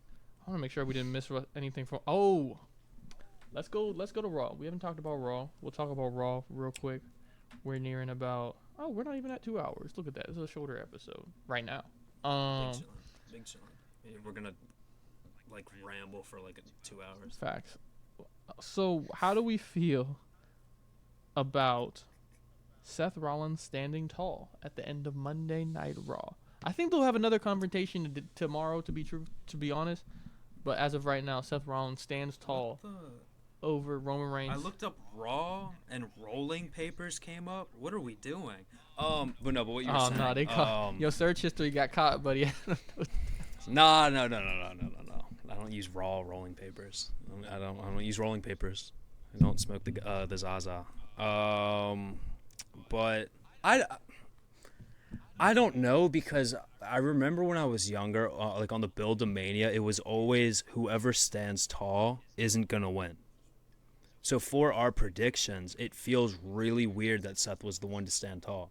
I want to make sure we didn't miss anything from. Oh, let's go to Raw. We haven't talked about Raw. We'll talk about Raw real quick. We're nearing about. Oh, we're not even at 2 hours. Look at that. This is a shorter episode right now. Big chillin'. We're gonna like ramble for like 2 hours. Facts. So, how do we feel about Seth Rollins standing tall at the end of Monday Night Raw? I think they'll have another confrontation tomorrow. To be honest, but as of right now, Seth Rollins stands tall over Roman I Reigns. looked up Raw and rolling papers came up. What are we doing? But no, but what you were Oh saying. no, they caught your search history got caught, buddy. No. I don't use raw rolling papers. I don't use rolling papers. I don't smoke the Zaza. But I don't know, because I remember when I was younger, like on the Build to Mania, it was always whoever stands tall isn't gonna win. So for our predictions, it feels really weird that Seth was the one to stand tall.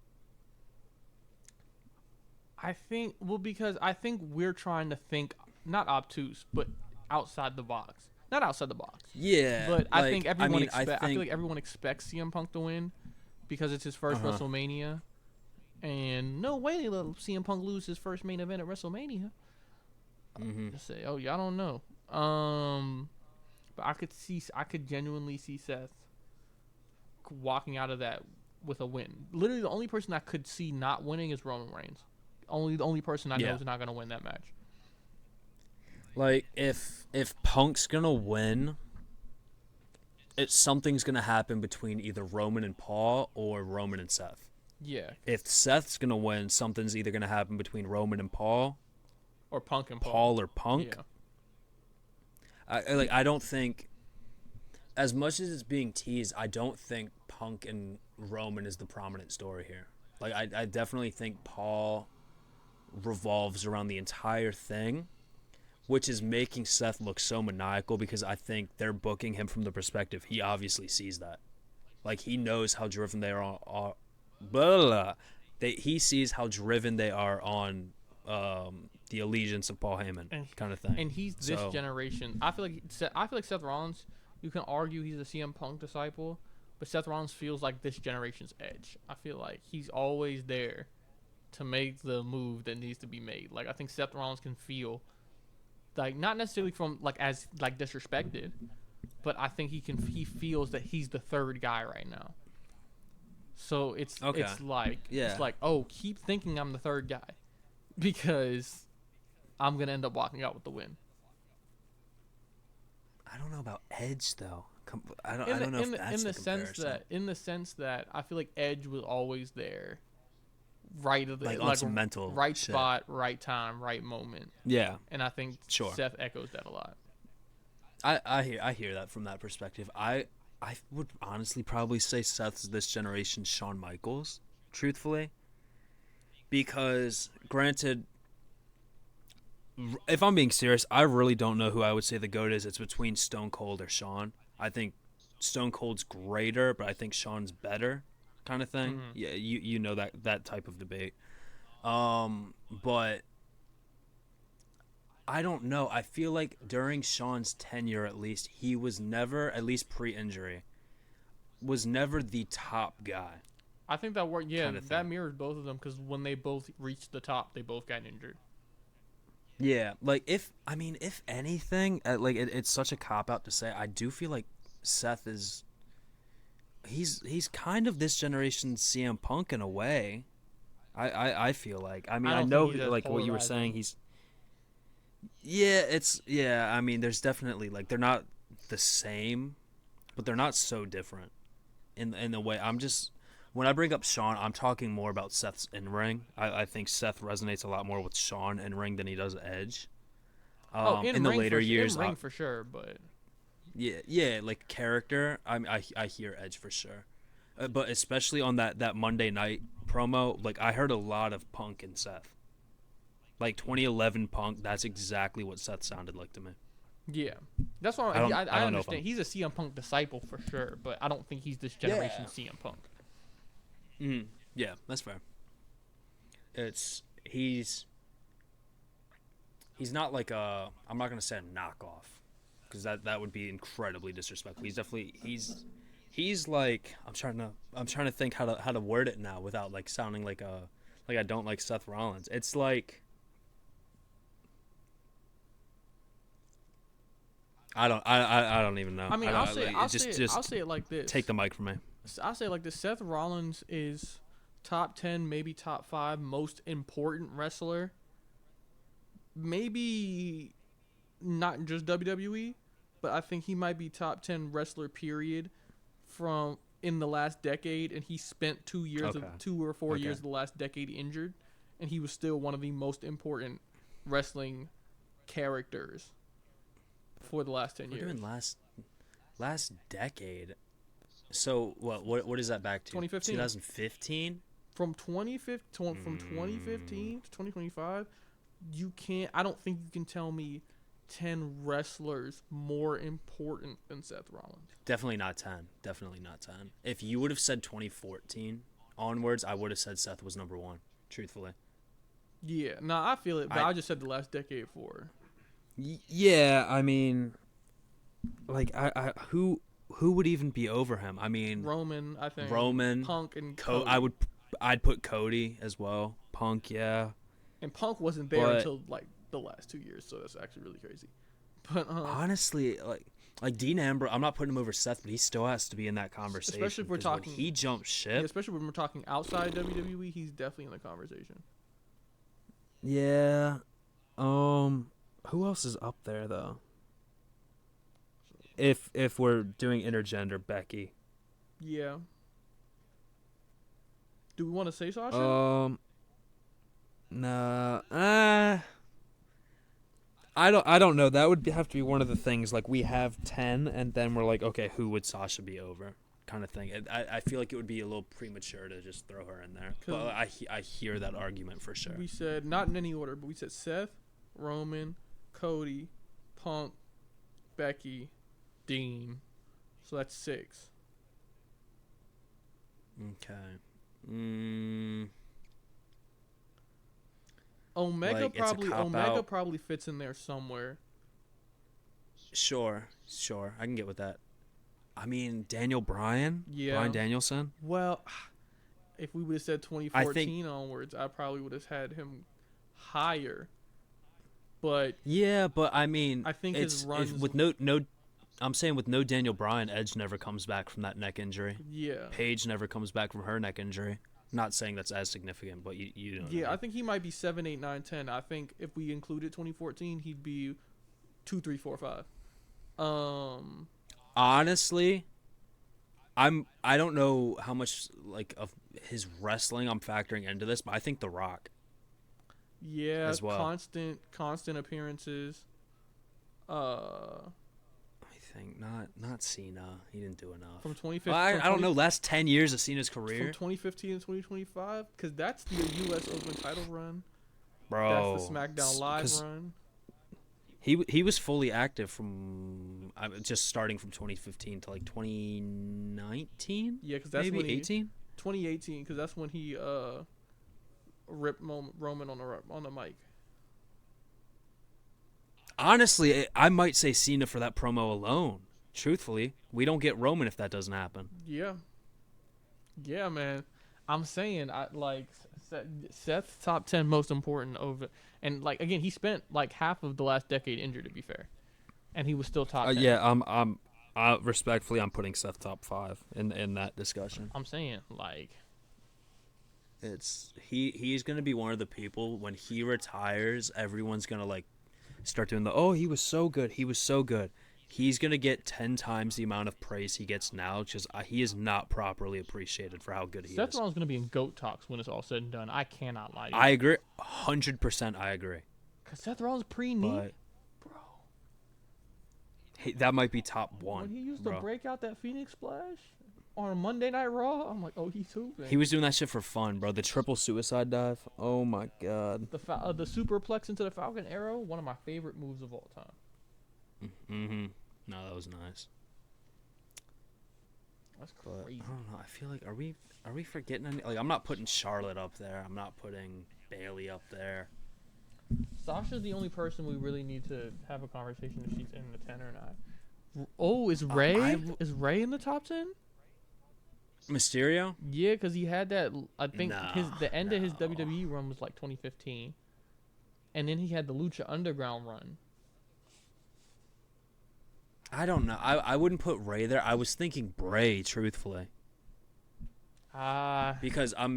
I think because I think we're trying to think not obtuse, but outside the box. Not outside the box. Yeah, But I think everyone I I feel like everyone expects CM Punk to win because it's his first WrestleMania. And no way they let CM Punk lose his first main event at WrestleMania. Just say, oh yeah, I don't know. But I could genuinely see Seth walking out of that with a win. Literally, the only person I could see not winning is Roman Reigns. The only person I know is not gonna win that match. Like if Punk's gonna win, something's gonna happen between either Roman and Paul or Roman and Seth. Yeah. If Seth's gonna win, something's either gonna happen between Roman and Paul, or Punk and Paul or Punk. Yeah. I don't think, as much as it's being teased, I don't think Punk and Roman is the prominent story here. Like I definitely think Paul revolves around the entire thing, which is making Seth look so maniacal, because I think they're booking him from the perspective he obviously sees that. Like he knows how driven they are on he sees how driven they are on the allegiance of Paul Heyman, kind of thing. And he's this generation. I feel like Seth Rollins, you can argue he's a CM Punk disciple, but Seth Rollins feels like this generation's Edge. I feel like he's always there to make the move that needs to be made. Like I think Seth Rollins can feel, like not necessarily from as disrespected, but I think he feels that he's the third guy right now. So it's like, oh, keep thinking I'm the third guy, because I'm gonna end up walking out with the win. I don't know about Edge though. I don't know if that's the comparison. In the sense that I feel like Edge was always there, right of the on some mental right shit. Spot, right time, right moment. Yeah, and I think Seth echoes that a lot. I hear that from that perspective. I would honestly probably say Seth's this generation's Shawn Michaels, truthfully, because granted, if I'm being serious, I really don't know who I would say the GOAT is. It's between Stone Cold or Shawn. I think Stone Cold's greater, but I think Shawn's better, kind of thing. Mm-hmm. Yeah, you know that type of debate. But I don't know. I feel like during Shawn's tenure, at least, he was never, at least pre-injury, was never the top guy. I think that worked. Yeah, that mirrors both of them, because when they both reached the top, they both got injured. Yeah, like if anything, it's such a cop out to say. I do feel like Seth is. He's kind of this generation's CM Punk in a way. I feel like. I know like what you were saying. He's. Yeah, I mean, there's definitely they're not the same, but they're not so different. In the way when I bring up Shawn, I'm talking more about Seth's in-ring. I think Seth resonates a lot more with Shawn in-ring than he does Edge. In the later years, in-ring for sure, but yeah, like character, I hear Edge for sure, but especially on that Monday night promo, I heard a lot of Punk and Seth. Like 2011 Punk, that's exactly what Seth sounded like to me. Yeah, that's why I understand. He's a CM Punk disciple for sure, but I don't think he's this generation's CM Punk. Mm-hmm. Yeah, that's fair. He's not like I'm not gonna say a knockoff, because that would be incredibly disrespectful. He's like I'm trying to think how to word it now without sounding like I don't like Seth Rollins. It's like I don't even know. I mean, I I'll don't, say, like, I'll it just say, just I'll say it like this. take the mic from me. I'll say it like this. Seth Rollins is top 10, maybe top 5 most important wrestler. Maybe not just WWE, but I think he might be top 10 wrestler period from in the last decade, and he spent 2 years Okay. of 2 or 4 years Okay. of the last decade injured, and he was still one of the most important wrestling characters for the last 10 We're years. doing last decade. So what is that back to? 2015. 2015. From 2015 to 2025, you can't. I don't think you can tell me 10 wrestlers more important than Seth Rollins. Definitely not 10. Definitely not 10. If you would have said 2014 onwards, I would have said Seth was number 1. Truthfully. Yeah, no, I feel it, but I I just said the last decade for. Yeah, I mean, like who would even be over him? I mean, Roman, I think. Roman, Punk and Cody. I'd put Cody as well. Punk, yeah. And Punk wasn't there But until like the last 2 years, so that's actually really crazy. But honestly, like Dean Ambrose, I'm not putting him over Seth, but he still has to be in that conversation. Especially if we're 'cause when talking- he jumped ship. yeah, especially when we're talking outside WWE, he's definitely in the conversation. Yeah. Who else is up there though? If we're doing intergender, Becky. Yeah. Do we want to say Sasha? Nah. I don't know. That would have to be one of the things. Like we have 10, and then we're like, okay, who would Sasha be over? Kind of thing. I feel like it would be a little premature to just throw her in there. But I hear that argument for sure. We said, not in any order, but we said Seth, Roman, Cody, Punk, Becky, Dean. So that's 6. Okay. Omega Like, it's a cop Omega out. probably fits in there somewhere. Sure. I can get with that. I mean, Daniel Bryan? Yeah. Bryan Danielson? Well, if we would have said 2014 onwards, I probably would have had him higher. But Yeah, but I mean, I think his runs with no I'm saying with no Daniel Bryan, Edge never comes back from that neck injury. yeah. Paige never comes back from her neck injury. Not saying that's as significant, but you know. Yeah, I think he might be 7, 8, 9, 10. I think if we included 2014, he'd be 2, 3, 4, 5. Honestly, I don't know how much like of his wrestling I'm factoring into this, but I think The Rock. Yeah, As well. constant appearances. I think not Cena. He didn't do enough. From 2015. Well, I don't know. Last 10 years of Cena's From career, 2015 to 2025, because that's the U.S. Open title run. bro. That's the SmackDown Live 'cause run. He was fully active from just starting from 2015 to like 2019. Yeah, because that's Maybe when 18. 2018, because that's when he ripped Roman on the mic. Honestly, I might say Cena for that promo alone. Truthfully, we don't get Roman if that doesn't happen. Yeah. Yeah, man. I'm saying I like Seth's top 10 most important over, and like again, he spent like half of the last decade injured, to be fair, and he was still top 10. Yeah, I'm respectfully, I'm putting Seth top 5 in that discussion. I'm saying like It's he's gonna be one of the people when he retires, everyone's gonna like start doing he was so good, he's gonna get 10 times the amount of praise he gets now, because he is not properly appreciated for how good he Seth is. Rollins gonna be in GOAT talks when it's all said and done. I cannot lie to you. I agree 100%. I agree, Cause Seth Rollins pre-knee, but bro. that might be top 1. When he used bro. to break out that Phoenix Splash on a Monday Night Raw, I'm like, oh, he's hooping. He was doing that shit for fun, bro. The triple suicide dive, oh my god. The superplex into the Falcon Arrow, one of my favorite moves of all time. Mm-hmm. No, that was nice. That's But crazy. I don't know. I feel like are we forgetting any? Like I'm not putting Charlotte up there. I'm not putting Bailey up there. Sasha's the only person we really need to have a conversation if she's in the 10 or not. Oh, is Ray? Is Ray in the top 10? Mysterio? Yeah, because he had that. I think the end of his No. WWE run was like 2015, and then he had the Lucha Underground run. I don't know. I wouldn't put Ray there. I was thinking Bray, truthfully, Ah, because I'm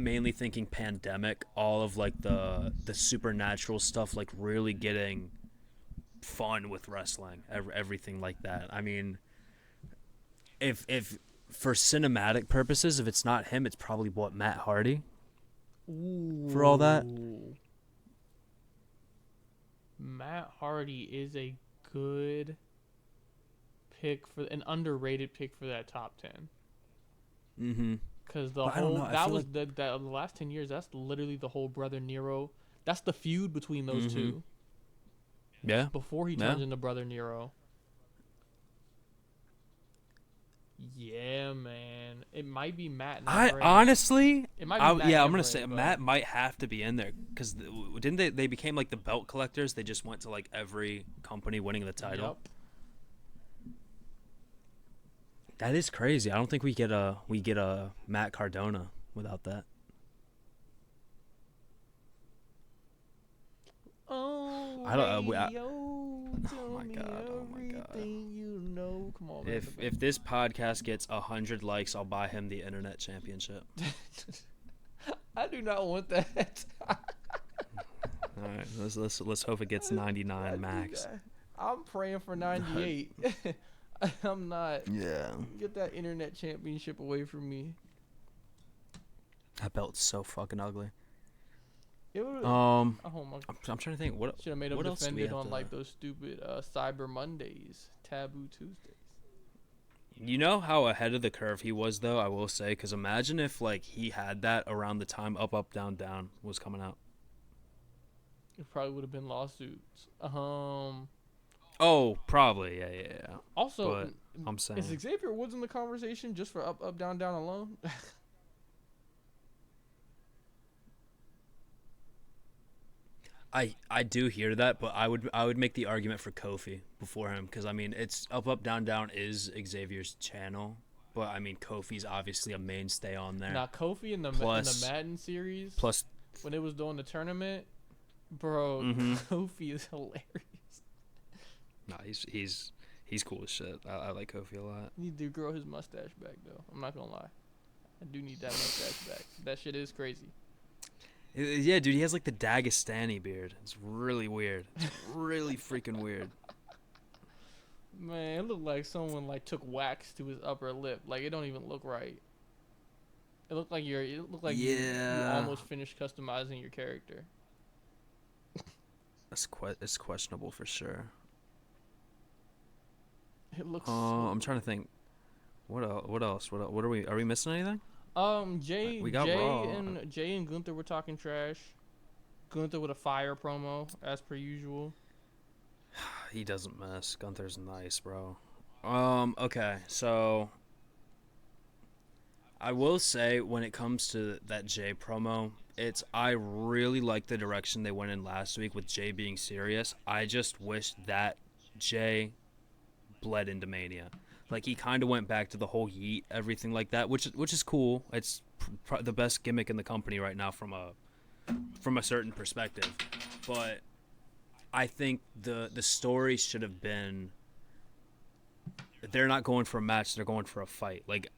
mainly thinking pandemic, all of like the supernatural stuff, like really getting fun with wrestling, everything like that. I mean, if for cinematic purposes, if it's not him, it's probably what, Matt Hardy for all that. ooh. Matt Hardy is a good pick for an underrated pick for that top 10. Mm-hmm. Because the But I don't know. whole I that feel was like the last 10 years. That's literally the whole brother Nero. That's the feud between those mm-hmm. two Yeah, before he yeah. turns into brother Nero. Yeah, man. It might be Matt, not I Bray. honestly, It might be Matt yeah, I'm and gonna Bray, say but Matt might have to be in there because didn't they became like the belt collectors? They just went to like every company winning the title. yep. That is crazy. I don't think we get a Matt Cardona without that. Oh, I don't. radio, Oh tell my me god. Oh my god. everything you know. Come on, man. If this podcast gets 100 likes, I'll buy him the internet championship. I do not want that. All right, let's hope it gets 99 max. I'm praying for 98. I'm not. Yeah. Get that internet championship away from me. That belt's so fucking ugly. It would. Oh my. I'm trying to think what Should have made him what else do we defended have on to- like those stupid Cyber Mondays, Taboo Tuesdays. You know how ahead of the curve he was, though, I will say, because imagine if like he had that around the time Up Up Down Down was coming out. It probably would have been lawsuits. Oh, probably, yeah. Also, But I'm saying, is Xavier Woods in the conversation just for Up Up Down Down alone? I do hear that, but I would make the argument for Kofi before him, because I mean it's Up Up Down Down is Xavier's channel, but I mean Kofi's obviously a mainstay on there. Now Kofi in the Plus- Madden series, Plus, when it was doing the tournament, bro, Mhm. Kofi is hilarious. nah, he's cool as shit. I like Kofi a lot. Need to grow his mustache back though. I'm not gonna lie, I do need that mustache back. That shit is crazy. Yeah, dude, he has like the Dagestani beard. It's really weird. It's really freaking weird. Man, it looked like someone like took wax to his upper lip. Like it don't even look right. It looked like you Yeah. almost finished customizing your character. It's questionable for sure. It looks. I'm trying to think. What else? What are we missing anything? Jay We got Raw. Jay and Gunther were talking trash. Gunther with a fire promo as per usual. He doesn't miss. Gunther's nice, bro. Okay, so I will say when it comes to that Jay promo, I really like the direction they went in last week with Jay being serious. I just wish that Jay bled into Mania. Like he kind of went back to the whole yeet, everything like that, which is cool. It's the best gimmick in the company right now from a certain perspective. But I think the story should have been they're not going for a match, they're going for a fight. Like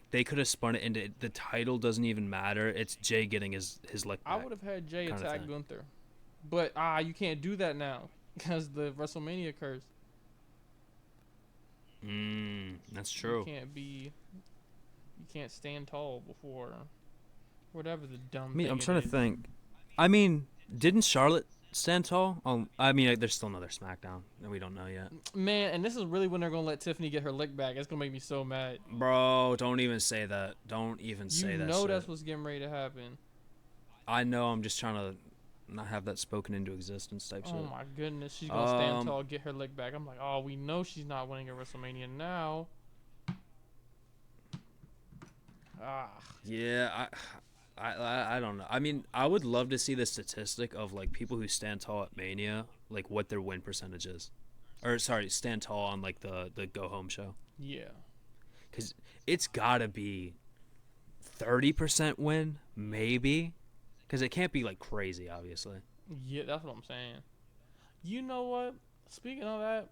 they could have spun it into the title doesn't even matter. It's Jay getting his lick back. I would have had Jay Kinda attack thing. Gunther, but you can't do that now because the WrestleMania curse. That's true. You can't stand tall before whatever the dumb. I mean, thing I'm it trying to is. think. I mean, didn't Charlotte stand tall? I mean, there's still another SmackDown that we don't know yet. Man, and this is really when they're gonna let Tiffany get her lick back. It's gonna make me so mad. Bro, don't even say that. Don't even say You that know shit. that's what's getting ready to happen. I know. I'm just trying to not have that spoken into existence type shit. Oh my goodness, she's gonna stand tall, get her lick back. I'm like, oh, we know she's not winning at WrestleMania now. Yeah, I don't know. I mean, I would love to see the statistic of like people who stand tall at Mania, like what their win percentage is, or sorry, stand tall on like the go home show. Yeah. Because it's gotta be 30% win, maybe. Because it can't be like crazy, obviously. Yeah, that's what I'm saying. You know what? Speaking of that,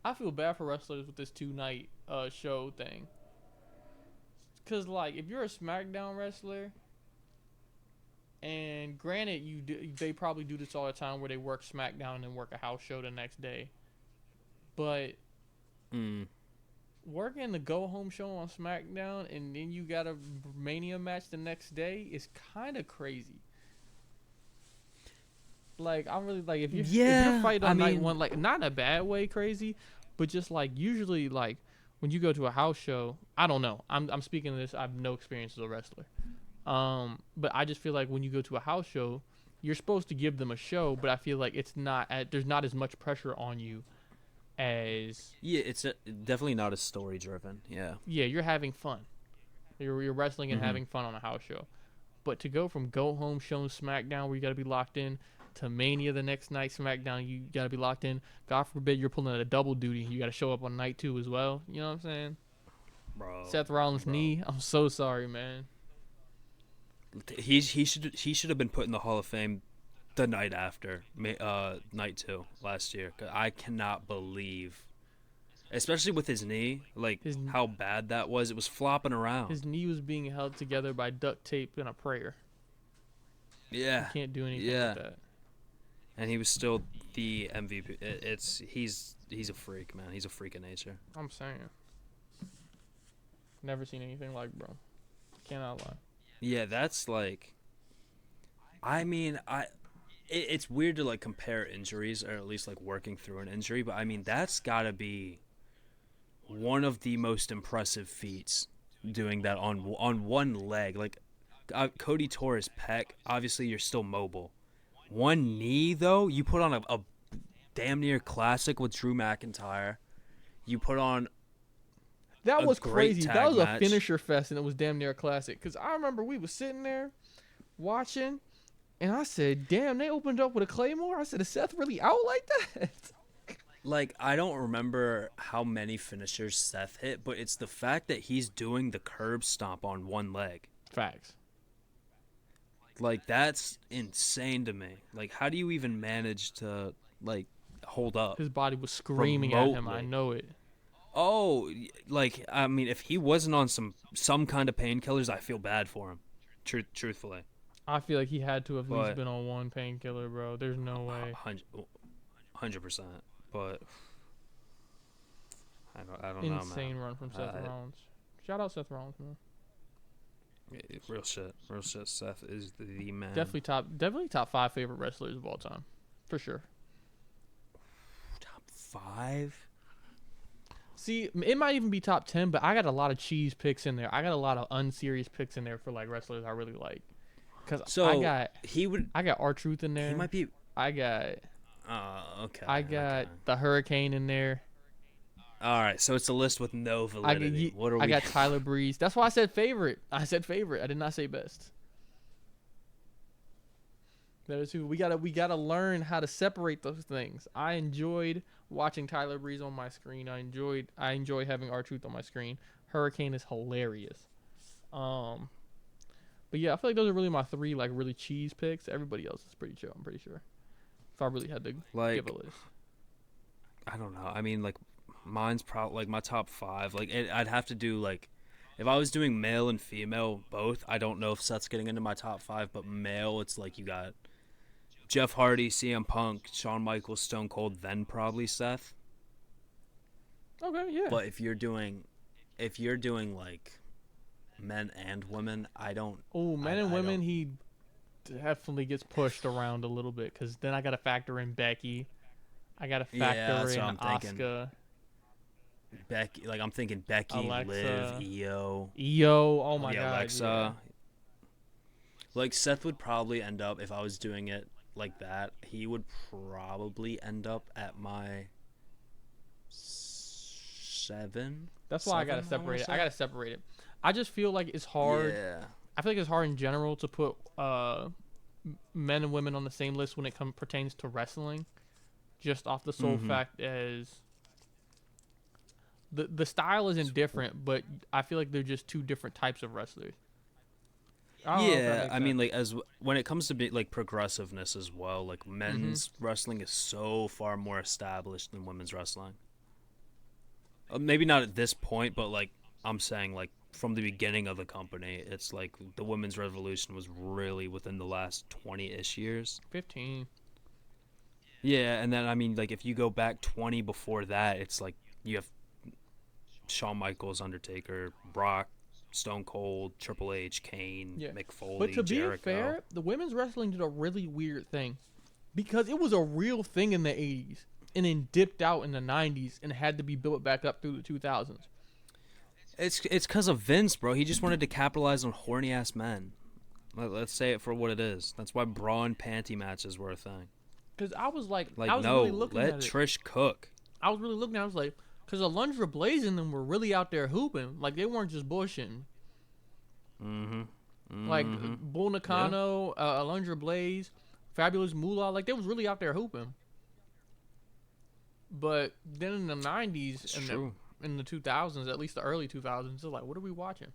I feel bad for wrestlers with this 2 night show thing. Cause like if you're a SmackDown wrestler, and granted they probably do this all the time where they work SmackDown and then work a house show the next day, but working the go home show on SmackDown and then you got a Mania match the next day is kind of crazy. Like I'm really like if you're fighting on night one, like not in a bad way crazy, but just like usually like when you go to a house show, I don't know. I'm speaking of this. I have no experience as a wrestler. But I just feel like when you go to a house show, you're supposed to give them a show, but I feel like there's not as much pressure on you as it's definitely not as story driven. Yeah, you're having fun. You're wrestling and having fun on a house show. But to go from go home show SmackDown where you got to be locked in to Mania the next night SmackDown, you got to be locked in. God forbid you're pulling a double duty. You got to show up on night 2 as well. You know what I'm saying? bro. Seth Rollins' knee. I'm so sorry, man. He should have been put in the Hall of Fame the night after night 2 last year. I cannot believe, especially with his knee, like how bad that was. It was flopping around. His knee was being held together by duct tape and a prayer. Yeah, you can't do anything with that. And he was still the MVP. He's a freak, man. He's a freak of nature. I'm saying. Never seen anything like, bro. Cannot lie. Yeah, that's like. I mean, it's weird to like compare injuries, or at least like working through an injury, but I mean that's gotta be one of the most impressive feats, doing that on one leg. Like Cody tore his pec. Obviously, you're still mobile. One knee though, you put on a damn near classic with Drew McIntyre. You put on. That was crazy. That was match. A finisher fest, and it was damn near a classic. Because I remember we was sitting there watching, and I said, damn, they opened up with a Claymore? I said, is Seth really out like that? Like, I don't remember how many finishers Seth hit, but it's the fact that he's doing the curb stomp on one leg. Facts. Like, that's insane to me. Like, how do you even manage to, like, hold up? His body was screaming at him. I know it. Oh, like, I mean, if he wasn't on some kind of painkillers, I feel bad for him. Truthfully. I feel like he had to have at least been on one painkiller, bro. There's no way. 100%. But I don't know, man. Insane run from Seth Rollins. Shout out Seth Rollins, man. Yeah, real shit. Seth is the man. Definitely top 5 favorite wrestlers of all time, for sure. Top 5. See, it might even be top 10, but I got a lot of cheese picks in there. I got a lot of unserious picks in there for like wrestlers I really like. I got R-Truth in there. He might be. I got. Okay. I got the Hurricane in there. All right, so it's a list with no validity. I got Tyler Breeze. That's why I said favorite. I did not say best. That is who we gotta learn how to separate those things. I enjoyed watching Tyler Breeze on my screen. I enjoy having R-Truth on my screen. Hurricane is hilarious. But yeah, I feel like those are really my 3 like really cheese picks. Everybody else is pretty chill. I'm pretty sure. If I really had to give a list, I don't know. I mean, like mine's probably like my top 5. Like I'd have to do like if I was doing male and female both. I don't know if Seth's getting into my top 5, but male, it's like you got Jeff Hardy, CM Punk, Shawn Michaels, Stone Cold, then probably Seth. Okay, yeah. But if you're doing like men and women, I don't. Oh, men and women, he definitely gets pushed around a little bit because then I got to factor in Becky. I got to factor in Asuka. Becky, like I'm thinking Becky, Alexa, Liv, Io. Oh my god, Alexa. Yeah. Like Seth would probably end up, if I was doing it like that, he would probably end up at my 7. That's why I gotta separate it. I gotta separate it. I just feel like it's hard. Yeah. I feel like it's hard in general to put men and women on the same list when it pertains to wrestling, just off the sole fact as the style isn't different, but I feel like they're just 2 different types of wrestlers. Yeah, I mean, like when it comes to like progressiveness as well, like men's wrestling is so far more established than women's wrestling. maybe not at this point, but like I'm saying, like from the beginning of the company, it's like the women's revolution was really within the last 20-ish years. 15. Yeah, and then I mean, like if you go back 20 before that, it's like you have Shawn Michaels, Undertaker, Brock, Stone Cold, Triple H, Kane, Yeah. Mick But Foley, to be Jericho. fair, the women's wrestling did a really weird thing because it was a real thing in the 80s and then dipped out in the 90s and had to be built back up through the 2000s. It's because of Vince, bro. He just wanted to capitalize on horny ass men. Let's say it for what it is. That's why bra and panty matches were a thing. Because I was like, Like, I was no, really looking let at it. Trish cook. I was really looking at it. I was like, because Alundra Blaze and them were really out there hooping. Like, they weren't just bullshitting. Like, Bull Nakano, Alundra Blaze, Fabulous Moolah, like, they was really out there hooping. But then in the 90s It's and true. in the 2000s, at least the early 2000s, it's like, what are we watching?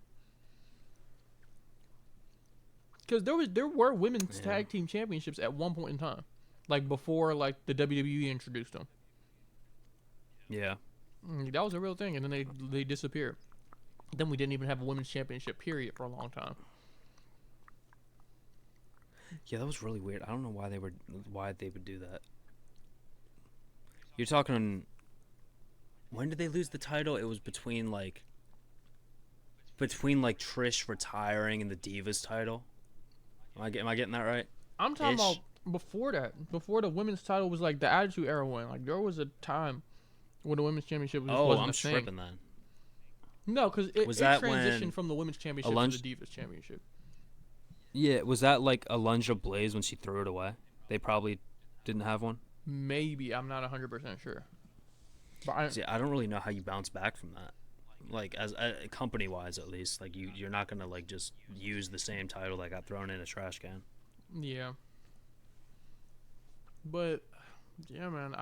Because there were women's tag team championships at one point in time, like before like the WWE introduced them. Yeah. That was a real thing, and then they disappeared. Then we didn't even have a women's championship period for a long time. Yeah, that was really weird. I don't know why they would do that. You're talking. When did they lose the title? It was between like Trish retiring and the Divas title. Am I getting that right? I'm talking about before that. Before the women's title was like the Attitude Era one. Like there was a time where the women's championship just wasn't I'm a thing. tripping then. No, because it that transitioned when from the women's championship to the Divas championship. Yeah, was that like Alundra Blaze when she threw it away? They probably didn't have one. Maybe, I'm not 100% sure. But See, I don't really know how you bounce back from that. Like as company wise, at least, like you're not gonna like just use the same title that got thrown in a trash can. yeah. But yeah, man,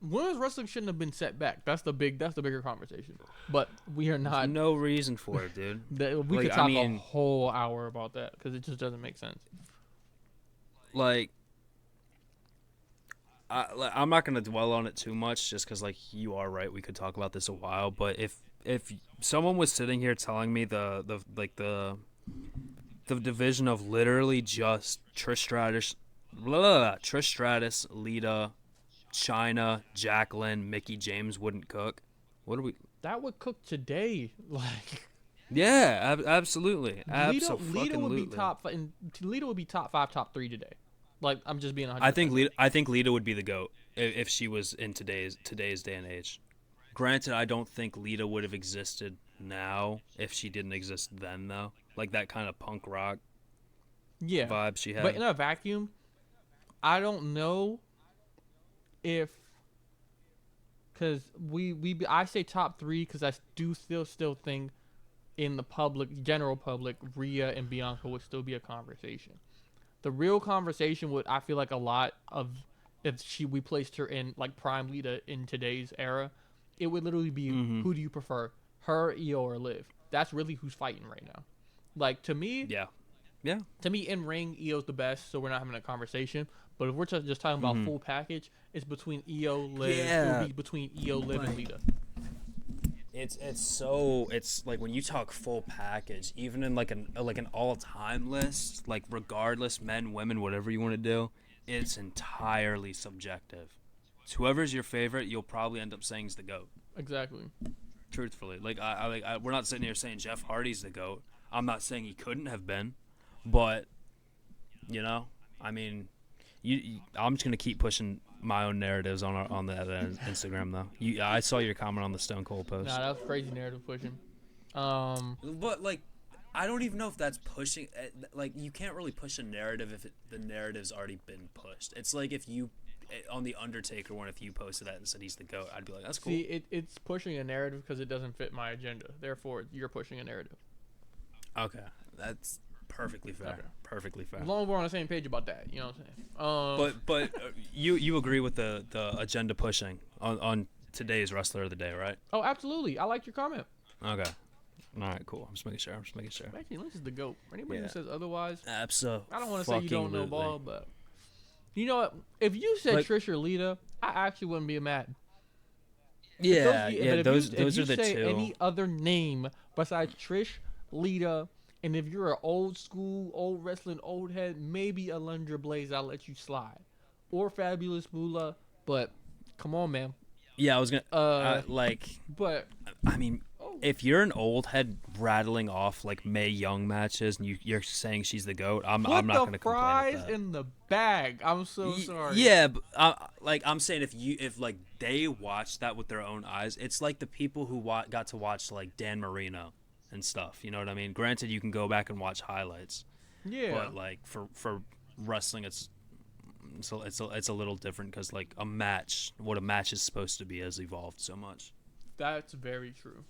women's wrestling shouldn't have been set back. That's the bigger conversation. But we are not. There's no reason for it, dude. We could talk a whole hour about that because it just doesn't make sense. Like, I'm not gonna dwell on it too much, just because like you are right. We could talk about this a while, but if someone was sitting here telling me the division of literally just Trish Stratus, Lita, China, Jacqueline, Mickey James wouldn't cook. What are we? That would cook today, like. Yeah, absolutely. Lita would be top. Lita would be top 5, top 3 today. Like I'm just being 100%. I think Lita would be the GOAT if she was in today's day and age. Granted, I don't think Lita would have existed now if she didn't exist then, though. Like that kind of punk rock vibe she had. But in a vacuum, I don't know if, because I say top 3 because I do still think in the general public, Rhea and Bianca would still be a conversation. The real conversation would, I feel like, a lot of if we placed her in like prime Lita in today's era, it would literally be who do you prefer, her, Io, or Liv? That's really who's fighting right now. Like to me, yeah. To me, in ring, Io's the best, so we're not having a conversation. But if we're just talking about full package, it's between Io, Liv. It would be between Io, Liv, and Lita. It's like when you talk full package, even in like an all-time list, like regardless, men, women, whatever you want to do, it's entirely subjective. It's whoever's your favorite, you'll probably end up saying is the GOAT. Exactly. Truthfully, like we're not sitting here saying Jeff Hardy's the GOAT. I'm not saying he couldn't have been, but you know, I mean, I'm just gonna keep pushing my own narratives on that Instagram though. I saw your comment on the Stone Cold post. Nah, that was crazy narrative pushing. But like, I don't even know if that's pushing. Like, you can't really push a narrative if the narrative's already been pushed. It's like if you on the Undertaker one, if you posted that and said he's the GOAT, I'd be like, that's cool. See, it's pushing a narrative because it doesn't fit my agenda. Therefore, you're pushing a narrative. Okay, that's perfectly fair. Okay. Perfectly fair. As long as we're on the same page about that, you know what I'm saying? But you agree with the agenda pushing on today's Wrestler of the Day, right? Oh, absolutely. I like your comment. Okay. All right, cool. I'm just making sure. Actually, Lynch is the GOAT. For anybody who says otherwise, Absolutely. I don't want to say you don't know ball, but you know what? If you said Trish or Lita, I actually wouldn't be mad. Yeah, But yeah. if Those you are the say two. any other name besides Trish, Lita, and if you're an old school, old wrestling, old head, maybe Alundra Blaze, I'll let you slide, or Fabulous Moolah. But come on, man. Yeah, I was gonna Uh, like. but I mean, oh, if you're an old head rattling off like Mae Young matches and you're saying she's the goat, I'm put not the gonna complain at fries that. in the bag. I'm so sorry. Yeah, but, like I'm saying, if like they watch that with their own eyes, it's like the people who got to watch like Dan Marino and stuff. You know what I mean? Granted, you can go back and watch highlights, Yeah, but like for wrestling, it's a little different because like what a match is supposed to be has evolved so much. that's very true.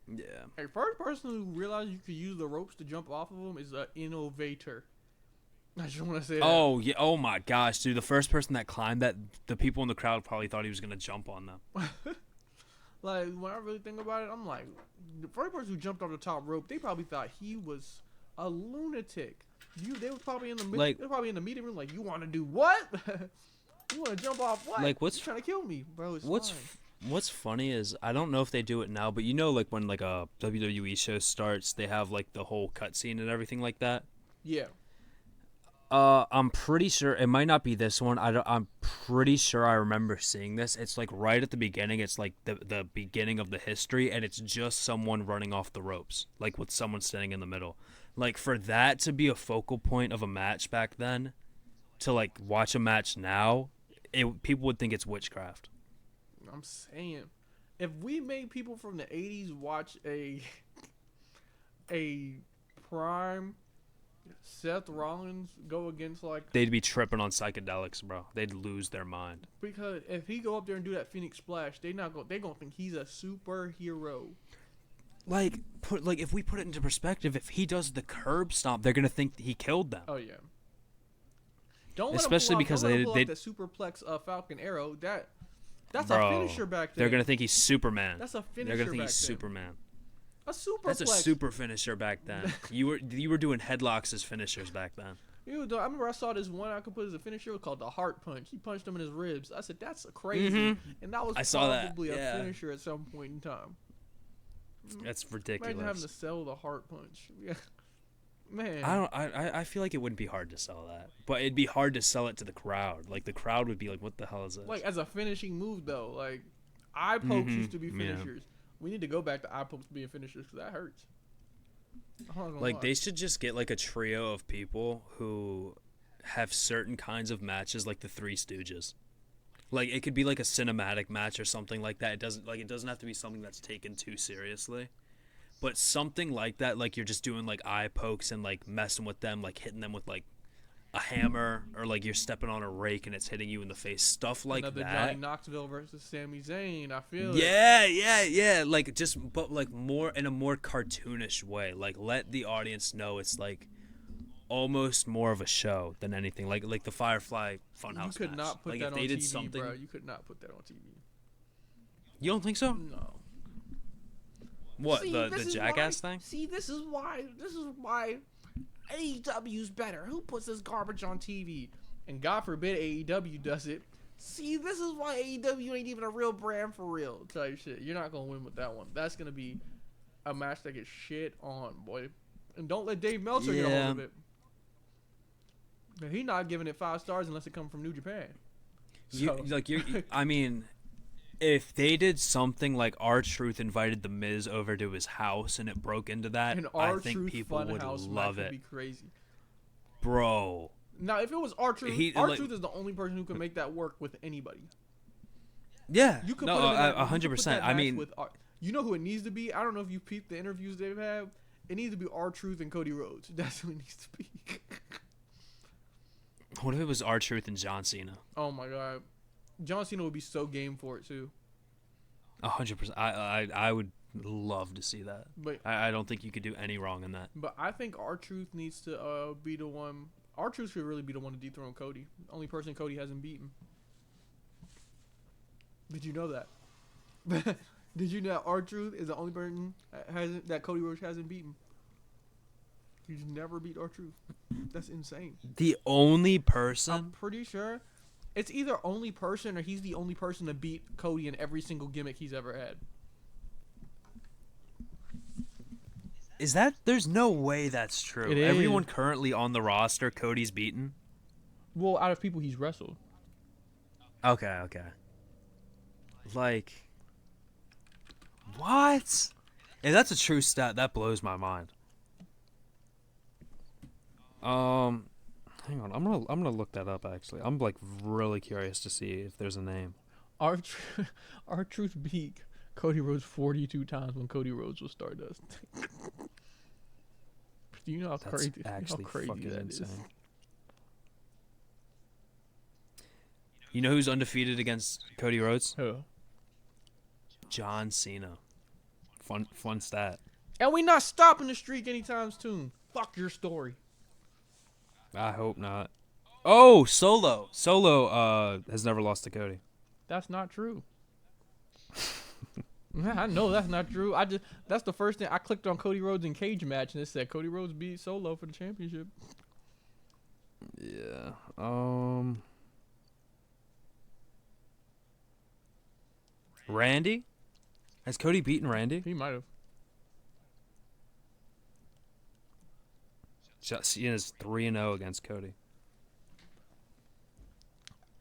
Yeah. A first person who realized you could use the ropes to jump off of them is an innovator. I just want to say that. Oh yeah! Oh my gosh, dude! The first person that climbed that, the people in the crowd probably thought he was gonna jump on them. Like when I really think about it, I'm like, the first person who jumped off the top rope, they probably thought he was a lunatic. They were probably in the Like- they were probably in the meeting room, like, you want to do what? You want to jump off what? Like, what's- you trying to kill me, bro? It's What's fine. What's funny is I don't know if they do it now, but you know, like when like a WWE show starts, they have like the whole cutscene and everything like that. Yeah, I'm pretty sure it might not be this one. I'm pretty sure I remember seeing this. It's like right at the beginning. It's like the beginning of the history, and it's just someone running off the ropes, like with someone standing in the middle. Like for that to be a focal point of a match back then, to like watch a match now, people would think it's witchcraft. I'm saying, if we made people from the '80s watch a prime Seth Rollins go against like, They'd be tripping on psychedelics, bro. They'd lose their mind. because if he go up there and do that Phoenix Splash, they gonna think he's a superhero. Like if we put it into perspective, if he does the curb stomp, they're gonna think he killed them. Oh yeah. Don't Especially let him because pull out, they- don't let him pull out the superplex Falcon Arrow. That's a finisher back then. They're gonna think he's Superman. That's a finisher. They're gonna think back he's then. Superman. A superplex. That's a super finisher back then. You were doing headlocks as finishers back then. I remember I saw this one I could put as a finisher called the Heart Punch. He punched him in his ribs. I said, that's crazy. And that was I saw that, probably yeah. a finisher at some point in time. That's Imagine ridiculous. having to sell the Heart Punch. Yeah. Man. I feel like it wouldn't be hard to sell that, but it'd be hard to sell it to the crowd. Like the crowd would be like, "What the hell is this?" Like as a finishing move though, like eye pokes used to be finishers. We need to go back to eye pokes being finishers because that hurts. Like they should just get like a trio of people who have certain kinds of matches, like the Three Stooges. Like it could be like a cinematic match or something like that. It doesn't have to be something that's taken too seriously, but something like that. Like you're just doing like eye pokes and like messing with them, like hitting them with like a hammer, or like you're stepping on a rake and it's hitting you in the face. Stuff like Another that. Johnny Knoxville versus Sami Zayn. I feel it. Yeah. Like but like more in a more cartoonish way. Like let the audience know it's like almost more of a show than anything. Like the Firefly Funhouse. You could match. not put like that if on they did TV, something. bro. You could not put that on TV. You don't think so? No. What See, the this is Jackass why, thing? See, this is why AEW's better. Who puts this garbage on TV? And God forbid AEW does it. See, this is why AEW ain't even a real brand for real. Type shit. You're not gonna win with that one. That's gonna be a match that gets shit on, boy. And don't let Dave Meltzer get a hold of it. He's not giving it 5 stars unless it comes from New Japan. So. I mean, if they did something like R-Truth invited The Miz over to his house and it broke into that, And I R-Truth think people would Funhouse love match would it. be crazy. Bro. Now, if it was R-Truth, He- R-Truth like- is the only person who can make that work with anybody. Yeah. You could no, put him in that, 100%. I mean, with you know who it needs to be? I don't know if you peeped the interviews they've had. It needs to be R-Truth and Cody Rhodes. That's who it needs to be. what if it was R-Truth and John Cena? Oh my god, John Cena would be so game for it too. 100%. I would love to see that. But I don't think you could do any wrong in that. I think R-Truth needs to be the one. R-Truth should really be the one to dethrone Cody. The only person Cody hasn't beaten. Did you know that? Did you know R-Truth is the only person that Cody Rhodes hasn't beaten? He's never beat R-Truth. That's insane. The only person? I'm pretty sure It's either only person or he's the only person to beat Cody in every single gimmick he's ever had. Is that? There's no way that's true. It is. Everyone currently on the roster, Cody's beaten. Well, out of people he's wrestled. Okay. Like, what? If that's a true stat, that blows my mind. Hang on, I'm gonna look that up. Actually, I'm like really curious to see if there's a name. R-Truth beat Cody Rhodes 42 times when Cody Rhodes was Stardust. Do you know how That's crazy? actually how crazy fucking that insane. is? You know who's undefeated against Cody Rhodes? Who? John Cena. Fun stat. And we not stopping the streak anytime soon. Fuck your story. I hope not. Oh, Solo. Solo has never lost to Cody. That's not true. I know that's not true. That's the first thing I clicked on Cody Rhodes in cage match and it said Cody Rhodes beat Solo for the championship. Yeah. Randy? Has Cody beaten Randy? He might have. Cena's 3-0 against Cody.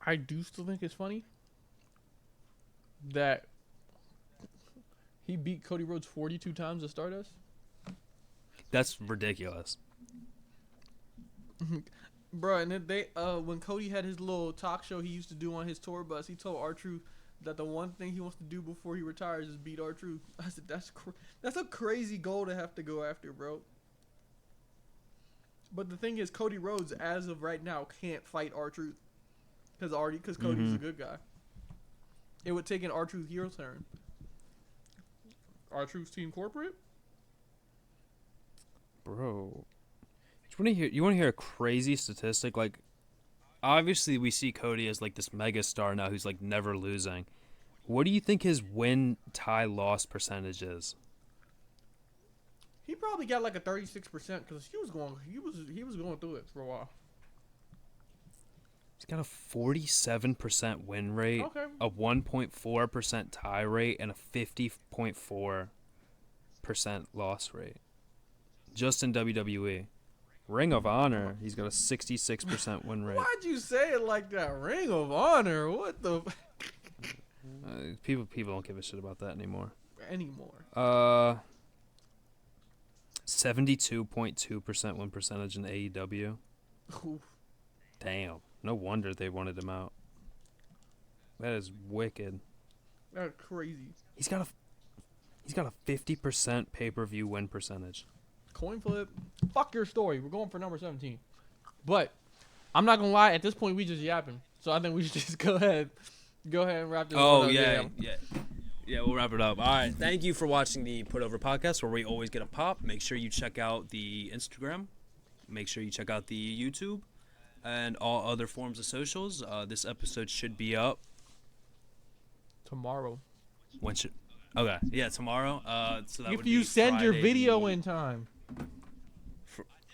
I do still think it's funny that he beat Cody Rhodes 42 times at Stardust. That's ridiculous. Bro, and then when Cody had his little talk show he used to do on his tour bus, he told R-Truth that the one thing he wants to do before he retires is beat R-Truth. I said, that's a crazy goal to have to go after, bro. But the thing is, Cody Rhodes, as of right now, can't fight R-Truth. Because Cody's a good guy. It would take an R-Truth heel turn. R-Truth's team corporate? Bro. You want to hear a crazy statistic? Like, obviously we see Cody as like this mega star now who's like never losing. What do you think his win-tie-loss percentage is? He probably got like a 36% because he was going through it for a while. He's got a 47% win rate, Okay. a 1.4% tie rate, and a 50.4% loss rate. Just in WWE. Ring of Honor, he's got a 66% win rate. Why'd you say it like that? Ring of Honor? What the? People don't give a shit about that anymore. 72.2% win percentage in AEW. Oof. Damn. No wonder they wanted him out. That is wicked. That's crazy. He's got a 50% pay-per-view win percentage. Coin flip. Fuck your story. We're going for number 17. But I'm not gonna lie. At this point, we just yapping. So I think we should just go ahead and wrap this. Oh one up. yeah. We'll wrap it up. All right. Thank you for watching the Put Over podcast, where we always get a pop. Make sure you check out the Instagram. Make sure you check out the YouTube and all other forms of socials. This episode should be up Tomorrow. when should? Okay. Yeah, tomorrow. So that If would you be send your Friday video in time.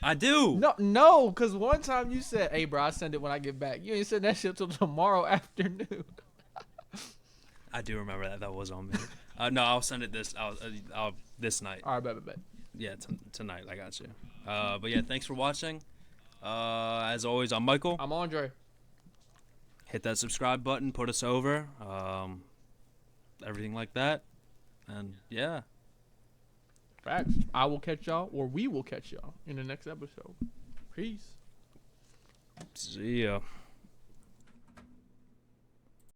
I do. No, because one time you said, "Hey, bro, I send it when I get back." You ain't send that shit till tomorrow afternoon. I do remember that. That was on me. No, I'll send it this night. All right, bet. Yeah, tonight. I got you. But yeah, thanks for watching. As always, I'm Michael. I'm Andre. Hit that subscribe button. Put us over. Everything like that. And yeah. Facts. I will catch y'all, or we will catch y'all in the next episode. Peace. See ya.